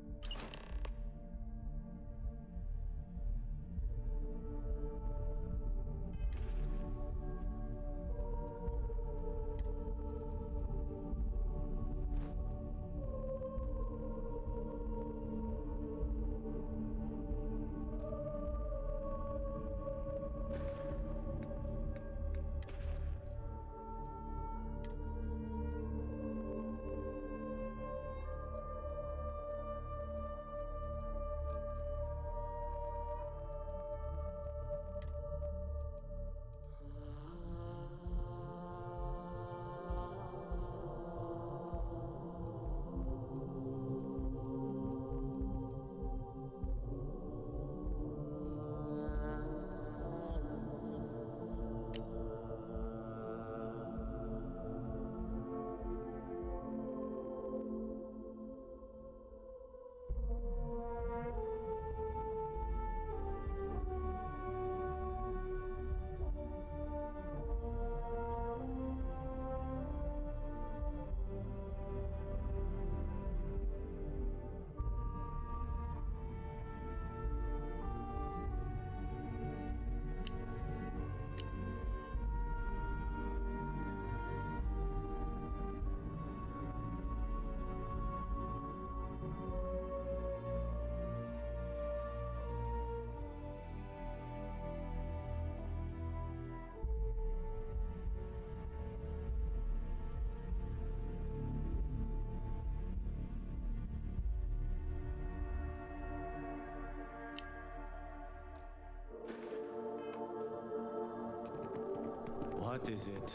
What is it?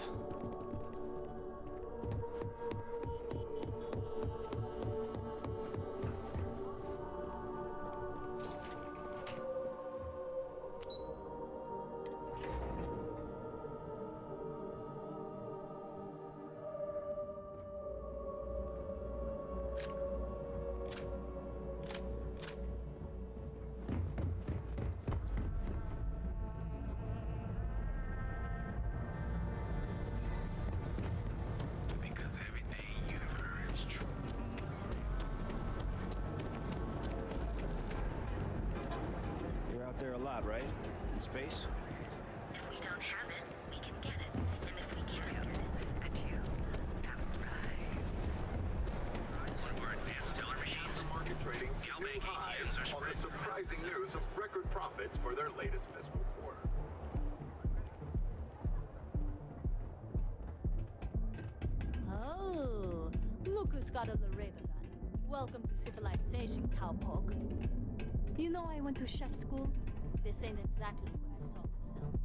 There a lot, right? In space? If we don't have it, we can get it. And if we can't get it, and you have arrived. One of our advanced teller machines. Market trading. Galbank ATMs are spread the surprising news of record profits for their latest fiscal quarter. Oh, look who's got a Laredo gun. Welcome to civilization, cowpoke. You know I went to chef school? This ain't exactly where I saw myself.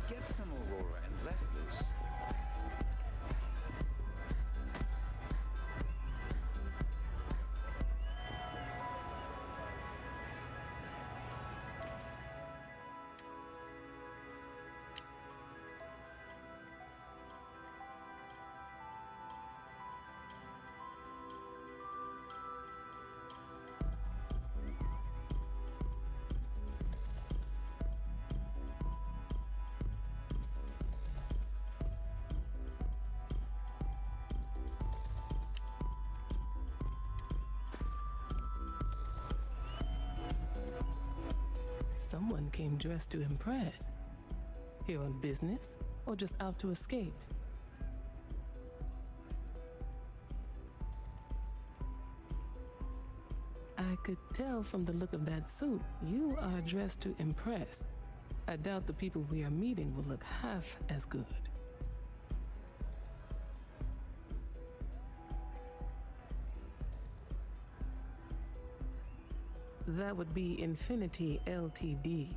Get some Aurora and let loose. Someone came dressed to impress. Here on business, or just out to escape? I could tell from the look of that suit, you are dressed to impress. I doubt the people we are meeting will look half as good. That would be Infinity Ltd.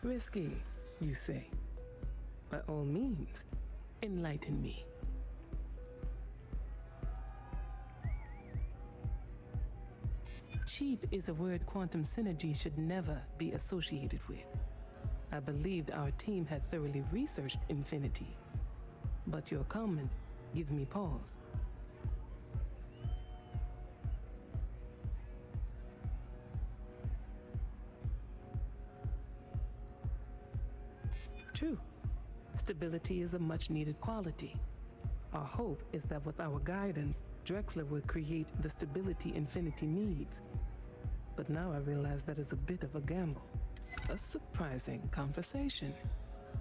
Risky, you say? By all means, enlighten me. Cheap is a word quantum synergy should never be associated with. I believed our team had thoroughly researched Infinity, but your comment gives me pause. True. Stability is a much-needed quality. Our hope is that with our guidance, Drexler will create the stability Infinity needs. But now I realize that is a bit of a gamble. A surprising conversation,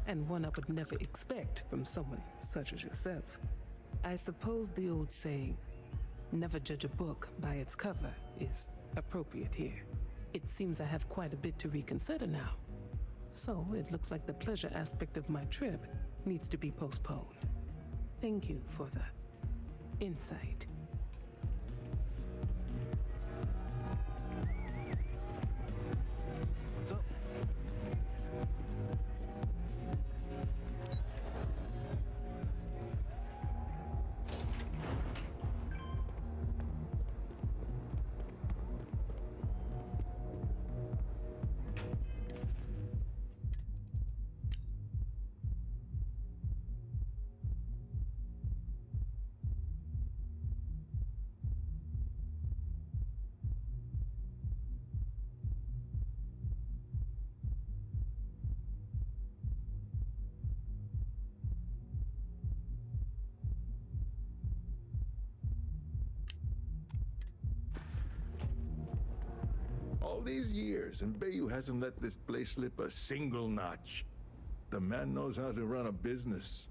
and one I would never expect from someone such as yourself. I suppose the old saying, never judge a book by its cover, is appropriate here. It seems I have quite a bit to reconsider now. So it looks like the pleasure aspect of my trip needs to be postponed. Thank you for the insight. What's up? All these years, and Bayou hasn't let this place slip a single notch. The man knows how to run a business.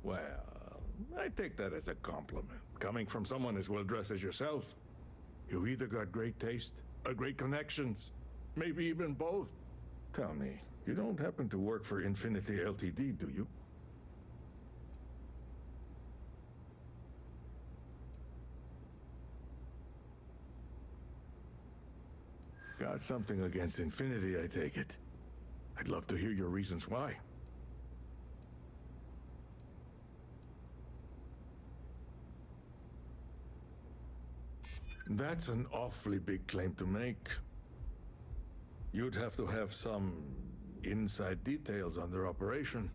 Well, I take that as a compliment. Coming from someone as well-dressed as yourself. You either got great taste or great connections. Maybe even both. Tell me, you don't happen to work for Infinity Ltd, do you? Got something against Infinity, I take it. I'd love to hear your reasons why. That's an awfully big claim to make. You'd have to have some inside details on their operation.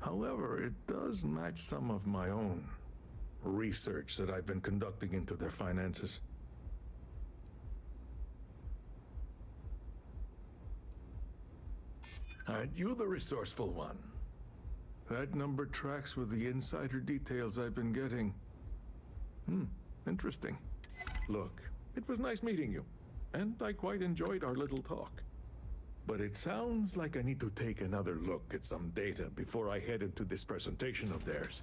However, it does match some of my own research that I've been conducting into their finances. Aren't you the resourceful one? That number tracks with the insider details I've been getting. Interesting. Look, it was nice meeting you, and I quite enjoyed our little talk. But it sounds like I need to take another look at some data before I head into this presentation of theirs.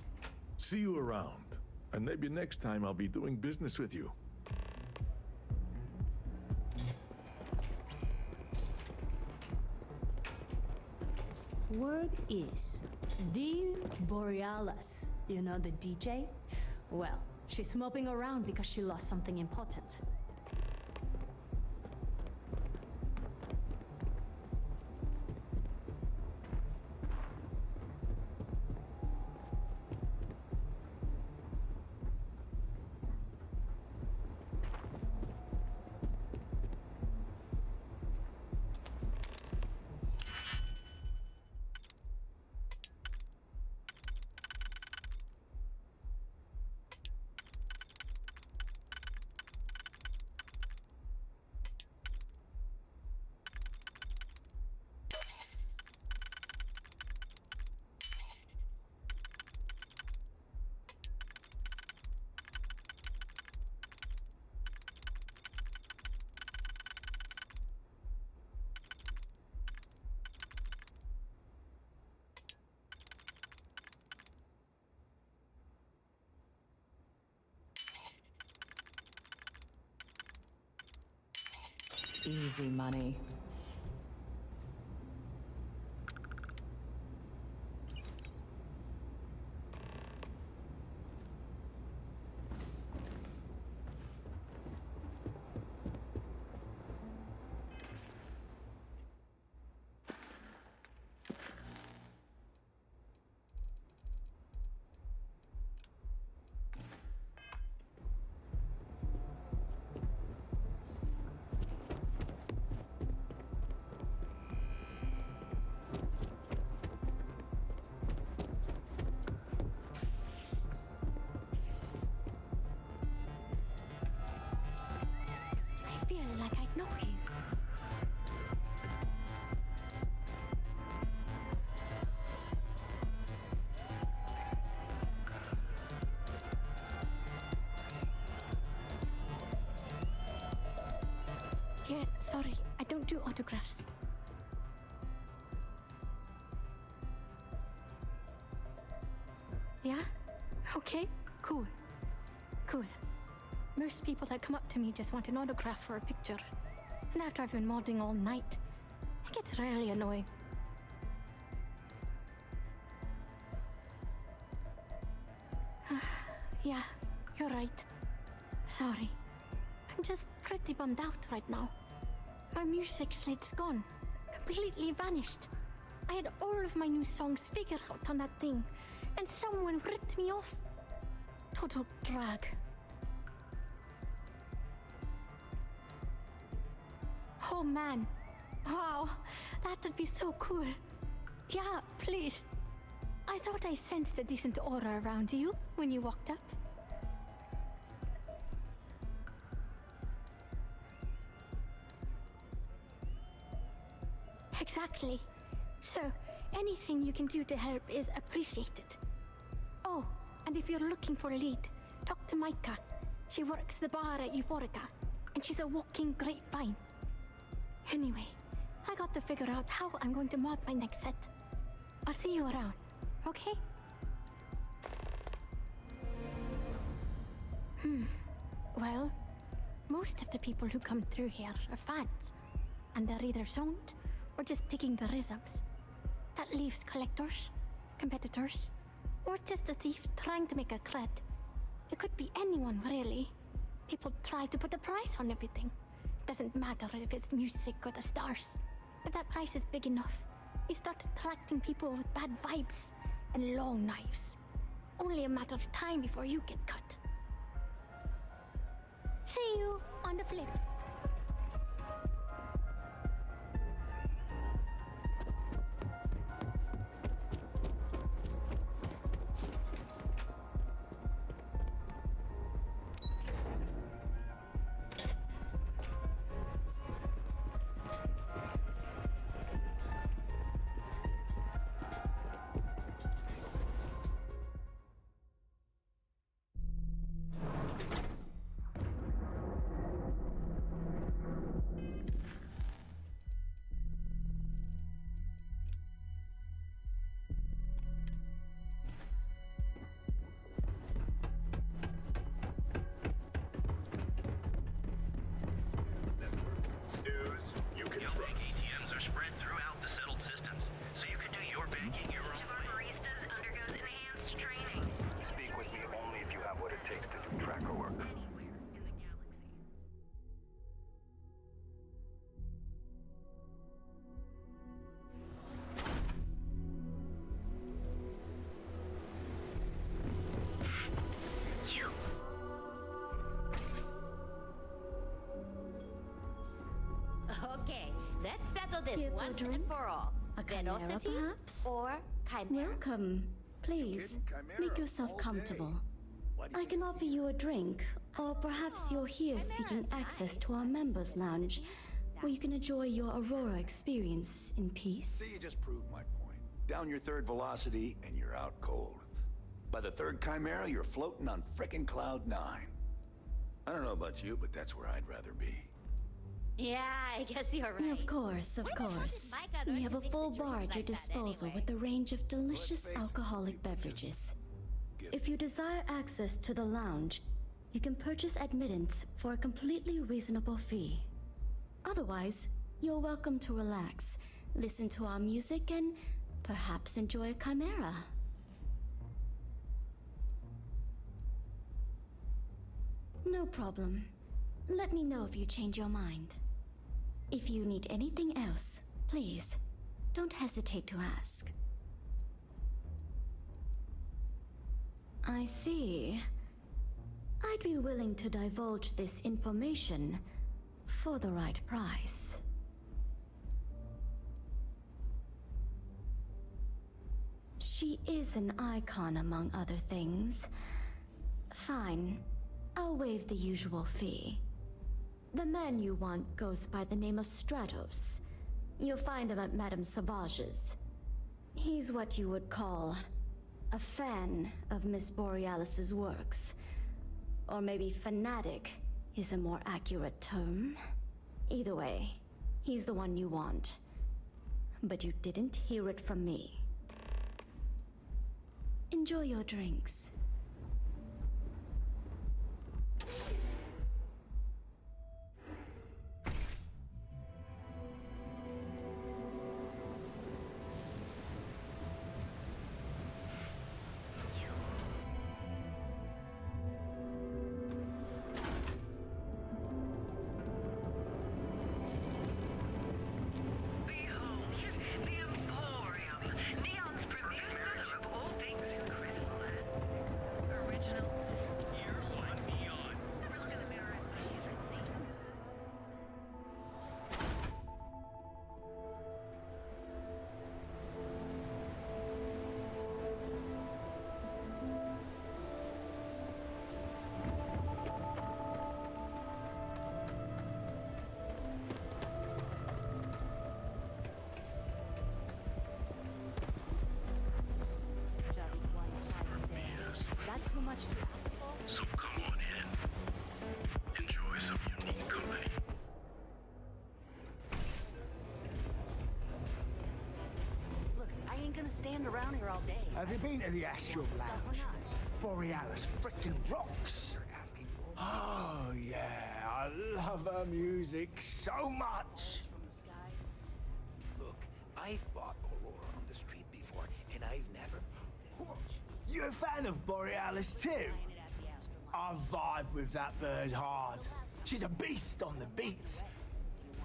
See you around, and maybe next time I'll be doing business with you. Word is, the Borealis, you know the DJ? Well, she's moping around because she lost something important. Easy money. Yeah, sorry, I don't do autographs. Yeah? Okay, cool. Cool. Most people that come up to me just want an autograph for a picture. And after I've been modding all night, it gets really annoying. Yeah, you're right. Sorry. I'm just pretty bummed out right now. My music slate's gone. Completely vanished. I had all of my new songs figured out on that thing, and someone ripped me off. Total drag. Oh man. Wow, that would be so cool. Yeah, please. I thought I sensed a decent aura around you when you walked up. Exactly. So, anything you can do to help is appreciated. Oh, and if you're looking for a lead, talk to Micah. She works the bar at Euphorica, and she's a walking grapevine. Anyway, I got to figure out how I'm going to mod my next set. I'll see you around, okay? Well, most of the people who come through here are fans, and they're either zoned or just digging the rhythms. That leaves collectors, competitors, or just a thief trying to make a cred. It could be anyone, really. People try to put a price on everything. Doesn't matter if it's music or the stars. If that price is big enough, you start attracting people with bad vibes and long knives. Only a matter of time before you get cut. See you on the flip. Let's settle this Here for a once drink? and for all. A chimera, Velocity perhaps? or chimera? Welcome. Please, make yourself comfortable. I can offer you a drink, or perhaps you're here seeking access to our members' lounge, where you can enjoy your Aurora experience in peace. See, you just proved my point. Down your third velocity, and you're out cold. By the third Chimera, you're floating on frickin' Cloud 9. I don't know about you, but that's where I'd rather be. Yeah, I guess you're right. Of course, of course. We have a full bar at your disposal with a range of delicious alcoholic beverages. If you desire access to the lounge, you can purchase admittance for a completely reasonable fee. Otherwise, you're welcome to relax, listen to our music, and perhaps enjoy a chimera. No problem. Let me know if you change your mind. If you need anything else, please, don't hesitate to ask. I see. I'd be willing to divulge this information for the right price. She is an icon, among other things. Fine. I'll waive the usual fee. The man you want goes by the name of Stratos. You'll find him at Madame Savage's. He's what you would call a fan of Miss Borealis's works. Or maybe fanatic is a more accurate term. Either way, he's the one you want. But you didn't hear it from me. Enjoy your drinks. Too much to ask for? So come on in. Enjoy some unique company. Look, I ain't gonna stand around here all day. Have you been to the Astral Lounge? Borealis frickin' rocks. Oh yeah, I love her music so much. Look, I've bought Aurora on the street before, and I've never been this much. You're a fan of Borealis too? I vibe with that bird hard. She's a beast on the beats.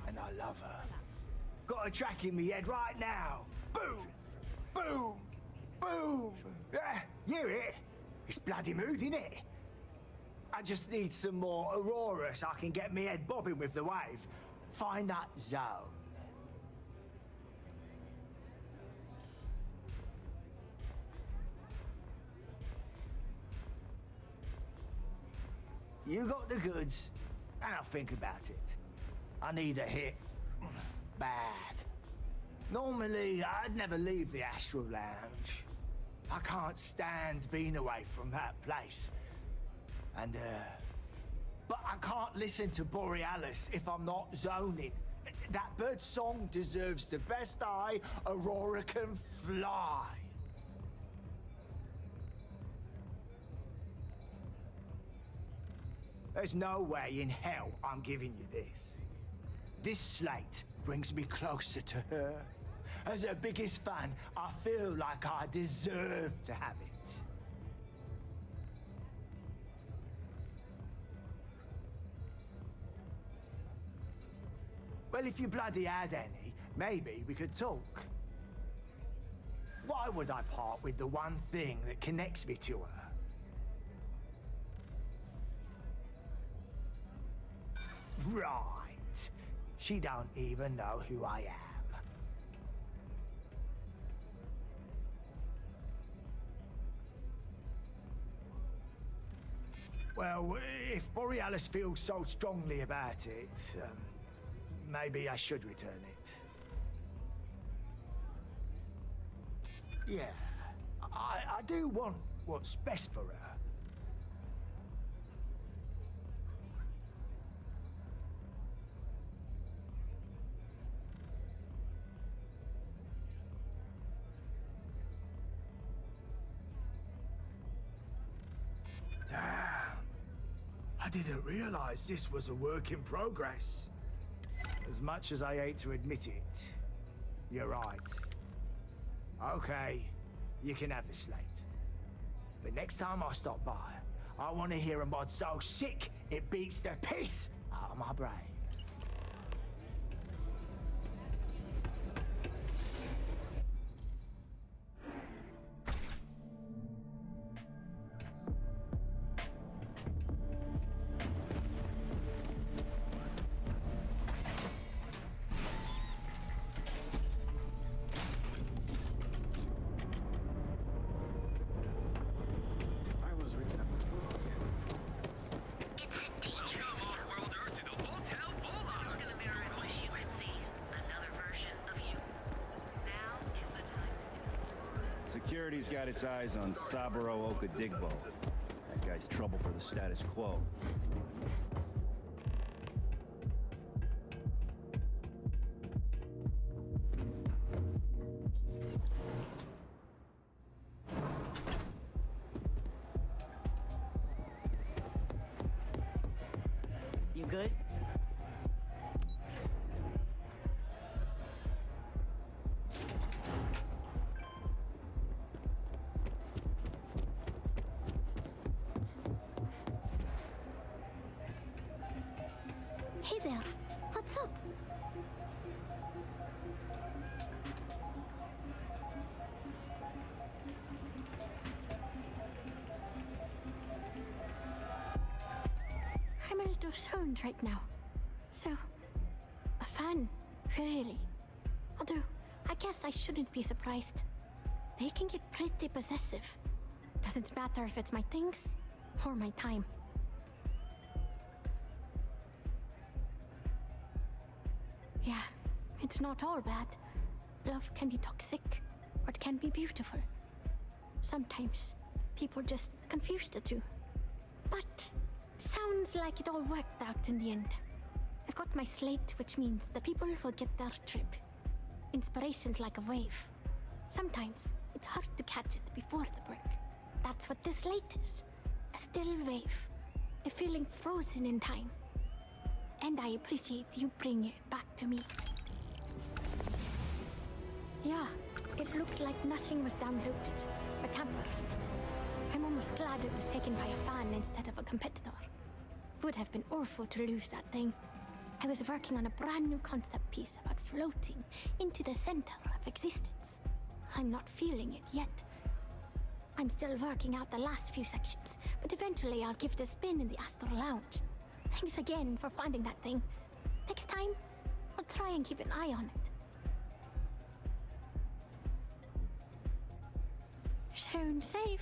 And I love her. Got a track in me head right now. Boom! Boom! Boom! Yeah, you hear it? It's bloody mood, innit? I just need some more Aurora so I can get me head bobbing with the wave. Find that zone. You got the goods, and I'll think about it. I need a hit. Bad. Normally, I'd never leave the Astral Lounge. I can't stand being away from that place. And, but I can't listen to Borealis if I'm not zoning. That bird's song deserves the best eye Aurora can fly. There's no way in hell I'm giving you this. This slate brings me closer to her. As her biggest fan, I feel like I deserve to have it. Well, if you bloody had any, maybe we could talk. Why would I part with the one thing that connects me to her? Right. She don't even know who I am. Well, if Borealis feels so strongly about it, maybe I should return it. Yeah, I do want what's best for her. Damn. I didn't realize this was a work in progress. As much as I hate to admit it, you're right. Okay, you can have the slate. But next time I stop by, I want to hear a mod so sick it beats the piss out of my brain. Security's got its eyes on Saburo Okadigbo. That guy's trouble for the status quo. You good? Hey there, what's up? I'm a little stoned right now. So, a fan, really. Although, I guess I shouldn't be surprised. They can get pretty possessive. Doesn't matter if it's my things or my time. Yeah, it's not all bad. Love can be toxic, or it can be beautiful. Sometimes, people just confuse the two. But, sounds like it all worked out in the end. I've got my slate, which means the people will get their trip. Inspiration's like a wave. Sometimes, it's hard to catch it before the break. That's what this slate is. A still wave. A feeling frozen in time. And I appreciate you bringing it back to me. Yeah, it looked like nothing was downloaded or tampered with. I'm almost glad it was taken by a fan instead of a competitor. Would have been awful to lose that thing. I was working on a brand new concept piece about floating into the center of existence. I'm not feeling it yet. I'm still working out the last few sections, but eventually I'll give it a spin in the Astral Lounge. Thanks again for finding that thing. Next time, I'll try and keep an eye on it. Soon safe.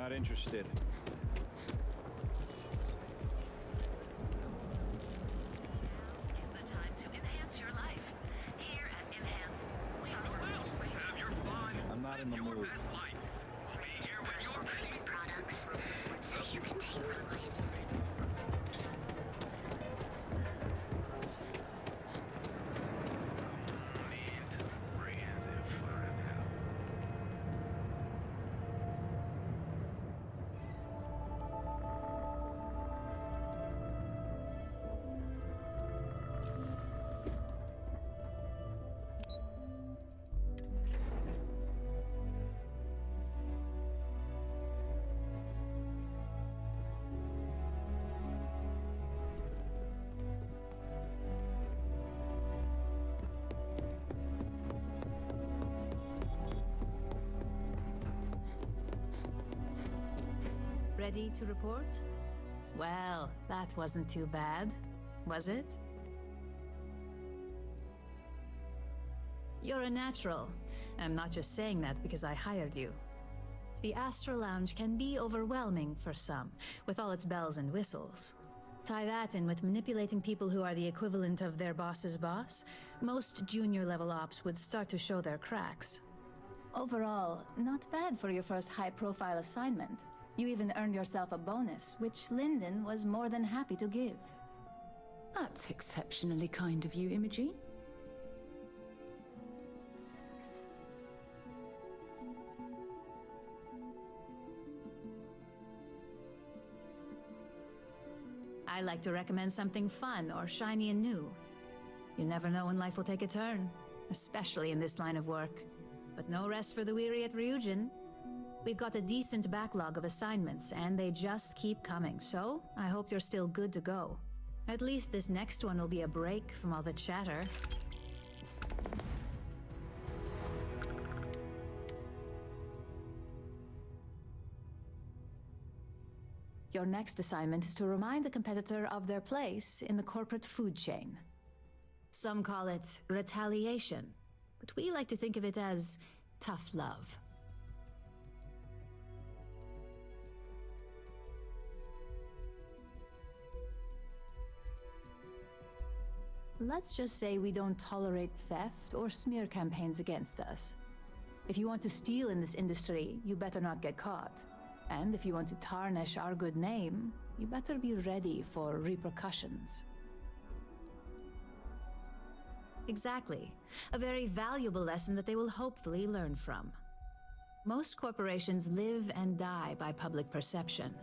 Not interested. I'm not in the mood. Ready to report? Well, that wasn't too bad, was it? You're a natural. I'm not just saying that because I hired you. The Astral Lounge can be overwhelming for some, with all its bells and whistles. Tie that in with manipulating people who are the equivalent of their boss's boss, most junior-level ops would start to show their cracks. Overall, not bad for your first high-profile assignment. You even earned yourself a bonus, which Lyndon was more than happy to give. That's exceptionally kind of you, Imogene. I like to recommend something fun or shiny and new. You never know when life will take a turn, especially in this line of work. But no rest for the weary at Ryujin. We've got a decent backlog of assignments, and they just keep coming, so I hope you're still good to go. At least this next one will be a break from all the chatter. Your next assignment is to remind the competitor of their place in the corporate food chain. Some call it retaliation, but we like to think of it as tough love. Let's just say we don't tolerate theft or smear campaigns against us. If you want to steal in this industry, you better not get caught. And if you want to tarnish our good name, you better be ready for repercussions. Exactly. A very valuable lesson that they will hopefully learn from. Most corporations live and die by public perception.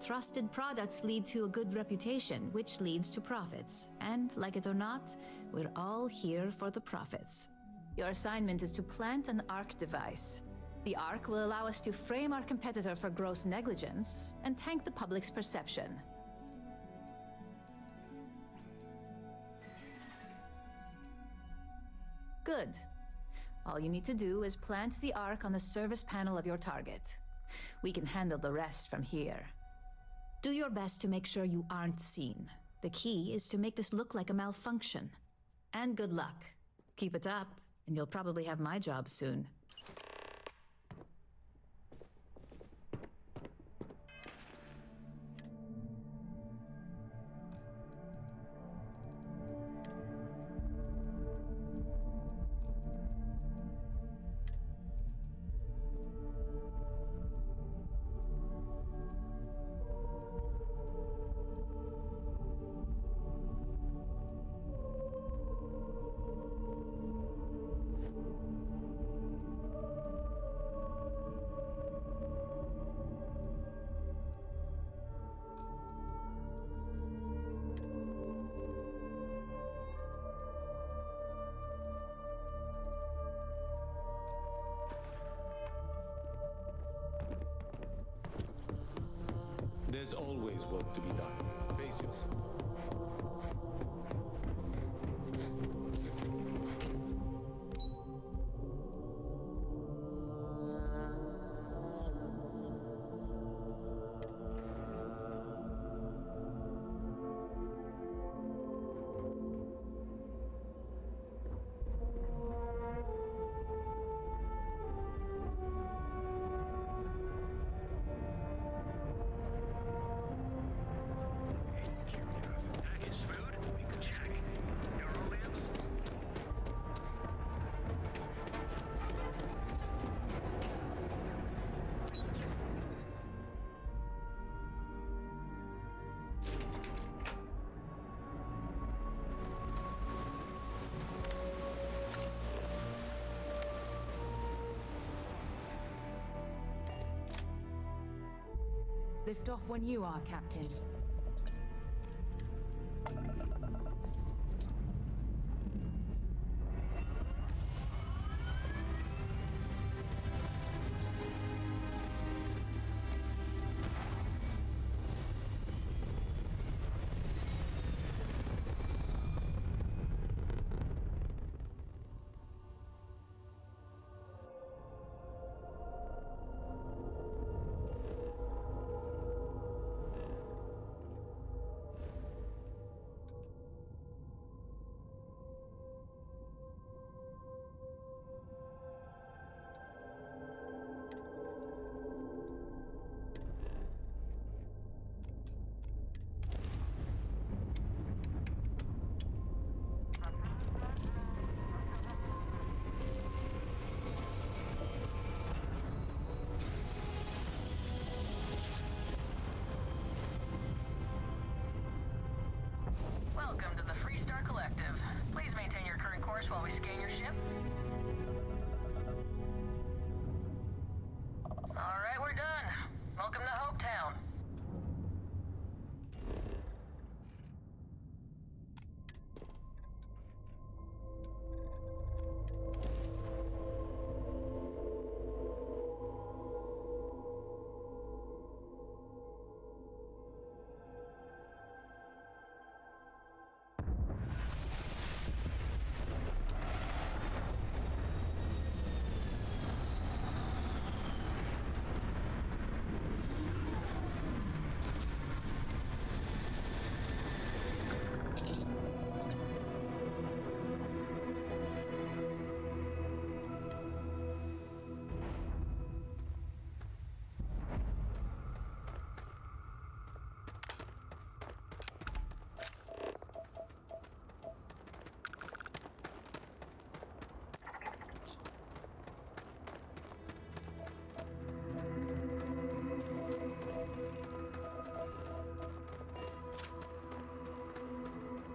Trusted products lead to a good reputation, which leads to profits. And, like it or not, we're all here for the profits. Your assignment is to plant an ARC device. The ARC will allow us to frame our competitor for gross negligence and tank the public's perception. Good. All you need to do is plant the ARC on the service panel of your target. We can handle the rest from here. Do your best to make sure you aren't seen. The key is to make this look like a malfunction. And good luck. Keep it up, and you'll probably have my job soon. There's always work to be done. Pace yourself. Lift off when you are, Captain. Welcome to the Freestar Collective. Please maintain your current course while we scan your ship. Alright, we're done. Welcome to Hopetown.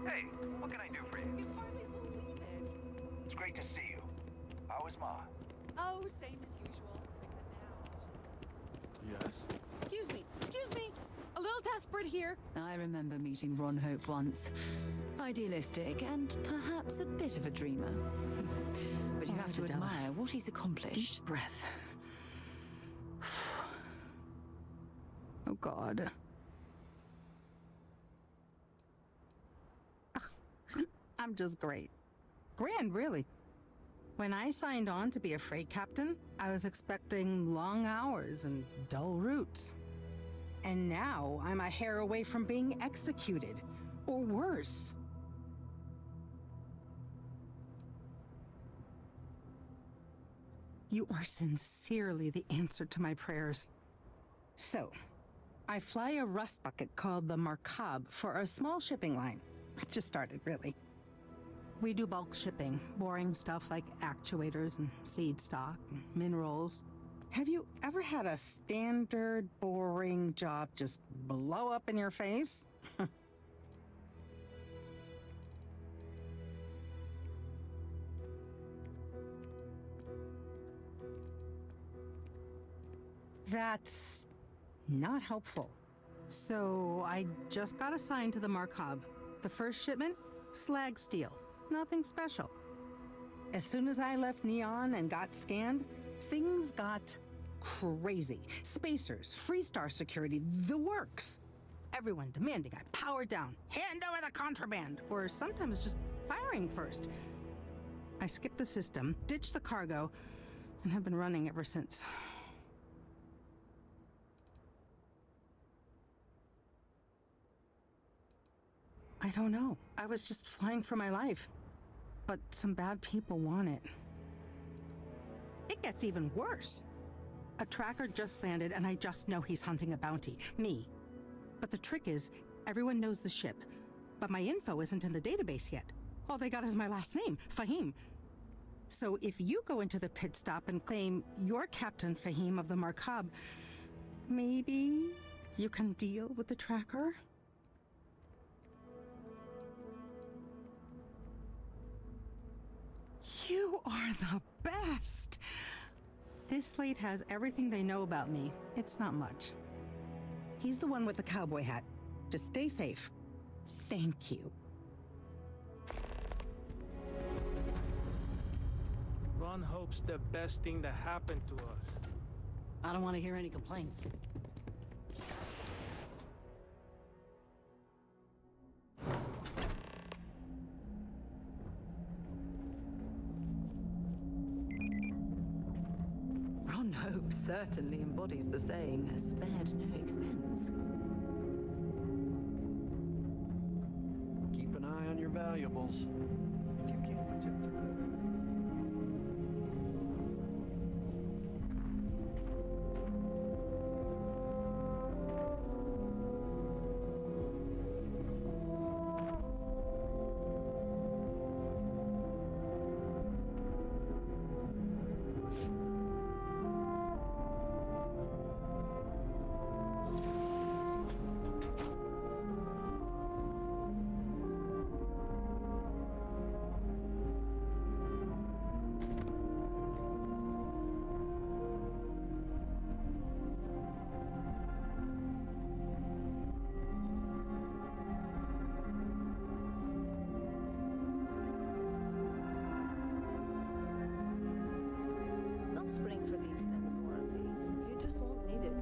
Hey, what can I do for you? You hardly believe it. It's great to see you. How is Ma? Oh, same as usual. Yes? Excuse me. Excuse me. A little desperate here. I remember meeting Ron Hope once. Idealistic and perhaps a bit of a dreamer. But you have to admire what he's accomplished. Deep breath. Oh, God. I'm just great. Grand, really. When I signed on to be a freight captain, I was expecting long hours and dull routes. And now I'm a hair away from being executed, or worse. You are sincerely the answer to my prayers. So, I fly a rust bucket called the Markab for a small shipping line. It just started, really. We do bulk shipping, boring stuff like actuators and seed stock and minerals. Have you ever had a standard, boring job just blow up in your face? That's not helpful. So I just got assigned to the Markab. The first shipment? Slag steel. Nothing special. As soon as I left Neon and got scanned, things got crazy. Spacers, Freestar security, the works. Everyone demanding I power down, hand over the contraband, or sometimes just firing first. I skipped the system, ditched the cargo, and have been running ever since. I don't know. I was just flying for my life. But some bad people want it. It gets even worse. A tracker just landed and I just know he's hunting a bounty. Me. But the trick is, everyone knows the ship. But my info isn't in the database yet. All they got is my last name, Fahim. So if you go into the pit stop and claim you're Captain Fahim of the Markab, maybe you can deal with the tracker? You are the best! This slate has everything they know about me. It's not much. He's the one with the cowboy hat. Just stay safe. Thank you. Ron hopes the best thing that happened to us. I don't want to hear any complaints. Ron Hope certainly embodies the saying, spared no expense. Keep an eye on your valuables. If you can't protect your own. Don't spring for the extended warranty. You just won't need it.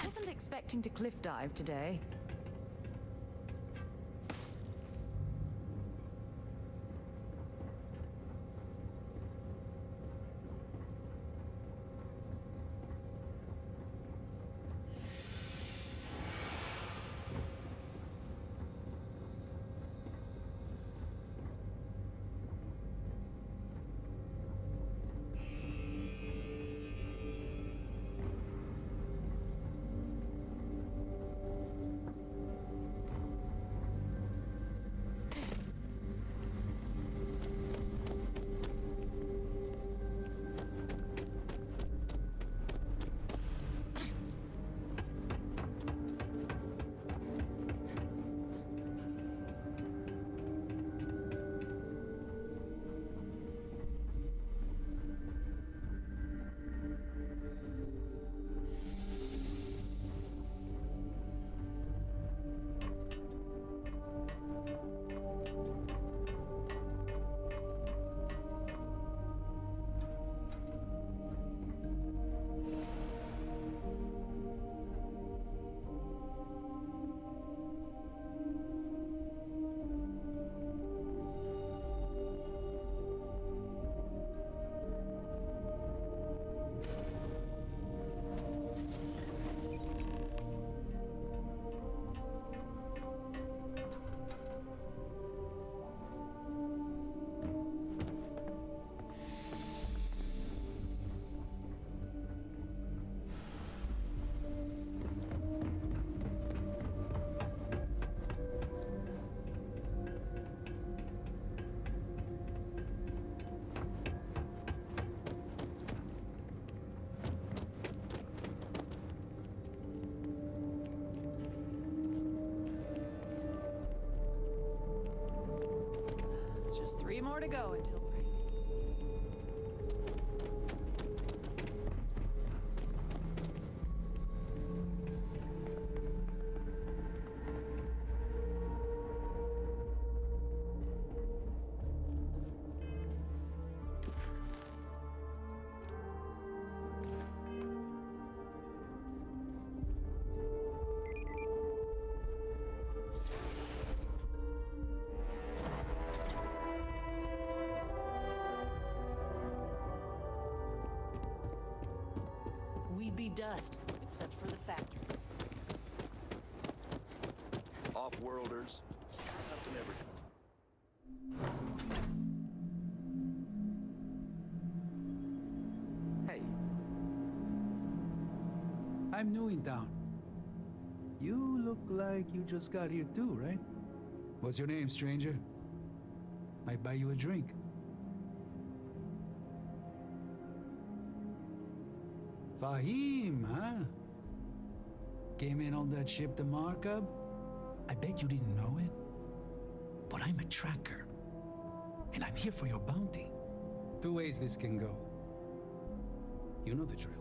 Wasn't expecting to cliff dive today. 3 more to go until break. We'd be dust, except for the factory. Off-worlders. Nothing ever. Hey. I'm new in town. You look like you just got here too, right? What's your name, stranger? Might buy you a drink. Fahim, huh? Came in on that ship to Markup? I bet you didn't know it. But I'm a tracker. And I'm here for your bounty. 2 ways this can go. You know the drill.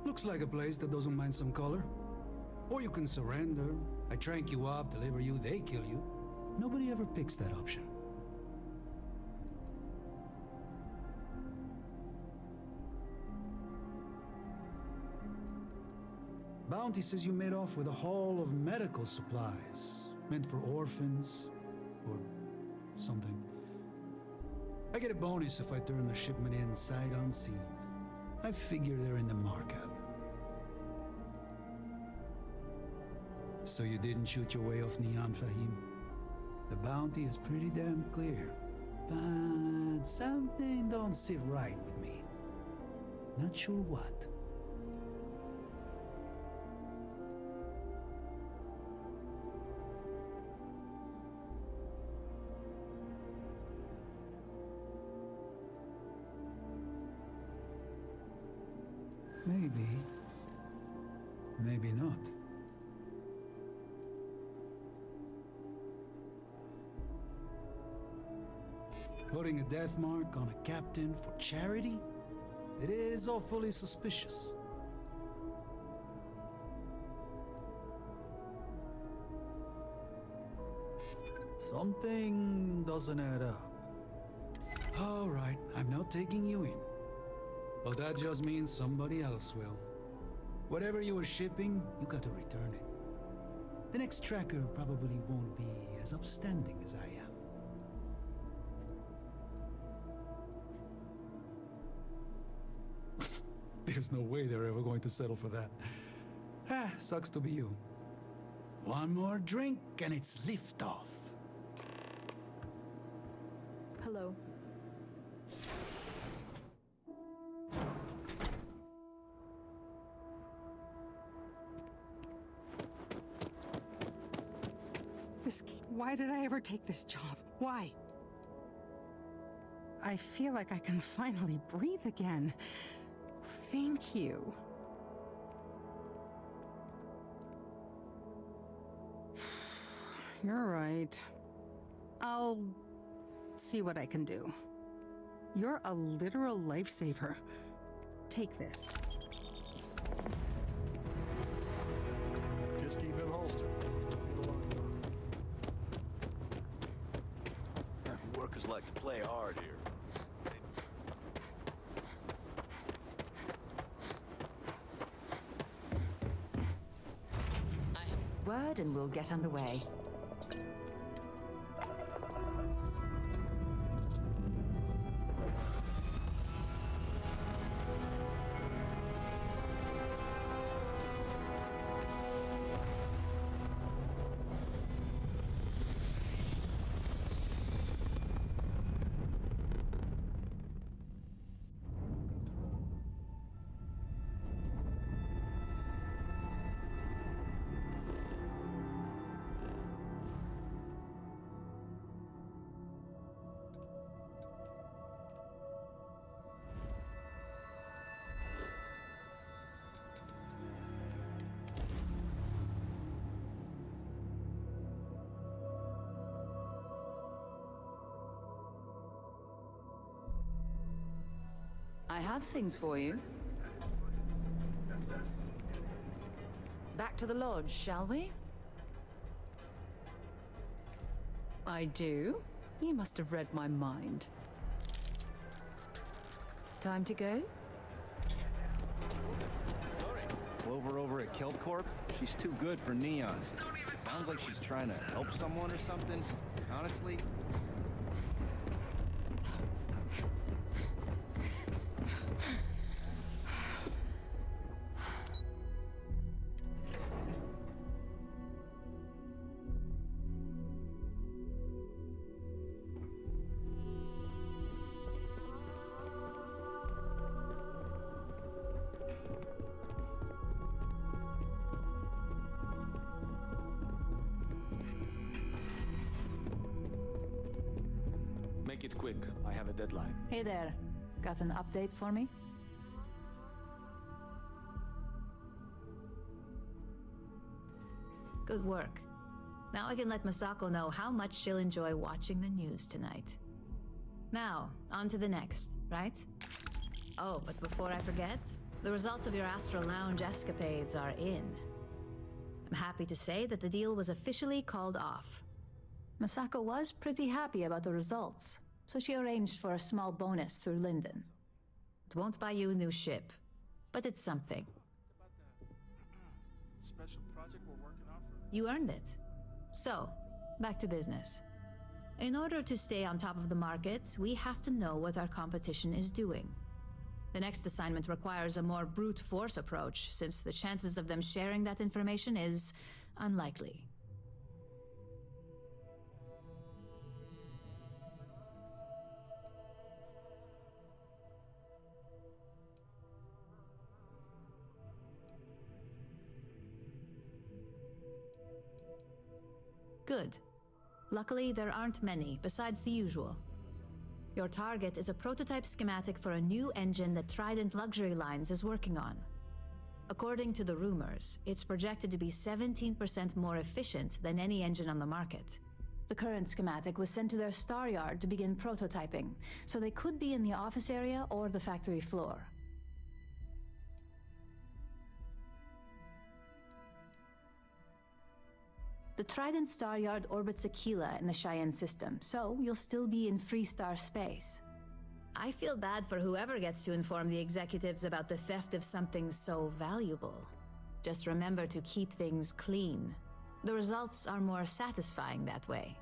Looks like a place that doesn't mind some color. Or you can surrender. I trank you up, deliver you, they kill you. Nobody ever picks that option. Bounty says you made off with a haul of medical supplies, meant for orphans, or something. I get a bonus if I turn the shipment in sight unseen. I figure they're in the markup. So you didn't shoot your way off Neon, Fahim? The bounty is pretty damn clear. But something don't sit right with me. Not sure what. Maybe. Maybe not. Putting a death mark on a captain for charity? It is awfully suspicious. Something doesn't add up. All right, I'm not taking you in. But that just means somebody else will. Whatever you were shipping, you got to return it. The next tracker probably won't be as upstanding as I am. There's no way they're ever going to settle for that. Ah, sucks to be you. One more drink and it's liftoff. Hello. Why did I ever take this job? Why? I feel like I can finally breathe again. Thank you. You're right. I'll see what I can do. You're a literal lifesaver. Take this. Just keep it holstered. Workers like to play hard here. Word and we'll get underway. I have things for you. Back to the lodge, shall we? I do. You must have read my mind. Time to go? Clover over at Kelpcorp? She's too good for Neon. Sounds like she's trying to help someone or something. Honestly, Make it quick. I have a deadline. Hey there. Got an update for me? Good work. Now I can let Masako know how much she'll enjoy watching the news tonight. Now, on to the next, right? Oh, but before I forget, the results of your Astral Lounge escapades are in. I'm happy to say that the deal was officially called off. Masako was pretty happy about the results, so she arranged for a small bonus through Linden. It won't buy you a new ship, but it's something. Special project we're working on for... You earned it. So, back to business. In order to stay on top of the market, we have to know what our competition is doing. The next assignment requires a more brute force approach, since the chances of them sharing that information is unlikely. Good. Luckily, there aren't many, besides the usual. Your target is a prototype schematic for a new engine that Trident Luxury Lines is working on. According to the rumors, it's projected to be 17% more efficient than any engine on the market. The current schematic was sent to their star yard to begin prototyping, so they could be in the office area or the factory floor. The Trident Star Yard orbits Aquila in the Cheyenne system, so you'll still be in free star space. I feel bad for whoever gets to inform the executives about the theft of something so valuable. Just remember to keep things clean. The results are more satisfying that way.